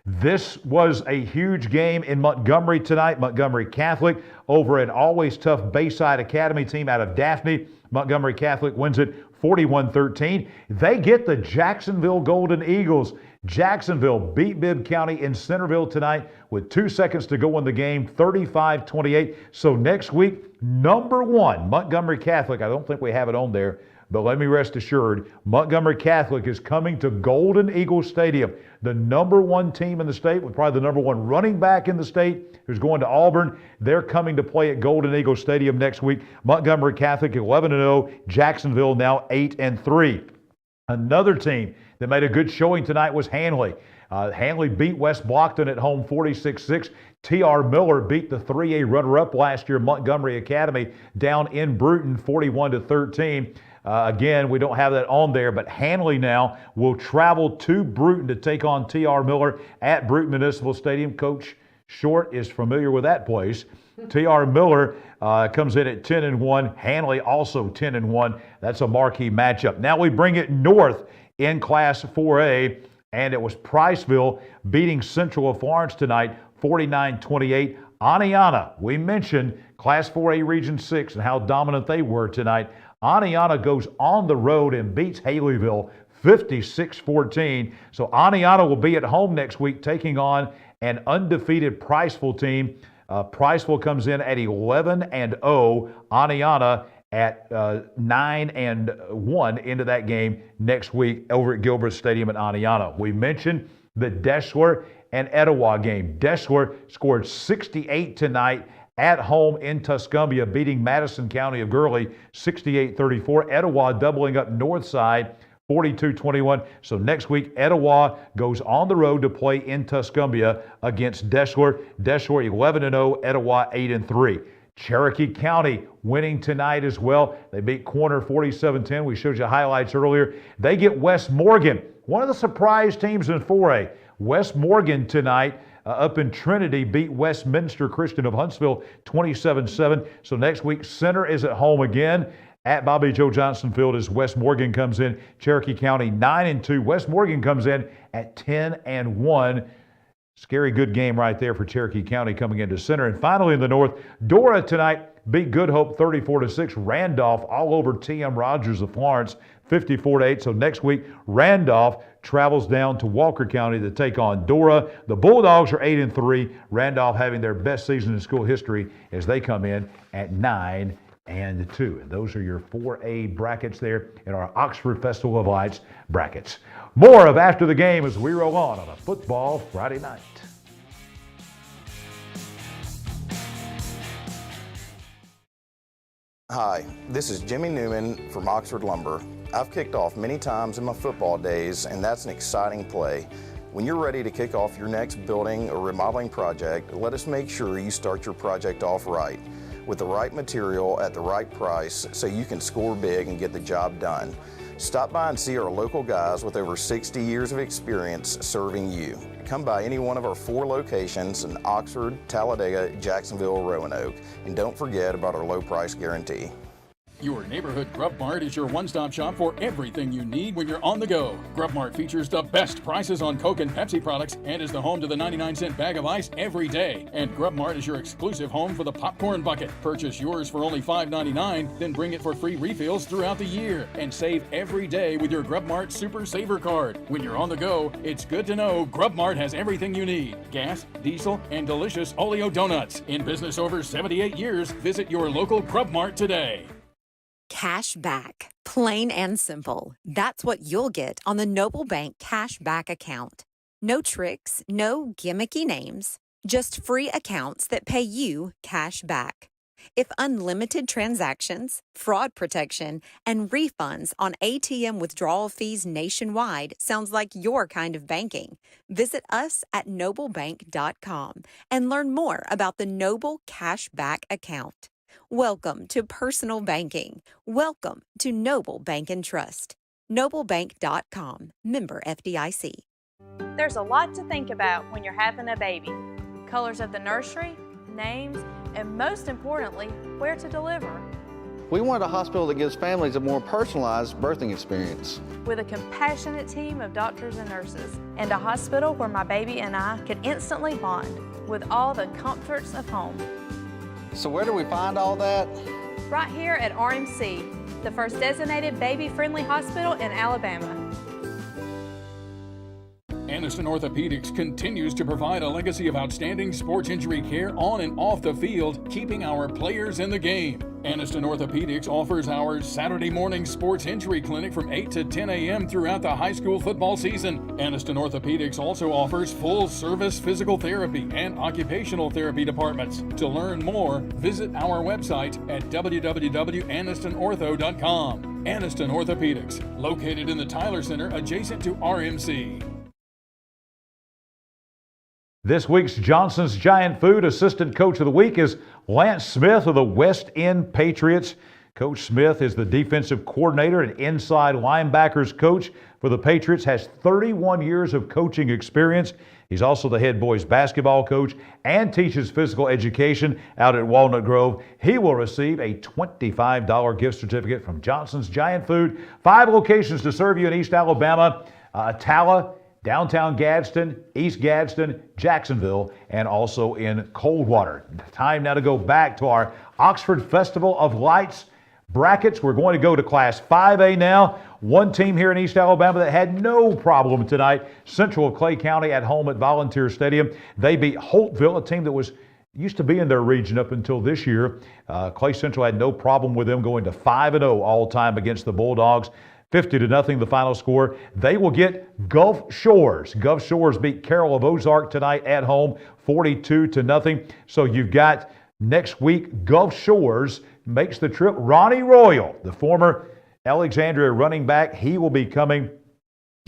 This was a huge game in Montgomery tonight. Montgomery Catholic over an always tough Bayside Academy team out of Daphne. Montgomery Catholic wins it 41-13. They get the Jacksonville Golden Eagles. Jacksonville beat Bibb County in Centerville tonight with 2 seconds to go in the game, 35-28. So next week, number one, Montgomery Catholic. I don't think we have it on there, but let me rest assured, Montgomery Catholic is coming to Golden Eagle Stadium, the number one team in the state with probably the number one running back in the state who's going to Auburn. They're coming to play at Golden Eagle Stadium next week. Montgomery Catholic 11-0, Jacksonville now 8-3. Another team that made a good showing tonight was Hanley. Hanley beat West Blockton at home 46-6. T.R. Miller beat the 3A runner-up last year, Montgomery Academy, down in Bruton 41-13. Again, we don't have that on there, but Hanley now will travel to Bruton to take on T.R. Miller at Bruton Municipal Stadium. Coach Short is familiar with that place. T.R. Miller comes in at 10-1. Hanley also 10-1. That's a marquee matchup. Now we bring it north in Class 4A. And it was Priceville beating Central of Florence tonight, 49-28. Aniana, we mentioned Class 4A Region 6 and how dominant they were tonight. Aniana goes on the road and beats Haleyville 56-14. So Aniana will be at home next week taking on an undefeated Priceville team. Priceville comes in at 11-0. Aniana at 9-1 into that game next week over at Gilbert Stadium at Aniana. We mentioned the Deshler and Etowah game. Deshler scored 68 tonight at home in Tuscumbia, beating Madison County of Gurley 68-34. Etowah doubling up north side 42-21. So next week, Etowah goes on the road to play in Tuscumbia against Deshler. Deshler 11-0, Etowah 8-3. Cherokee County winning tonight as well. They beat Corner 47-10. We showed you highlights earlier. They get West Morgan, one of the surprise teams in 4A. West Morgan tonight up in Trinity beat Westminster Christian of Huntsville 27-7. So next week, Center is at home again at Bobby Joe Johnson Field as West Morgan comes in. Cherokee County 9-2. West Morgan comes in at 10-1. Scary good game right there for Cherokee County coming into Center. And finally in the north, Dora tonight beat Good Hope 34-6. Randolph all over TM Rogers of Florence 54-8. So next week, Randolph travels down to Walker County to take on Dora. The Bulldogs are 8-3. Randolph having their best season in school history as they come in at 9-2. And those are your 4A brackets there in our Oxford Festival of Lights brackets. More of After the Game as we roll on a football Friday night. Hi, this is Jimmy Newman from Oxford Lumber. I've kicked off many times in my football days, and that's an exciting play. When you're ready to kick off your next building or remodeling project, let us make sure you start your project off right, with the right material at the right price so you can score big and get the job done. Stop by and see our local guys with over 60 years of experience serving you. Come by any one of our 4 locations in Oxford, Talladega, Jacksonville, Roanoke, and don't forget about our low price guarantee. Your neighborhood Grub Mart is your one-stop shop for everything you need when you're on the go. Grub Mart features the best prices on Coke and Pepsi products and is the home to the 99-cent bag of ice every day. And Grub Mart is your exclusive home for the popcorn bucket. Purchase yours for only $5.99, then bring it for free refills throughout the year. And save every day with your Grub Mart Super Saver card. When you're on the go, it's good to know Grub Mart has everything you need. Gas, diesel, and delicious Oleo donuts. In business over 78 years, visit your local Grub Mart today. Cash back. Plain and simple. That's what you'll get on the Noble Bank Cash Back account. No tricks, no gimmicky names, just free accounts that pay you cash back. If unlimited transactions, fraud protection, and refunds on ATM withdrawal fees nationwide sounds like your kind of banking, visit us at noblebank.com and learn more about the Noble Cash Back account. Welcome to personal banking. Welcome to Noble Bank and Trust. Noblebank.com. Member FDIC. There's a lot to think about when you're having a baby. Colors of the nursery, names, and most importantly, where to deliver. We want a hospital that gives families a more personalized birthing experience. With a compassionate team of doctors and nurses, and a hospital where my baby and I can instantly bond with all the comforts of home. So where do we find all that? Right here at RMC, the first designated baby-friendly hospital in Alabama. Aniston Orthopedics continues to provide a legacy of outstanding sports injury care on and off the field, keeping our players in the game. Aniston Orthopedics offers our Saturday morning sports injury clinic from 8 to 10 a.m. throughout the high school football season. Aniston Orthopedics also offers full-service physical therapy and occupational therapy departments. To learn more, visit our website at www.anistonortho.com. Aniston Orthopedics, located in the Tyler Center adjacent to RMC. This week's Johnson's Giant Food Assistant Coach of the Week is Lance Smith of the West End Patriots. Coach Smith is the defensive coordinator and inside linebackers coach for the Patriots, has 31 years of coaching experience. He's also the head boys basketball coach and teaches physical education out at Walnut Grove. He will receive a $25 gift certificate from Johnson's Giant Food. 5 locations to serve you in East Alabama, Attala, downtown Gadsden, East Gadsden, Jacksonville, and also in Coldwater. Time now to go back to our Oxford Festival of Lights brackets. We're going to go to Class 5A now. One team here in East Alabama that had no problem tonight, Central of Clay County at home at Volunteer Stadium. They beat Holtville, a team that used to be in their region up until this year. Clay Central had no problem with them going to 5-0 all time against the Bulldogs. 50-0 the final score. They will get Gulf Shores. Gulf Shores beat Carroll of Ozark tonight at home, 42-0. So you've got next week, Gulf Shores makes the trip. Ronnie Royal, the former Alexandria running back, he will be coming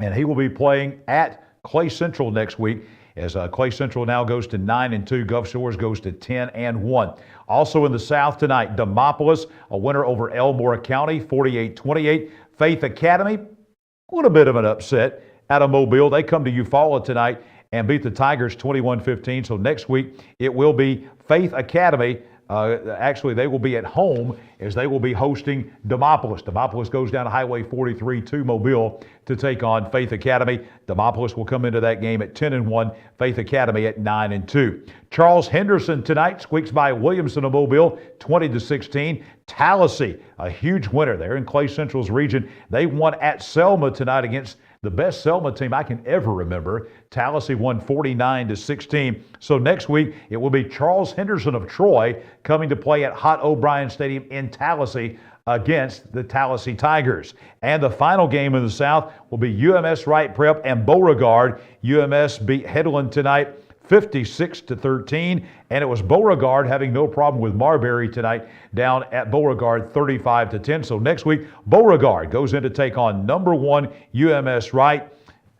and he will be playing at Clay Central next week. As Clay Central now goes to 9-2, Gulf Shores goes to 10-1. Also in the South tonight, Demopolis, a winner over Elmore County, 48-28. Faith Academy, a little bit of an upset out of Mobile. They come to Eufaula tonight and beat the Tigers 21-15. So next week it will be Faith Academy. Actually, they will be at home as they will be hosting Demopolis. Demopolis goes down to Highway 43 to Mobile to take on Faith Academy. Demopolis will come into that game at 10-1, Faith Academy at 9-2. Charles Henderson tonight squeaks by Williamson of Mobile 20-16. Tallahassee, a huge winner there in Clay Central's region. They won at Selma tonight against the best Selma team I can ever remember. Tallahassee won 49-16. So next week, it will be Charles Henderson of Troy coming to play at Hot O'Brien Stadium in Tallahassee against the Tallahassee Tigers. And the final game in the South will be UMS Wright Prep and Beauregard. UMS beat Headland tonight 56-13, and it was Beauregard having no problem with Marbury tonight down at Beauregard 35-10. So next week, Beauregard goes in to take on number 1 UMS Wright.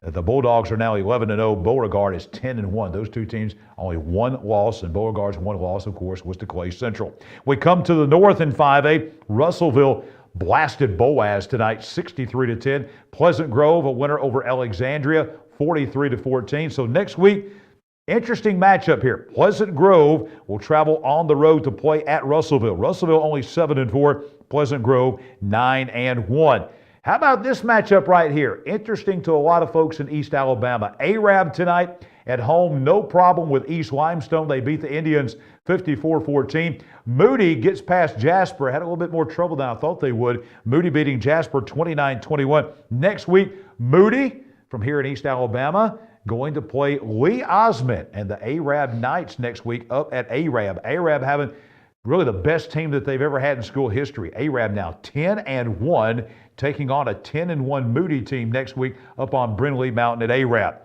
The Bulldogs are now 11-0. Beauregard is 10-1. Those two teams only one loss, and Beauregard's one loss, of course, was to Clay Central. We come to the north in 5A. Russellville blasted Boaz tonight 63-10. Pleasant Grove, a winner over Alexandria 43-14. So next week, interesting matchup here. Pleasant Grove will travel on the road to play at Russellville. Russellville only 7-4. Pleasant Grove 9-1. How about this matchup right here? Interesting to a lot of folks in East Alabama. Arab tonight at home, no problem with East Limestone. They beat the Indians 54-14. Moody gets past Jasper. Had a little bit more trouble than I thought they would. Moody beating Jasper 29-21. Next week, Moody from here in East Alabama going to play Lee Osment and the Arab Knights next week up at Arab. Arab having really the best team that they've ever had in school history. Arab now 10-1, taking on a 10-1 Moody team next week up on Brindley Mountain at Arab.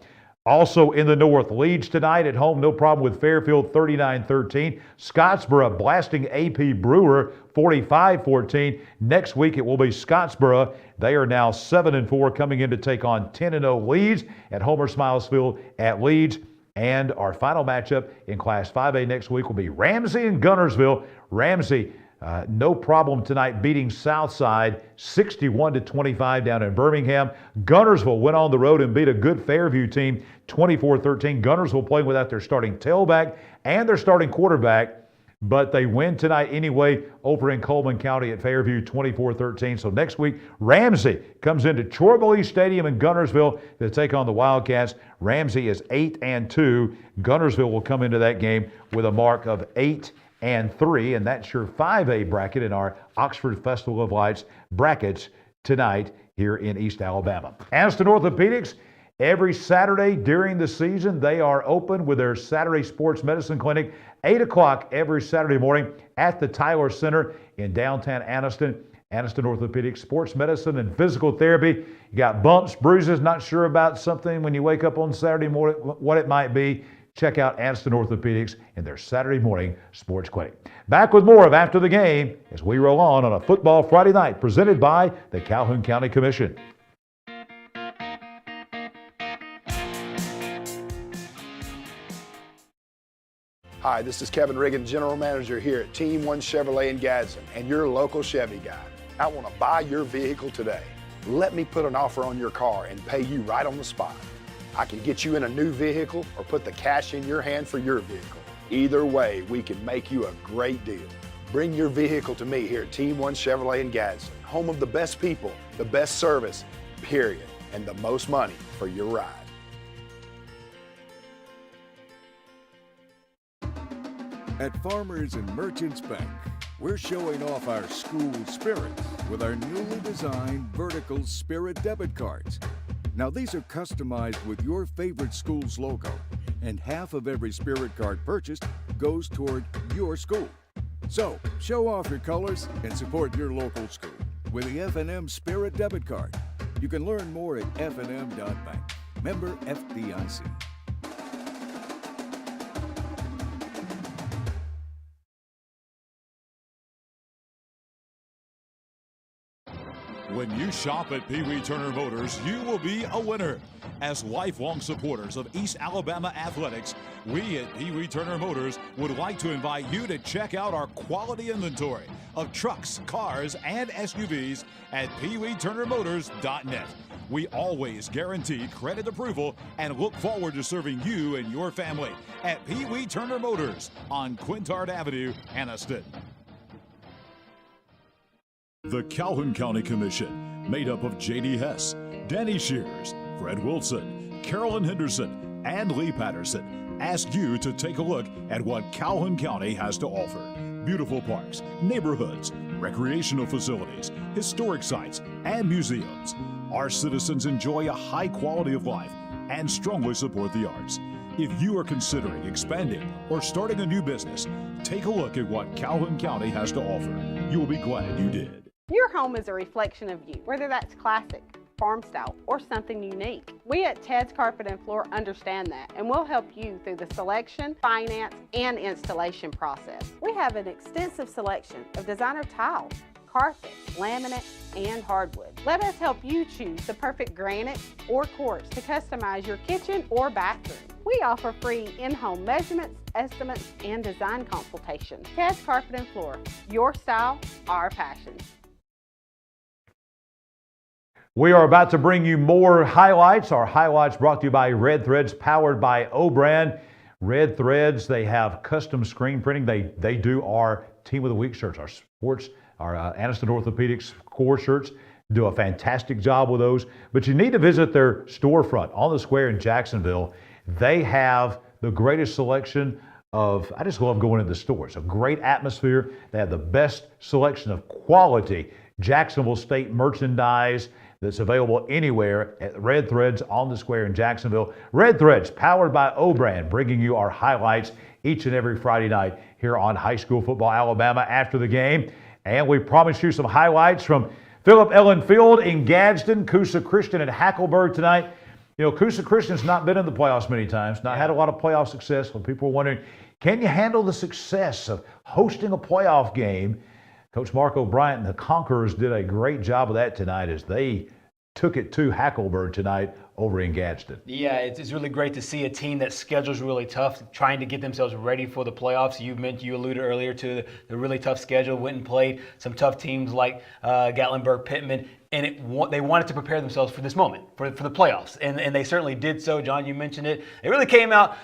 Also in the north, Leeds tonight at home, no problem with Fairfield 39-13. Scottsboro blasting AP Brewer 45-14. Next week it will be Scottsboro. They are now 7-4 coming in to take on 10-0 Leeds at Homer Smilesfield at Leeds. And our final matchup in Class 5A next week will be Ramsey and Gunnersville. Ramsey, no problem tonight beating Southside 61-25 down in Birmingham. Gunnersville went on the road and beat a good Fairview team 24-13. Gunnersville playing without their starting tailback and their starting quarterback, but they win tonight anyway over in Coleman County at Fairview 24-13. So next week, Ramsey comes into Chorley Stadium in Gunnersville to take on the Wildcats. Ramsey is 8-2. Gunnersville will come into that game with a mark of 8-3, and that's your 5A bracket in our Oxford Festival of Lights brackets tonight here in East Alabama. Anniston Orthopedics, every Saturday during the season, they are open with their Saturday Sports Medicine Clinic, 8 o'clock every Saturday morning at the Tyler Center in downtown Anniston. Anniston Orthopedics, sports medicine and physical therapy. You got bumps, bruises, not sure about something when you wake up on Saturday morning, what it might be. Check out Anniston Orthopedics in their Saturday morning sports clinic. Back with more of After the Game as we roll on a Football Friday night presented by the Calhoun County Commission. Hi, this is Kevin Riggin, General Manager here at Team One Chevrolet in Gadsden, and your local Chevy guy. I want to buy your vehicle today. Let me put an offer on your car and pay you right on the spot. I can get you in a new vehicle or put the cash in your hand for your vehicle. Either way, we can make you a great deal. Bring your vehicle to me here at Team One Chevrolet in Gadsden, home of the best people, the best service, period, and the most money for your ride. At Farmers and Merchants Bank, we're showing off our school spirit with our newly designed vertical Spirit debit cards. Now these are customized with your favorite school's logo, and half of every Spirit card purchased goes toward your school. So, show off your colors and support your local school with the F&M Spirit debit card. You can learn more at fnm.bank. Member FDIC. When you shop at Pee Wee Turner Motors, you will be a winner. As lifelong supporters of East Alabama athletics, we at Pee Wee Turner Motors would like to invite you to check out our quality inventory of trucks, cars, and SUVs at peeweeturnermotors.net. We always guarantee credit approval and look forward to serving you and your family at Pee Wee Turner Motors on Quintard Avenue, Anniston. The Calhoun County Commission, made up of J.D. Hess, Danny Shears, Fred Wilson, Carolyn Henderson, and Lee Patterson, ask you to take a look at what Calhoun County has to offer. Beautiful parks, neighborhoods, recreational facilities, historic sites, and museums. Our citizens enjoy a high quality of life and strongly support the arts. If you are considering expanding or starting a new business, take a look at what Calhoun County has to offer. You will be glad you did. Your home is a reflection of you, whether that's classic, farm style, or something unique. We at Ted's Carpet and Floor understand that, and we'll help you through the selection, finance, and installation process. We have an extensive selection of designer tiles, carpet, laminate, and hardwood. Let us help you choose the perfect granite or quartz to customize your kitchen or bathroom. We offer free in-home measurements, estimates, and design consultations. Ted's Carpet and Floor, your style, our passion. We are about to bring you more highlights. Our highlights brought to you by Red Threads, powered by O-Brand. Red Threads, they have custom screen printing. They do our Team of the Week shirts, our sports, our Anniston Orthopedics core shirts. Do a fantastic job with those. But you need to visit their storefront on the square in Jacksonville. They have the greatest selection of, I just love going into the store. It's a great atmosphere. They have the best selection of quality Jacksonville State merchandise that's available anywhere at Red Threads on the square in Jacksonville. Red Threads, powered by O-Brand, bringing you our highlights each and every Friday night here on High School Football Alabama after the game. And we promised you some highlights from Philip Ellen Field in Gadsden, Coosa Christian at Hackleburg tonight. You know, Coosa Christian's not been in the playoffs many times, not had a lot of playoff success. When people are wondering, can you handle the success of hosting a playoff game? Coach Mark O'Brien and the Conquerors did a great job of that tonight as they took it to Hackleburg tonight over in Gadsden. Yeah, it's really great to see a team that schedule's really tough, trying to get themselves ready for the playoffs. You alluded earlier to the really tough schedule, went and played some tough teams like Gatlinburg, Pittman, and they wanted to prepare themselves for this moment, for the playoffs, and they certainly did so. John, you mentioned it. It really came out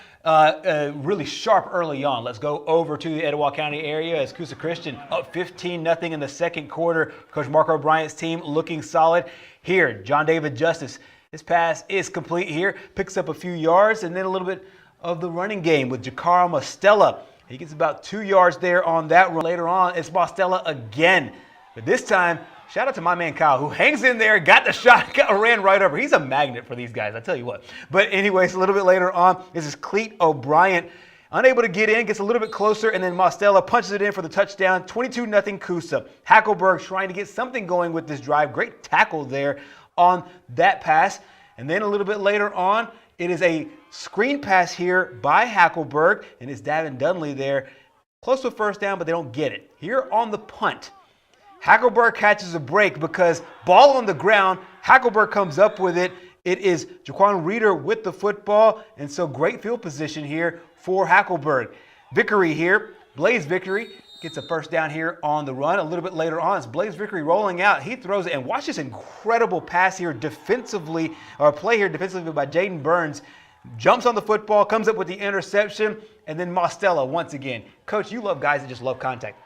really sharp early on. Let's go over to the Etowah County area as Coosa Christian up 15-0 in the second quarter. Coach Mark O'Brien's team looking solid. Here, John David Justice, his pass is complete here, picks up a few yards, and then a little bit of the running game with Jakar Mostella. He gets about 2 yards there on that run. Later on, it's Mostella again. But this time, shout out to my man Kyle, who hangs in there, got the shot, ran right over. He's a magnet for these guys, I tell you what. But anyways, a little bit later on, this is Cleet O'Brien. Unable to get in, gets a little bit closer, and then Mostella punches it in for the touchdown. 22-0 Coosa. Hackleburg trying to get something going with this drive. Great tackle there on that pass. And then a little bit later on, it is a screen pass here by Hackleburg, and it's Davin Dunley there. Close to a first down, but they don't get it. Here on the punt, Hackleburg catches a break because ball on the ground, Hackleburg comes up with it. It is Jaquan Reeder with the football, and so great field position here for Hackleburg. Vickery here, Blaze Vickery gets a first down here on the run. A little bit later on, it's Blaze Vickery rolling out. He throws it, and watch this incredible pass here defensively, or play here defensively by Jaden Burns. Jumps on the football, comes up with the interception, and then Mostella once again. Coach, you love guys that just love contact.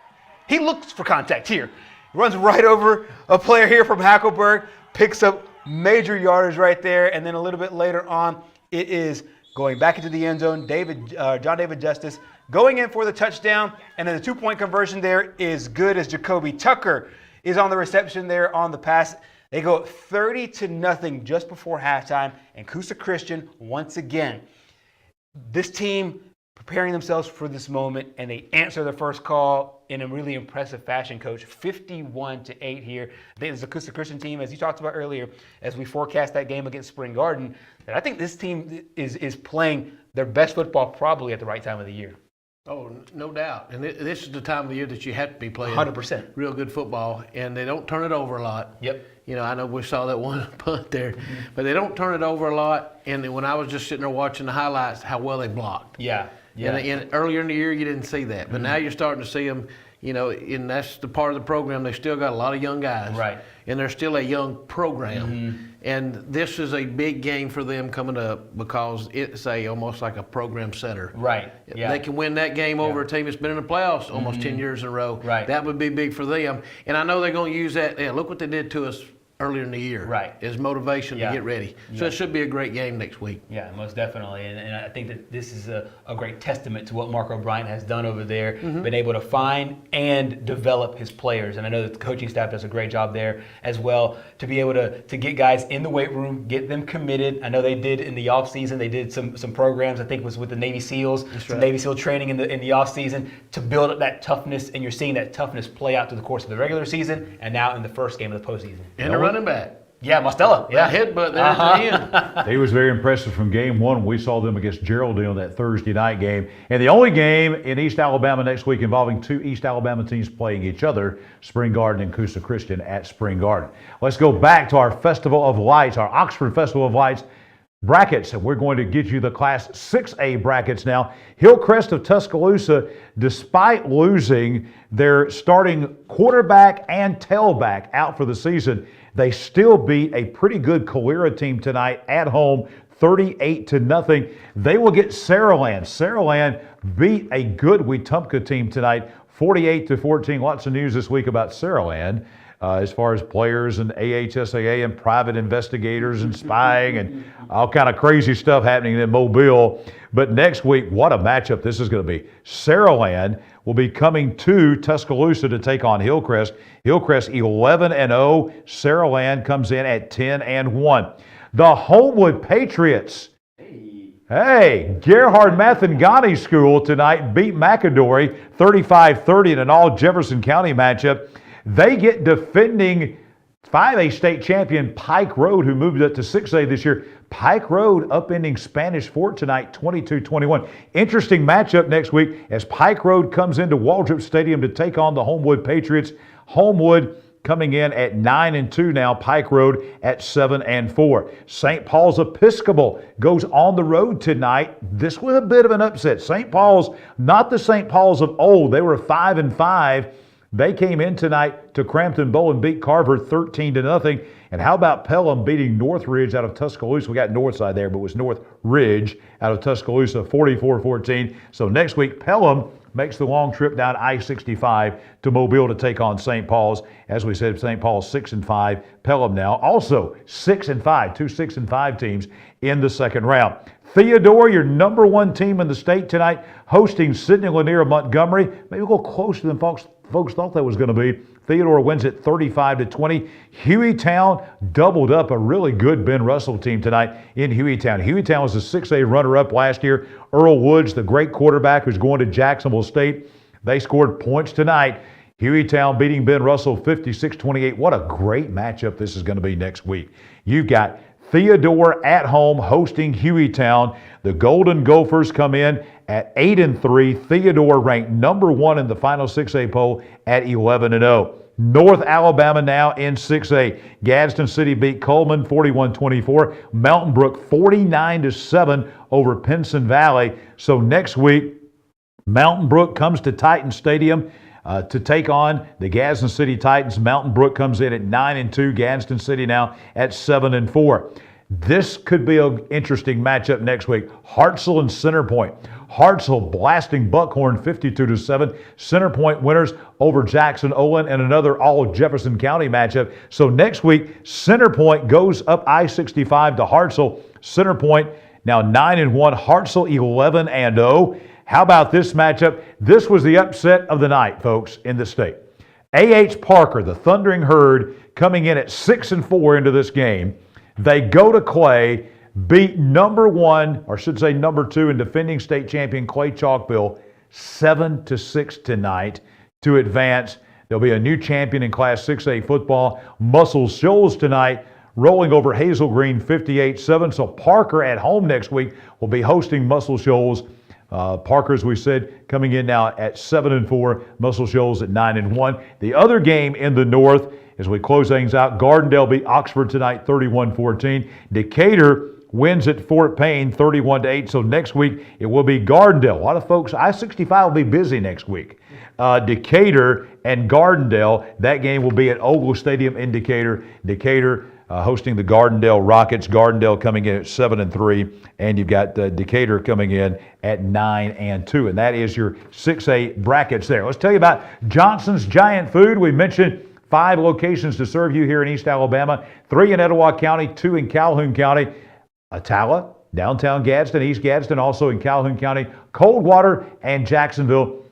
He looks for contact here. Runs right over a player here from Hackleburg, picks up major yardage right there, and then a little bit later on, it is going back into the end zone. John David Justice going in for the touchdown, and then the 2-point conversion there is good as Jacoby Tucker is on the reception there on the pass. They go 30-0 just before halftime, and Coosa Christian once again. This team preparing themselves for this moment, and they answer the first call in a really impressive fashion, Coach. 51-8 here. I think it's a Coosa Christian team, as you talked about earlier, as we forecast that game against Spring Garden, that I think this team is playing their best football probably at the right time of the year. Oh, no doubt. And this is the time of the year that you have to be playing 100% real good football, and they don't turn it over a lot. Yep. You know, I know we saw that one punt there, but they don't turn it over a lot. And when I was just sitting there watching the highlights, how well they blocked. Yeah. Yeah. And earlier in the year, you didn't see that, but now you're starting to see them. You know, and that's the part of the program. They still got a lot of young guys, right? And they're still a young program. And this is a big game for them coming up because it's almost like a program setter. Right. Yeah. They can win that game over a team that's been in the playoffs almost 10 years in a row. Right. That would be big for them. And I know they're going to use that. Yeah, look what they did to us earlier in the year. Right. As motivation to get ready. So Yeah. it should be a great game next week. Yeah, most definitely. And I think that this is a great testament to what Mark O'Brien has done over there, been able to find and develop his players. And I know that the coaching staff does a great job there as well, to be able to get guys in the weight room, get them committed. I know they did in the offseason, they did some programs, I think it was with the Navy SEALs, some Navy SEAL training in the offseason to build up that toughness, and you're seeing that toughness play out through the course of the regular season and now in the first game of the postseason. And the running back. Yeah, Mostella. Yeah. Headbutt there at the end. He was very impressive from game one. We saw them against Geraldine on that Thursday night game. And the only game in East Alabama next week involving two East Alabama teams playing each other, Spring Garden and Coosa Christian at Spring Garden. Let's go back to our Festival of Lights, our Oxford Festival of Lights brackets. And we're going to get you the Class 6A brackets now. Hillcrest of Tuscaloosa, despite losing their starting quarterback and tailback out for the season, they still beat a pretty good Calera team tonight at home, 38-0. They will get Saraland. Saraland beat a good Wetumpka team tonight, 48-14. Lots of news this week about Saraland as far as players and AHSAA and private investigators and spying and all kind of crazy stuff happening in Mobile. But next week, what a matchup this is going to be. Saraland will be coming to Tuscaloosa to take on Hillcrest. Hillcrest 11-0. Saraland comes in at 10-1. The Homewood Patriots. Hey, Gerhard Mathangani School tonight beat McAdory 35-30 in an all Jefferson County matchup. They get defending 5A state champion Pike Road, who moved up to 6A this year. Pike Road upending Spanish Fort tonight, 22-21. Interesting matchup next week as Pike Road comes into Waldrop Stadium to take on the Homewood Patriots. Homewood coming in at 9-2 now, Pike Road at 7-4. St. Paul's Episcopal goes on the road tonight. This was a bit of an upset. St. Paul's, not the St. Paul's of old. They were 5-5. They came in tonight to Crampton Bowl and beat Carver 13-0. And how about Pelham beating Northridge out of Tuscaloosa? We got Northside there, but it was Northridge out of Tuscaloosa 44-14. So next week, Pelham makes the long trip down I-65 to Mobile to take on St. Paul's. As we said, St. Paul's 6-5. Pelham now also 6-5. Two 6-5 teams in the second round. Theodore, your number one team in the state tonight, hosting Sidney Lanier of Montgomery. Maybe a little closer than folks thought that was going to be. Theodore wins it 35-20. Hueytown doubled up a really good Ben Russell team tonight in Hueytown. Hueytown was a 6A runner-up last year. Earl Woods, the great quarterback who's going to Jacksonville State, they scored points tonight. Hueytown beating Ben Russell 56-28. What a great matchup this is going to be next week. You've got Theodore at home hosting Hueytown. The Golden Gophers come in at 8-3. Theodore ranked number one in the final 6A poll at 11-0. North Alabama now in 6A. Gadsden City beat Coleman 41-24. Mountain Brook 49-7 over Pinson Valley. So next week, Mountain Brook comes to Titan Stadium to take on the Gadsden City Titans. Mountain Brook comes in at 9-2. Gadsden City now at 7-4. This could be an interesting matchup next week. Hartselle and Centerpoint. Hartselle blasting Buckhorn 52-7. Centerpoint winners over Jackson Olin and another all Jefferson County matchup. So next week, Centerpoint goes up I-65 to Hartselle. Centerpoint now 9-1. Hartselle 11-0. How about this matchup? This was the upset of the night, folks, in the state. A.H. Parker, the Thundering Herd, coming in at 6-4 into this game. They go to Clay, beat number 2 and defending state champion Clay Chalkville 7-6 tonight to advance. There'll be a new champion in Class 6A football. Muscle Shoals tonight, rolling over Hazel Green 58-7. So Parker at home next week will be hosting Muscle Shoals. Parker, as we said, coming in now at 7-4. Muscle Shoals at 9-1. The other game in the north, as we close things out, Gardendale beat Oxford tonight 31-14. Decatur wins at Fort Payne 31-8. So next week it will be Gardendale. A lot of folks, I-65 will be busy next week. Decatur and Gardendale. That game will be at Ogle Stadium in Decatur. Decatur hosting the Gardendale Rockets. Gardendale coming in at 7-3, and you've got Decatur coming in at 9-2, and that is your 6A brackets there. Let's tell you about Johnson's Giant Food. We mentioned 5 locations to serve you here in East Alabama, 3 in Etowah County, 2 in Calhoun County, Attala, downtown Gadsden, East Gadsden, also in Calhoun County, Coldwater, and Jacksonville.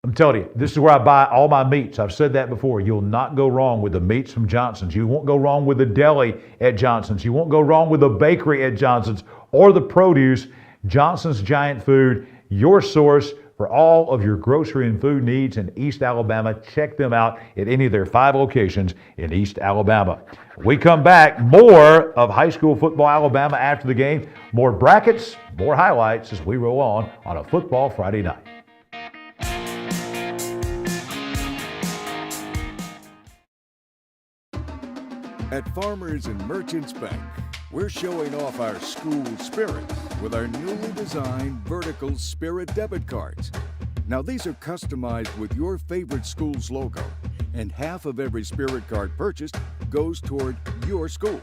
I'm telling you, this is where I buy all my meats. I've said that before. You'll not go wrong with the meats from Johnson's. You won't go wrong with the deli at Johnson's. You won't go wrong with the bakery at Johnson's or the produce. Johnson's Giant Food, your source for all of your grocery and food needs in East Alabama. Check them out at any of their 5 locations in East Alabama. We come back, more of high school football Alabama after the game. More brackets, more highlights as we roll on a Football Friday night. At Farmers and Merchants Bank, we're showing off our school spirit with our newly designed vertical Spirit debit cards. Now these are customized with your favorite school's logo, and half of every Spirit card purchased goes toward your school.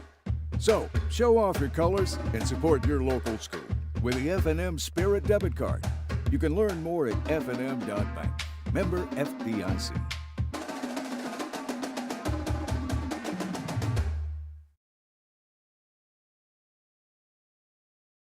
So show off your colors and support your local school with the F&M Spirit debit card. You can learn more at fnm.bank. Member FDIC.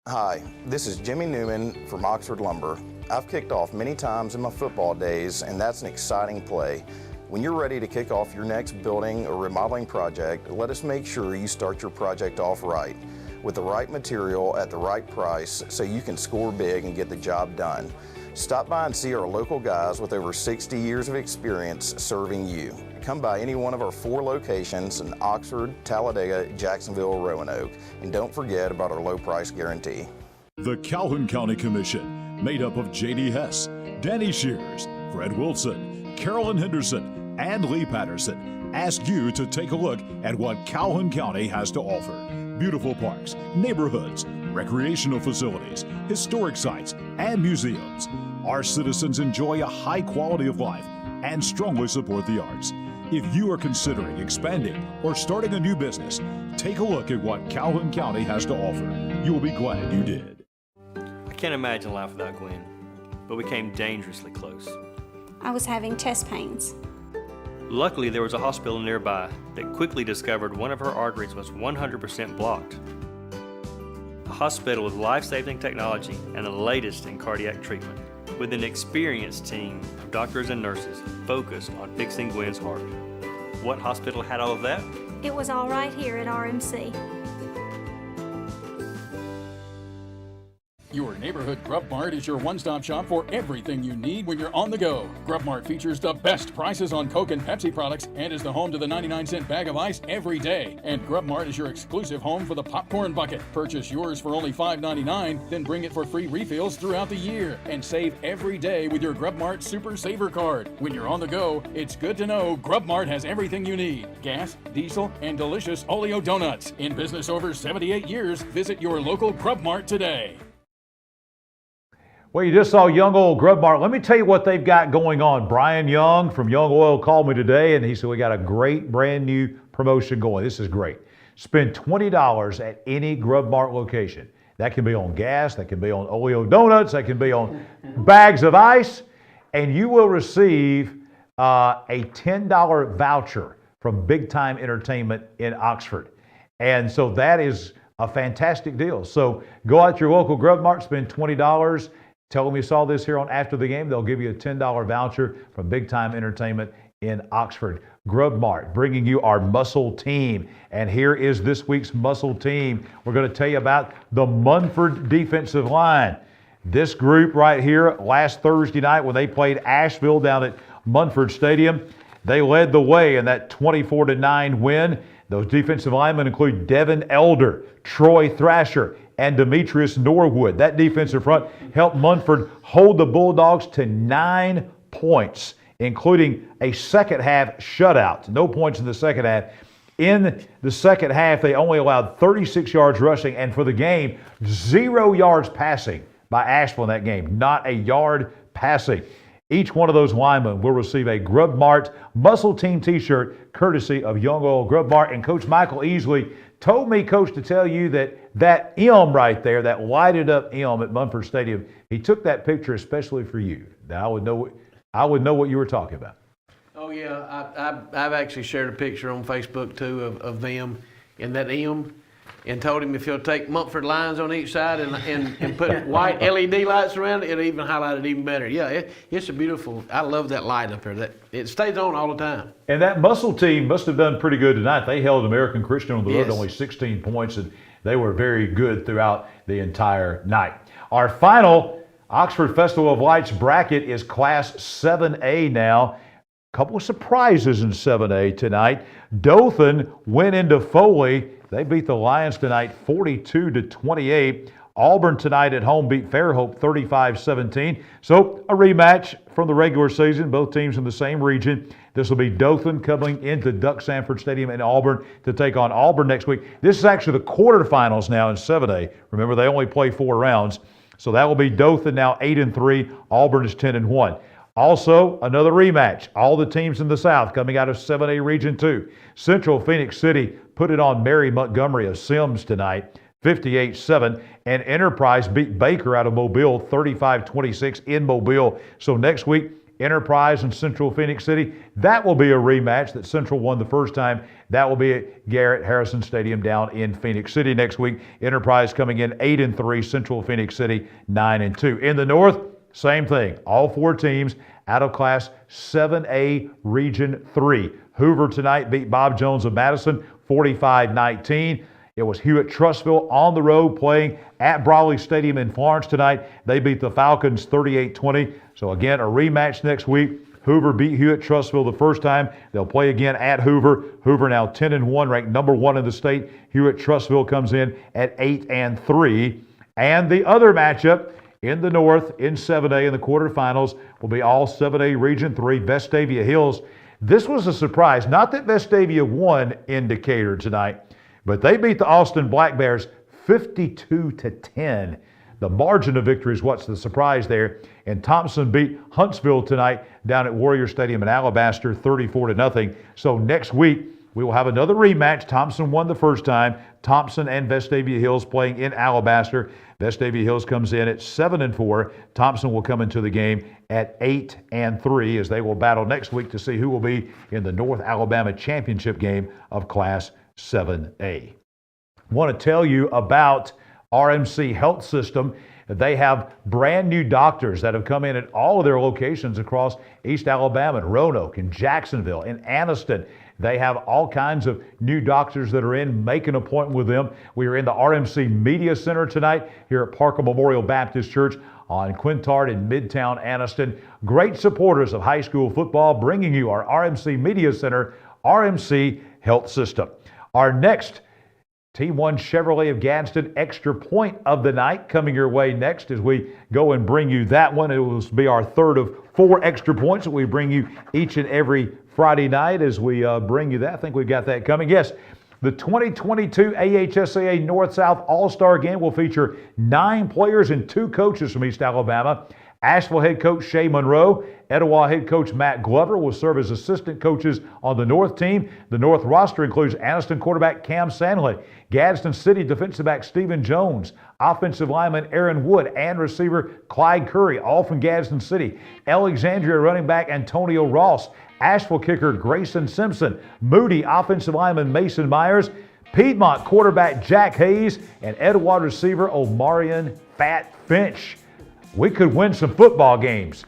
Hi, this is Jimmy Newman from Oxford Lumber. I've kicked off many times in my football days, and that's an exciting play. When you're ready to kick off your next building or remodeling project, let us make sure you start your project off right, with the right material at the right price so you can score big and get the job done. Stop by and see our local guys with over 60 years of experience serving you. Come by any one of our 4 locations in Oxford, Talladega, Jacksonville, or Roanoke. And don't forget about our low price guarantee. The Calhoun County Commission, made up of J.D. Hess, Danny Shears, Fred Wilson, Carolyn Henderson, and Lee Patterson, ask you to take a look at what Calhoun County has to offer. Beautiful parks, neighborhoods, recreational facilities, historic sites, and museums. Our citizens enjoy a high quality of life and strongly support the arts. If you are considering expanding or starting a new business, take a look at what Calhoun County has to offer. You'll be glad you did. I can't imagine life without Gwen, but we came dangerously close. I was having chest pains. Luckily, there was a hospital nearby that quickly discovered one of her arteries was 100% blocked. A hospital with life-saving technology and the latest in cardiac treatment, with an experienced team of doctors and nurses focused on fixing Gwen's heart. What hospital had all of that? It was all right here at RMC. Your neighborhood Grub Mart is your one-stop shop for everything you need when you're on the go. Grub Mart features the best prices on Coke and Pepsi products and is the home to the 99-cent bag of ice every day. And Grub Mart is your exclusive home for the popcorn bucket. Purchase yours for only $5.99, then bring it for free refills throughout the year. And save every day with your Grub Mart Super Saver card. When you're on the go, it's good to know Grub Mart has everything you need. Gas, diesel, and delicious Oleo donuts. In business over 78 years, visit your local Grub Mart today. Well, you just saw Young Oil Grub Mart. Let me tell you what they've got going on. Brian Young from Young Oil called me today, and he said we got a great brand new promotion going. This is great. Spend $20 at any Grub Mart location. That can be on gas, that can be on Oleo donuts, that can be on bags of ice, and you will receive a $10 voucher from Big Time Entertainment in Oxford. And so that is a fantastic deal. So go out to your local Grub Mart, spend $20. Tell them you saw this here on After the Game. They'll give you a $10 voucher from Big Time Entertainment in Oxford. Grub Mart bringing you our muscle team. And here is this week's muscle team. We're going to tell you about the Munford defensive line. This group right here, last Thursday night when they played Asheville down at Munford Stadium, they led the way in that 24-9 win. Those defensive linemen include Devin Elder, Troy Thrasher, and Demetrius Norwood. That defensive front helped Munford hold the Bulldogs to 9 points, including a second half shutout. No points in the second half. In the second half, they only allowed 36 yards rushing, and for the game, 0 yards passing by Asheville in that game. Not a yard passing. Each one of those linemen will receive a Grub Mart Muscle Team t-shirt courtesy of Young Oil Grub Mart. And Coach Michael Easley told me, Coach, to tell you that M right there, that lighted up M at Munford Stadium, he took that picture especially for you. Now I would know what you were talking about. Oh, yeah. I've actually shared a picture on Facebook, too, of them and that M, and told him if he'll take Munford lines on each side and put white LED lights around it, it'll even highlight it even better. Yeah, it's a beautiful, I love that light up there. It stays on all the time. And that muscle team must have done pretty good tonight. They held American Christian on the road, only 16 points, and they were very good throughout the entire night. Our final Oxford Festival of Lights bracket is Class 7A now. A couple of surprises in 7A tonight. Dothan went into Foley. They beat the Lions tonight 42-28. Auburn tonight at home beat Fairhope 35-17. So a rematch from the regular season, both teams in the same region. This will be Dothan coming into Duck Sanford Stadium in Auburn to take on Auburn next week. This is actually the quarterfinals now in 7A. Remember, they only play 4 rounds. So that will be Dothan now 8-3. Auburn is 10-1. Also, another rematch. All the teams in the South coming out of 7A Region 2. Central Phoenix City put it on Mary Montgomery of Sims tonight, 58-7. And Enterprise beat Baker out of Mobile, 35-26 in Mobile. So next week, Enterprise and Central Phoenix City, that will be a rematch that Central won the first time. That will be at Garrett Harrison Stadium down in Phoenix City next week. Enterprise coming in 8-3, Central Phoenix City 9-2. In the North, same thing. All 4 teams out of Class 7A Region 3. Hoover tonight beat Bob Jones of Madison 45-19. It was Hewitt-Trussville on the road playing at Brawley Stadium in Florence tonight. They beat the Falcons 38-20. So again, a rematch next week. Hoover beat Hewitt-Trussville the first time. They'll play again at Hoover. Hoover now 10-1, ranked number 1 in the state. Hewitt-Trussville comes in at 8-3. And the other matchup in the North, in 7A, in the quarterfinals, will be all 7A Region 3, Vestavia Hills. This was a surprise. Not that Vestavia won in Decatur tonight, but they beat the Austin Black Bears 52-10. The margin of victory is what's the surprise there. And Thompson beat Huntsville tonight down at Warrior Stadium in Alabaster 34-0. So next week, we will have another rematch. Thompson won the first time. Thompson and Vestavia Hills playing in Alabaster. Vestavia Hills comes in at 7-4. Thompson will come into the game at 8-3 as they will battle next week to see who will be in the North Alabama Championship game of Class 7A. I want to tell you about RMC Health System. They have brand new doctors that have come in at all of their locations across East Alabama, in Roanoke, in Jacksonville, in Anniston. They have all kinds of new doctors that are in. Make an appointment with them. We are in the RMC Media Center tonight here at Parker Memorial Baptist Church on Quintard in Midtown Anniston. Great supporters of high school football, bringing you our RMC Media Center, RMC Health System. Our next T1 Chevrolet of Gadsden extra point of the night coming your way next as we go and bring you that one. It will be our third of 4 extra points that we bring you each and every Friday night as we bring you that. I think we've got that coming. Yes, the 2022 AHSAA North-South All-Star Game will feature 9 players and 2 coaches from East Alabama. Asheville head coach Shay Monroe, Etowah head coach Matt Glover will serve as assistant coaches on the North team. The North roster includes Anniston quarterback Cam Sanley, Gadsden City defensive back Stephen Jones, offensive lineman Aaron Wood, and receiver Clyde Curry, all from Gadsden City. Alexandria running back Antonio Ross, Asheville kicker Grayson Simpson, Moody offensive lineman Mason Myers, Piedmont quarterback Jack Hayes, and Etowah receiver Omarion Fat Finch. we could win some football games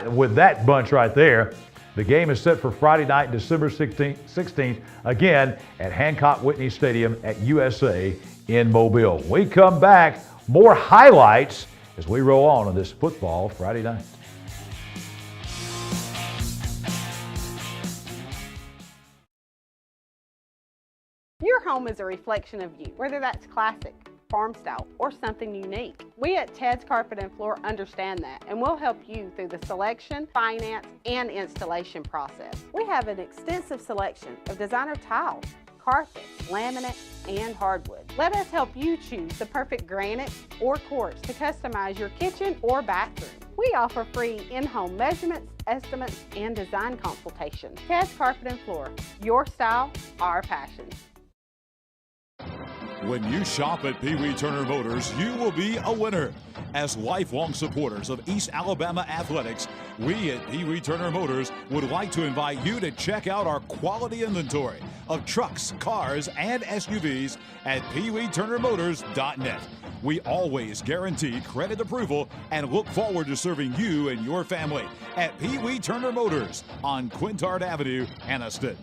with that bunch right there. The game is set for Friday night, December 16th, again at Hancock Whitney Stadium at USA in Mobile. When we come back, more highlights as we roll on this football Friday night. Your home is a reflection of you, whether that's classic, farm style, or something unique. We at Ted's Carpet and Floor understand that, and we'll help you through the selection, finance, and installation process. We have an extensive selection of designer tiles, carpet, laminate, and hardwood. Let us help you choose the perfect granite or quartz to customize your kitchen or bathroom. We offer free in-home measurements, estimates, and design consultations. Ted's Carpet and Floor, your style, our passion. When you shop at Pee Wee Turner Motors, you will be a winner. As lifelong supporters of East Alabama athletics, we at Pee Wee Turner Motors would like to invite you to check out our quality inventory of trucks, cars, and SUVs at peeweeturnermotors.net. We always guarantee credit approval and look forward to serving you and your family at Pee Wee Turner Motors on Quintard Avenue, Anniston.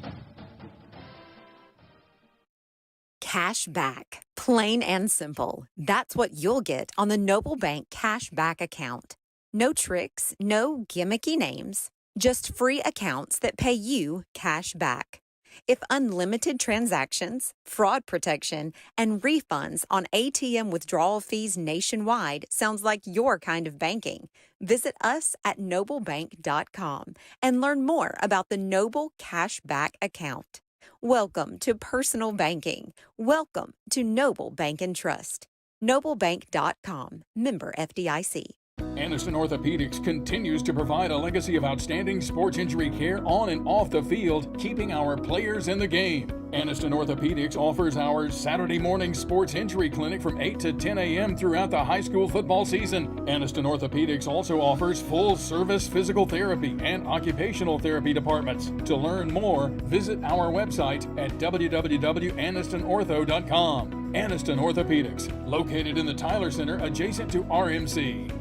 Cash back. Plain and simple. That's what you'll get on the Noble Bank Cash Back account. No tricks, no gimmicky names, just free accounts that pay you cash back. If unlimited transactions, fraud protection, and refunds on ATM withdrawal fees nationwide sounds like your kind of banking, visit us at noblebank.com and learn more about the Noble Cash Back account. Welcome to personal banking. Welcome to Noble Bank and Trust. Noblebank.com. Member FDIC. Anniston Orthopedics continues to provide a legacy of outstanding sports injury care on and off the field, keeping our players in the game. Anniston Orthopedics offers our Saturday morning sports injury clinic from 8 to 10 a.m. throughout the high school football season. Anniston Orthopedics also offers full-service physical therapy and occupational therapy departments. To learn more, visit our website at www.annistonortho.com. Anniston Orthopedics, located in the Tyler Center adjacent to RMC.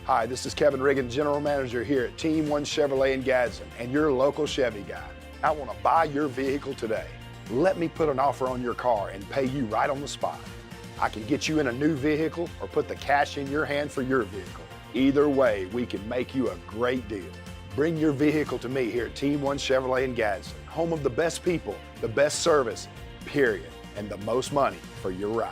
Hi, this is Kevin Riggin, General Manager here at Team 1 Chevrolet in Gadsden, and your local Chevy guy. I want to buy your vehicle today. Let me put an offer on your car and pay you right on the spot. I can get you in a new vehicle or put the cash in your hand for your vehicle. Either way, we can make you a great deal. Bring your vehicle to me here at Team 1 Chevrolet in Gadsden, home of the best people, the best service, period, and the most money for your ride.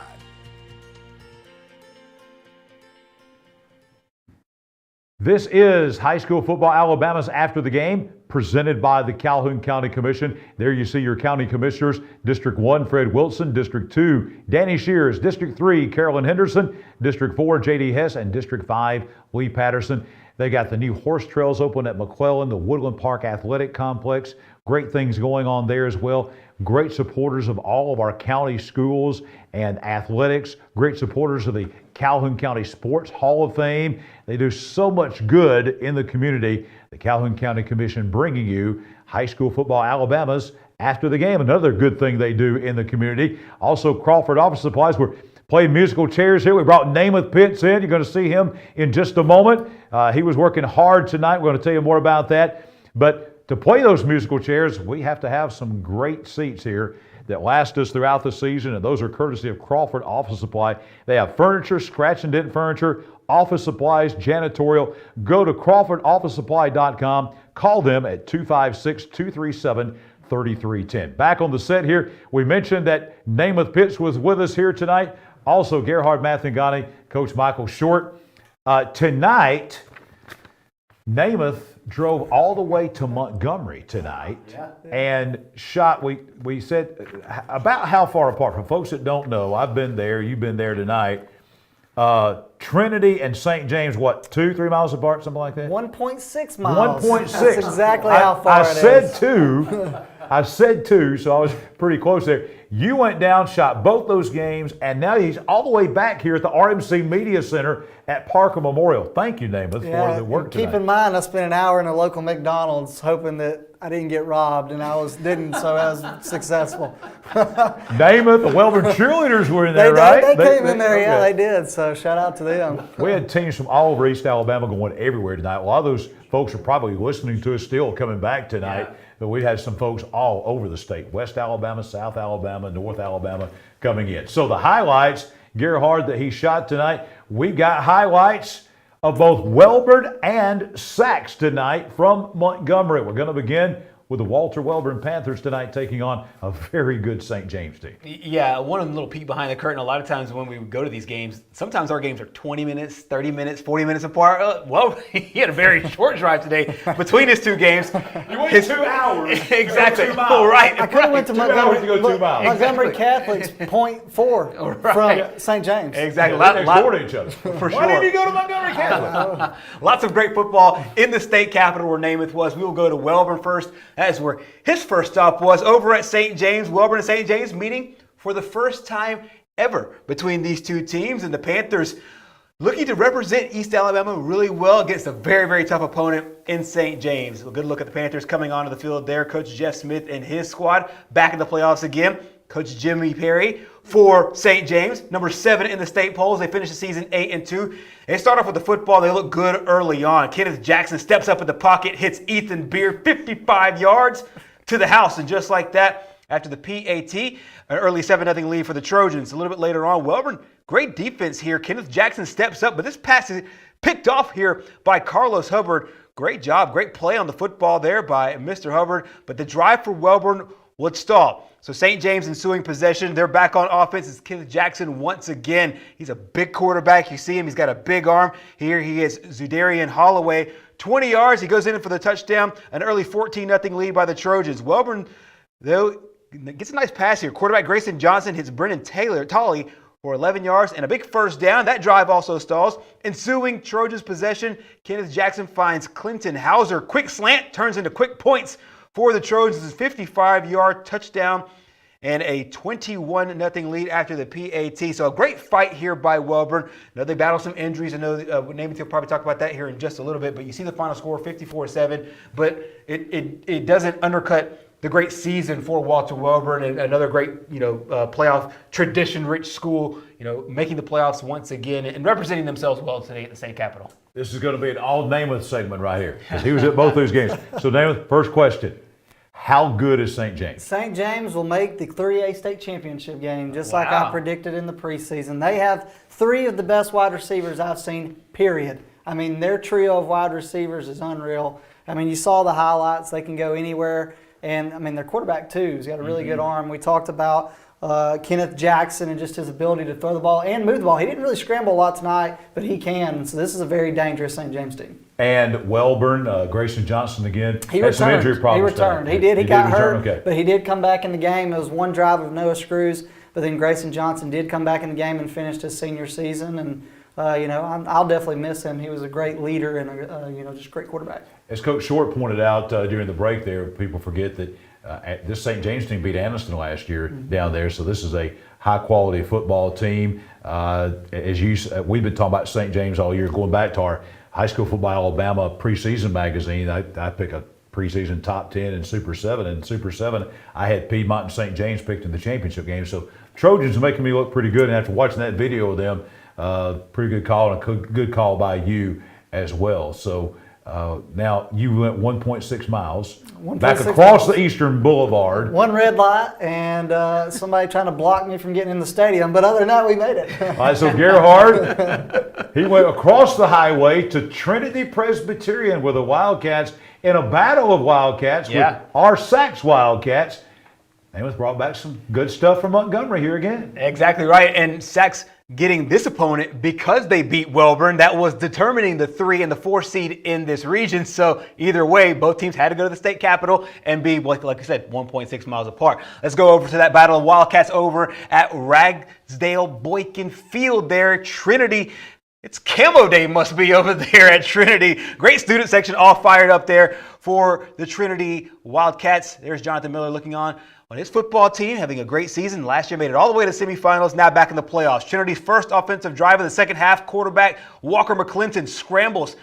This is High School Football Alabama's After the Game, presented by the Calhoun County Commission. There you see your county commissioners. District 1, Fred Wilson. District 2, Danny Shears. District 3, Carolyn Henderson. District 4, J.D. Hess. And District 5, Lee Patterson. They got the new horse trails open at McClellan, the Woodland Park Athletic Complex. Great things going on there as well. Great supporters of all of our county schools and athletics. Great supporters of the Calhoun County Sports Hall of Fame. They do so much good in the community. The Calhoun County Commission bringing you High School Football Alabama's After the Game. Another good thing they do in the community. Also, Crawford Office Supplies. We're playing musical chairs here. We brought Namath Pitts in. You're going to see him in just a moment. He was working hard tonight. We're going to tell you more about that. But to play those musical chairs, we have to have some great seats here that last us throughout the season, and those are courtesy of Crawford Office Supply. They have furniture, scratch and dent furniture, office supplies, janitorial. Go to CrawfordOfficeSupply.com. Call them at 256-237-3310. Back on the set here, we mentioned that Namath Pitts was with us here tonight. Also, Gerhard Mathangani, Coach Michael Short. Tonight, Namath drove all the way to Montgomery tonight and shot, we said, about how far apart? For folks that don't know, I've been there, you've been there tonight. Trinity and St. James, what, 2-3 miles apart, something like that? 1.6 miles. 1.6. That's exactly how far it is. I said 2, so I was pretty close there. You went down, shot both those games, and now he's all the way back here at the RMC Media Center at Parker Memorial. Thank you, Namath, for the work tonight. Keep in mind, I spent an hour in a local McDonald's hoping that I didn't get robbed, and didn't, so I was successful. Namath, the Welborn cheerleaders were in there, right? They came in there, yeah, they did, so shout out to them. We had teams from all over East Alabama going everywhere tonight. A lot of those folks are probably listening to us still coming back tonight. Yeah. But we had some folks all over the state, West Alabama, South Alabama, North Alabama coming in. So the highlights, Gerhard, that he shot tonight, we got highlights of both Welborn and Sachs tonight from Montgomery. We're going to begin with the Walter Welborn Panthers tonight taking on a very good St. James team. Yeah, one little peek behind the curtain. A lot of times when we would go to these games, sometimes our games are 20 minutes, 30 minutes, 40 minutes apart. Well, he had a very short drive today between his two games. You went 2 hours. Exactly. 2 miles. Right. I could have went to Montgomery to go 2 miles. Montgomery Catholic's 0.4 from St. James. Exactly. They're next door to each other. For Why sure. did you go to Montgomery Catholic? Lots of great football in the state capital where Namath was. We will go to Welborn first. That is where his first stop was, over at St. James. Welborn and St. James meeting for the first time ever between these two teams. And the Panthers looking to represent East Alabama really well against a very, very tough opponent in St. James. A good look at the Panthers coming onto the field there. Coach Jeff Smith and his squad back in the playoffs again. Coach Jimmy Perry for St. James, number 7 in the state polls. They finished the season 8-2. They start off with the football. They look good early on. Kenneth Jackson steps up in the pocket, hits Ethan Beard 55 yards to the house. And just like that, after the PAT, an early 7-0 lead for the Trojans. A little bit later on, Welborn, great defense here. Kenneth Jackson steps up, but this pass is picked off here by Carlos Hubbard. Great job, great play on the football there by Mr. Hubbard. But the drive for Welborn would stall. So St. James ensuing possession. They're back on offense. It's Kenneth Jackson once again. He's a big quarterback. You see him. He's got a big arm. Here he is, Zudarian Holloway. 20 yards. He goes in for the touchdown. An early 14-0 lead by the Trojans. Welborn, though, gets a nice pass here. Quarterback Grayson Johnson hits Brennan Tolley for 11 yards and a big first down. That drive also stalls. Ensuing Trojans possession, Kenneth Jackson finds Clinton Hauser. Quick slant turns into quick points for the Trojans. 55-yard touchdown and a 21-0 lead after the PAT. So a great fight here by Welborn. Now they battle some injuries. I know Namath will probably talk about that here in just a little bit, but you see the final score, 54-7, but it doesn't undercut the great season for Walter Welborn, and another great, playoff tradition-rich school, making the playoffs once again and representing themselves well today at the state capitol. This is going to be an all Namath segment right here, because he was at both those games. So Namath, first question. How good is St. James? St. James will make the 3A state championship game, just like I predicted in the preseason. They have 3 of the best wide receivers I've seen, period. I mean, their trio of wide receivers is unreal. I mean, you saw the highlights. They can go anywhere. And, I mean, their quarterback, too, has got a really good arm. We talked about Kenneth Jackson and just his ability to throw the ball and move the ball. He didn't really scramble a lot tonight, but he can. So this is a very dangerous St. James team. And Welborn, Grayson Johnson again, he had some injury problems. He returned. He did. He got hurt, but he did come back in the game. It was one drive of Noah Screws, but then Grayson Johnson did come back in the game and finished his senior season. And, I'll definitely miss him. He was a great leader and, just a great quarterback. As Coach Short pointed out during the break there, people forget that this St. James team beat Anniston last year down there, so this is a high-quality football team. We've been talking about St. James all year, going back to our High School Football Alabama preseason magazine. I pick a preseason top 10 in Super 7. And Super 7, I had Piedmont and St. James picked in the championship game. So Trojans are making me look pretty good. And after watching that video of them, pretty good call, and a good call by you as well. So now you went 1.6 miles back across the Eastern Boulevard. One red light and somebody trying to block me from getting in the stadium. But other than that, we made it. All right, so Gerhard, he went across the highway to Trinity Presbyterian with the Wildcats in a battle of Wildcats with our Sachs Wildcats. Namath brought back some good stuff from Montgomery here again. Exactly right. And Sachs getting this opponent because they beat Welborn. That was determining the 3 and the 4 seed in this region. So either way, both teams had to go to the state capitol and be, like I said, 1.6 miles apart. Let's go over to that battle of Wildcats over at Ragsdale Boykin Field there. Trinity It's Camo Day must be over there at Trinity. Great student section all fired up there for the Trinity Wildcats. There's Jonathan Miller looking on his football team, having a great season. Last year made it all the way to semifinals, now back in the playoffs. Trinity's first offensive drive of the second half, quarterback Walker McClinton scrambles.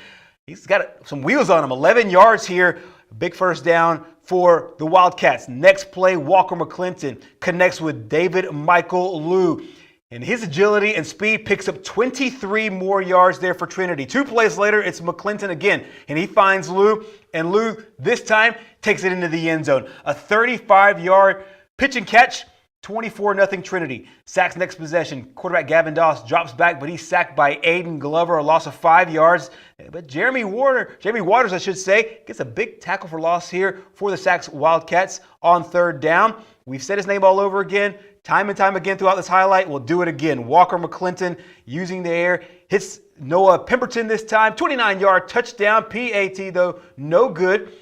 He's got some wheels on him, 11 yards here. Big first down for the Wildcats. Next play, Walker McClinton connects with David Michael Liu. And his agility and speed picks up 23 more yards there for Trinity. 2 plays later, it's McClinton again, and he finds Liu, and Liu this time takes it into the end zone. A 35-yard pitch and catch, 24-0 Trinity. Sacks next possession. Quarterback Gavin Doss drops back, but he's sacked by Aiden Glover, a loss of 5 yards. But Jamie Waters, I should say, gets a big tackle for loss here for the Sacs Wildcats on third down. We've said his name all over again. Time and time again throughout this highlight, we'll do it again. Walker McClinton using the air, hits Noah Pemberton this time. 29-yard touchdown, PAT though, no good.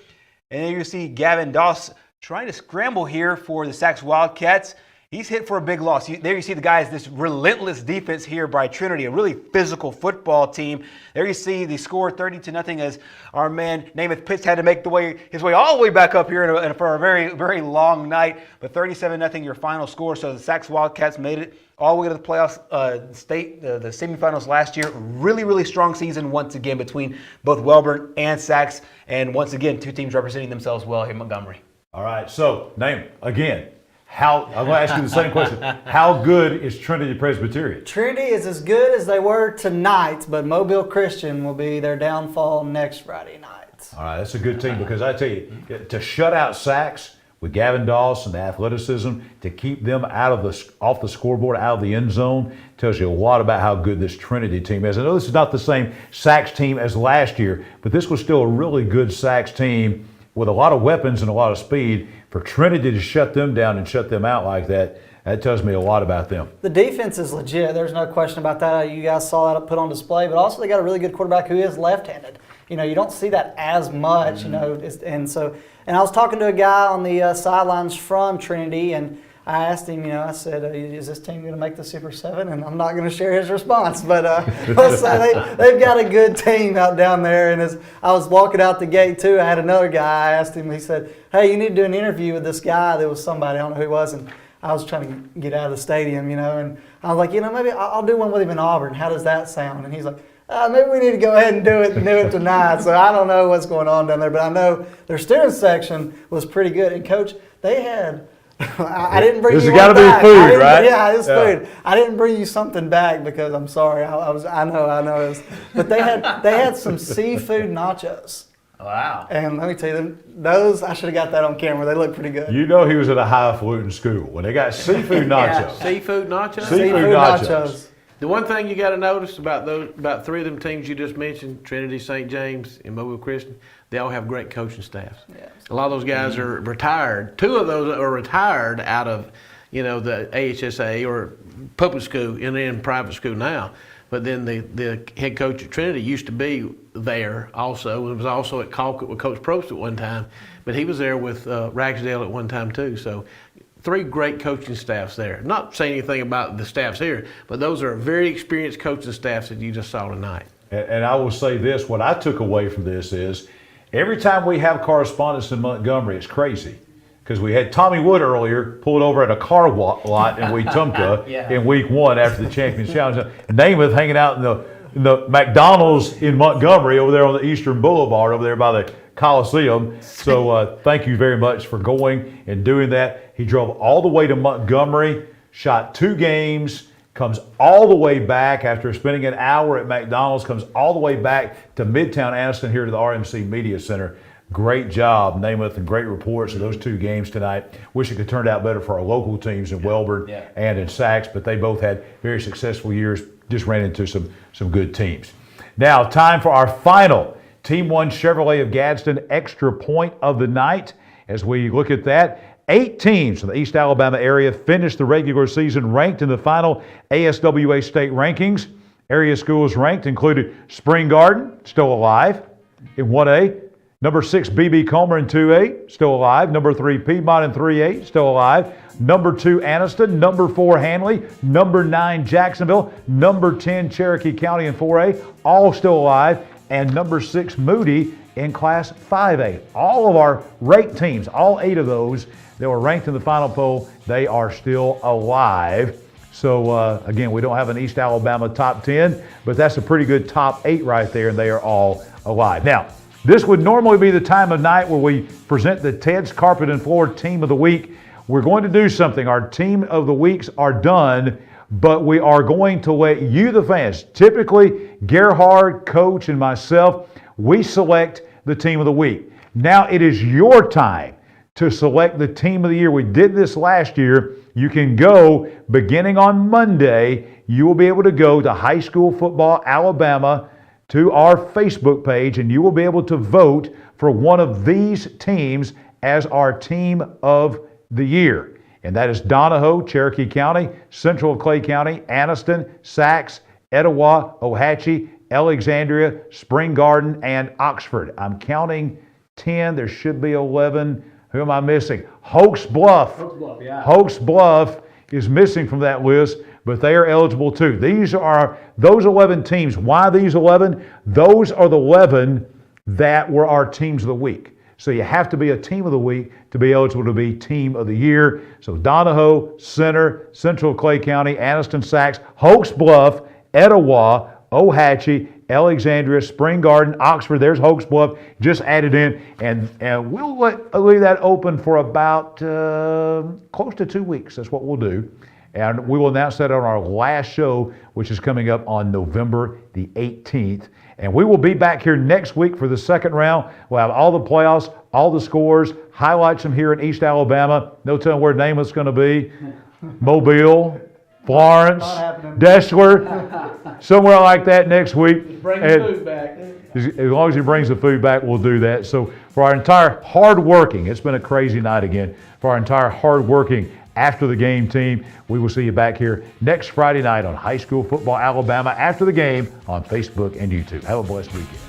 And then you see Gavin Doss trying to scramble here for the Sacs Wildcats. He's hit for a big loss. There you see the guys, this relentless defense here by Trinity, a really physical football team. There you see the score 30-0 as our man Namath Pitts had to make his way all the way back up here for a very, very long night. But 37-0 your final score. So the Sacs Wildcats made it all the way to the playoffs, the semifinals last year. Really, really strong season once again between both Welborn and Sacs. And once again, 2 teams representing themselves well here in Montgomery. All right, so name again. I'm going to ask you the same question. How good is Trinity Presbyterian? Trinity is as good as they were tonight, but Mobile Christian will be their downfall next Friday night. All right, that's a good team because I tell you, to shut out Sacs with Gavin Doss and the athleticism, to keep them off the scoreboard, out of the end zone, tells you a lot about how good this Trinity team is. I know this is not the same Sacs team as last year, but this was still a really good Sacs team with a lot of weapons and a lot of speed. For Trinity to shut them down and shut them out like that, that tells me a lot about them. The defense is legit. There's no question about that. You guys saw that put on display. But also they got a really good quarterback who is left-handed. You don't see that as much. And I was talking to a guy on the sidelines from Trinity, and I asked him, I said, is this team going to make the Super 7? And I'm not going to share his response, but let's say they've got a good team out down there. And as I was walking out the gate, too, I had another guy. I asked him, he said, hey, you need to do an interview with this guy. There was somebody, I don't know who he was, and I was trying to get out of the stadium, and I was like, maybe I'll do one with him in Auburn. How does that sound? And he's like, maybe we need to go ahead and do it tonight. So I don't know what's going on down there, but I know their student section was pretty good. And, Coach, they had – I didn't bring you one back. There's got to be food, right? Yeah, it's food. I didn't bring you something back because I'm sorry. I know. But they had some seafood nachos. Wow. And let me tell you, those, I should have got that on camera. They look pretty good. He was at a highfalutin school when they got seafood nachos. Seafood nachos? Seafood nachos. The one thing you got to notice about 3 of them teams you just mentioned, Trinity, St. James, and Mobile Christian, they all have great coaching staffs. Yeah. A lot of those guys are retired. 2 of those are retired out of, the AHSA or public school and in private school now. But then the head coach at Trinity used to be there also. It was also at Colquitt with Coach Probst at one time. But he was there with Ragsdale at one time too. So 3 great coaching staffs there. Not saying anything about the staffs here, but those are very experienced coaching staffs that you just saw tonight. And I will say this, what I took away from this is every time we have correspondence in Montgomery, it's crazy. Because we had Tommy Wood earlier pulled over at a car lot in Wetumpka in week 1 after the Champions Challenge. And Namath hanging out in the McDonald's in Montgomery over there on the Eastern Boulevard over there by the Coliseum. So thank you very much for going and doing that. He drove all the way to Montgomery, shot 2 games, comes all the way back after spending an hour at McDonald's, comes all the way back to Midtown Anniston here to the RMC Media Center. Great job, Namath, and great reports of those 2 games tonight. Wish it could turn out better for our local teams in Welborn and in Sacs, but they both had very successful years, just ran into some good teams. Now, time for our final Team 1 Chevrolet of Gadsden extra point of the night. As we look at that, 8 teams from the East Alabama area finished the regular season ranked in the final ASWA state rankings. Area schools ranked included Spring Garden, still alive, in 1A. Number 6, BB Comer in 2A, still alive. Number 3, Piedmont in 3A, still alive. Number 2, Anniston. Number 4, Hanley. Number 9, Jacksonville. Number 10, Cherokee County in 4A, all still alive. And number 6, Moody in Class 5A. All of our ranked teams, all 8 of those that were ranked in the final poll, they are still alive. So, again, we don't have an East Alabama top 10, but that's a pretty good top 8 right there, and they are all alive. Now, this would normally be the time of night where we present the Ted's Carpet and Floor Team of the Week. We're going to do something. Our Team of the Weeks are done, but we are going to let you, the fans, typically Gerhard, Coach, and myself, we select the Team of the Week. Now it is your time to select the Team of the Year. We did this last year. You can go, beginning on Monday, you will be able to go to High School Football Alabama to our Facebook page, and you will be able to vote for one of these teams as our Team of the Year. And that is Donahoe, Cherokee County, Central Clay County, Anniston, Sacs, Etowah, Ohatchee, Alexandria, Spring Garden, and Oxford. I'm counting 10. There should be 11. Who am I missing? Hoax Bluff. Hoax Bluff is missing from that list, but they are eligible too. These are those 11 teams. Why these 11? Those are the 11 that were our teams of the week. So you have to be a team of the week to be eligible to be team of the year. So Donahoe, Center, Central Clay County, Anniston, Sacs, Hoax Bluff, Etowah, Ohatchee, Alexandria, Spring Garden, Oxford. There's Hoax Bluff just added in, and we'll leave that open for about close to 2 weeks. That's what we'll do. And we will announce that on our last show, which is coming up on November the 18th. And we will be back here next week for the second round. We'll have all the playoffs, all the scores, highlights from here in East Alabama. No telling where Namath's going to be. Mobile, Florence, Deshler, somewhere like that next week. Bring the food back. As long as he brings the food back, we'll do that. So for our entire hard-working, it's been a crazy night again, for our entire hard-working after the game team, we will see you back here next Friday night on High School Football Alabama after the game on Facebook and YouTube. Have a blessed weekend.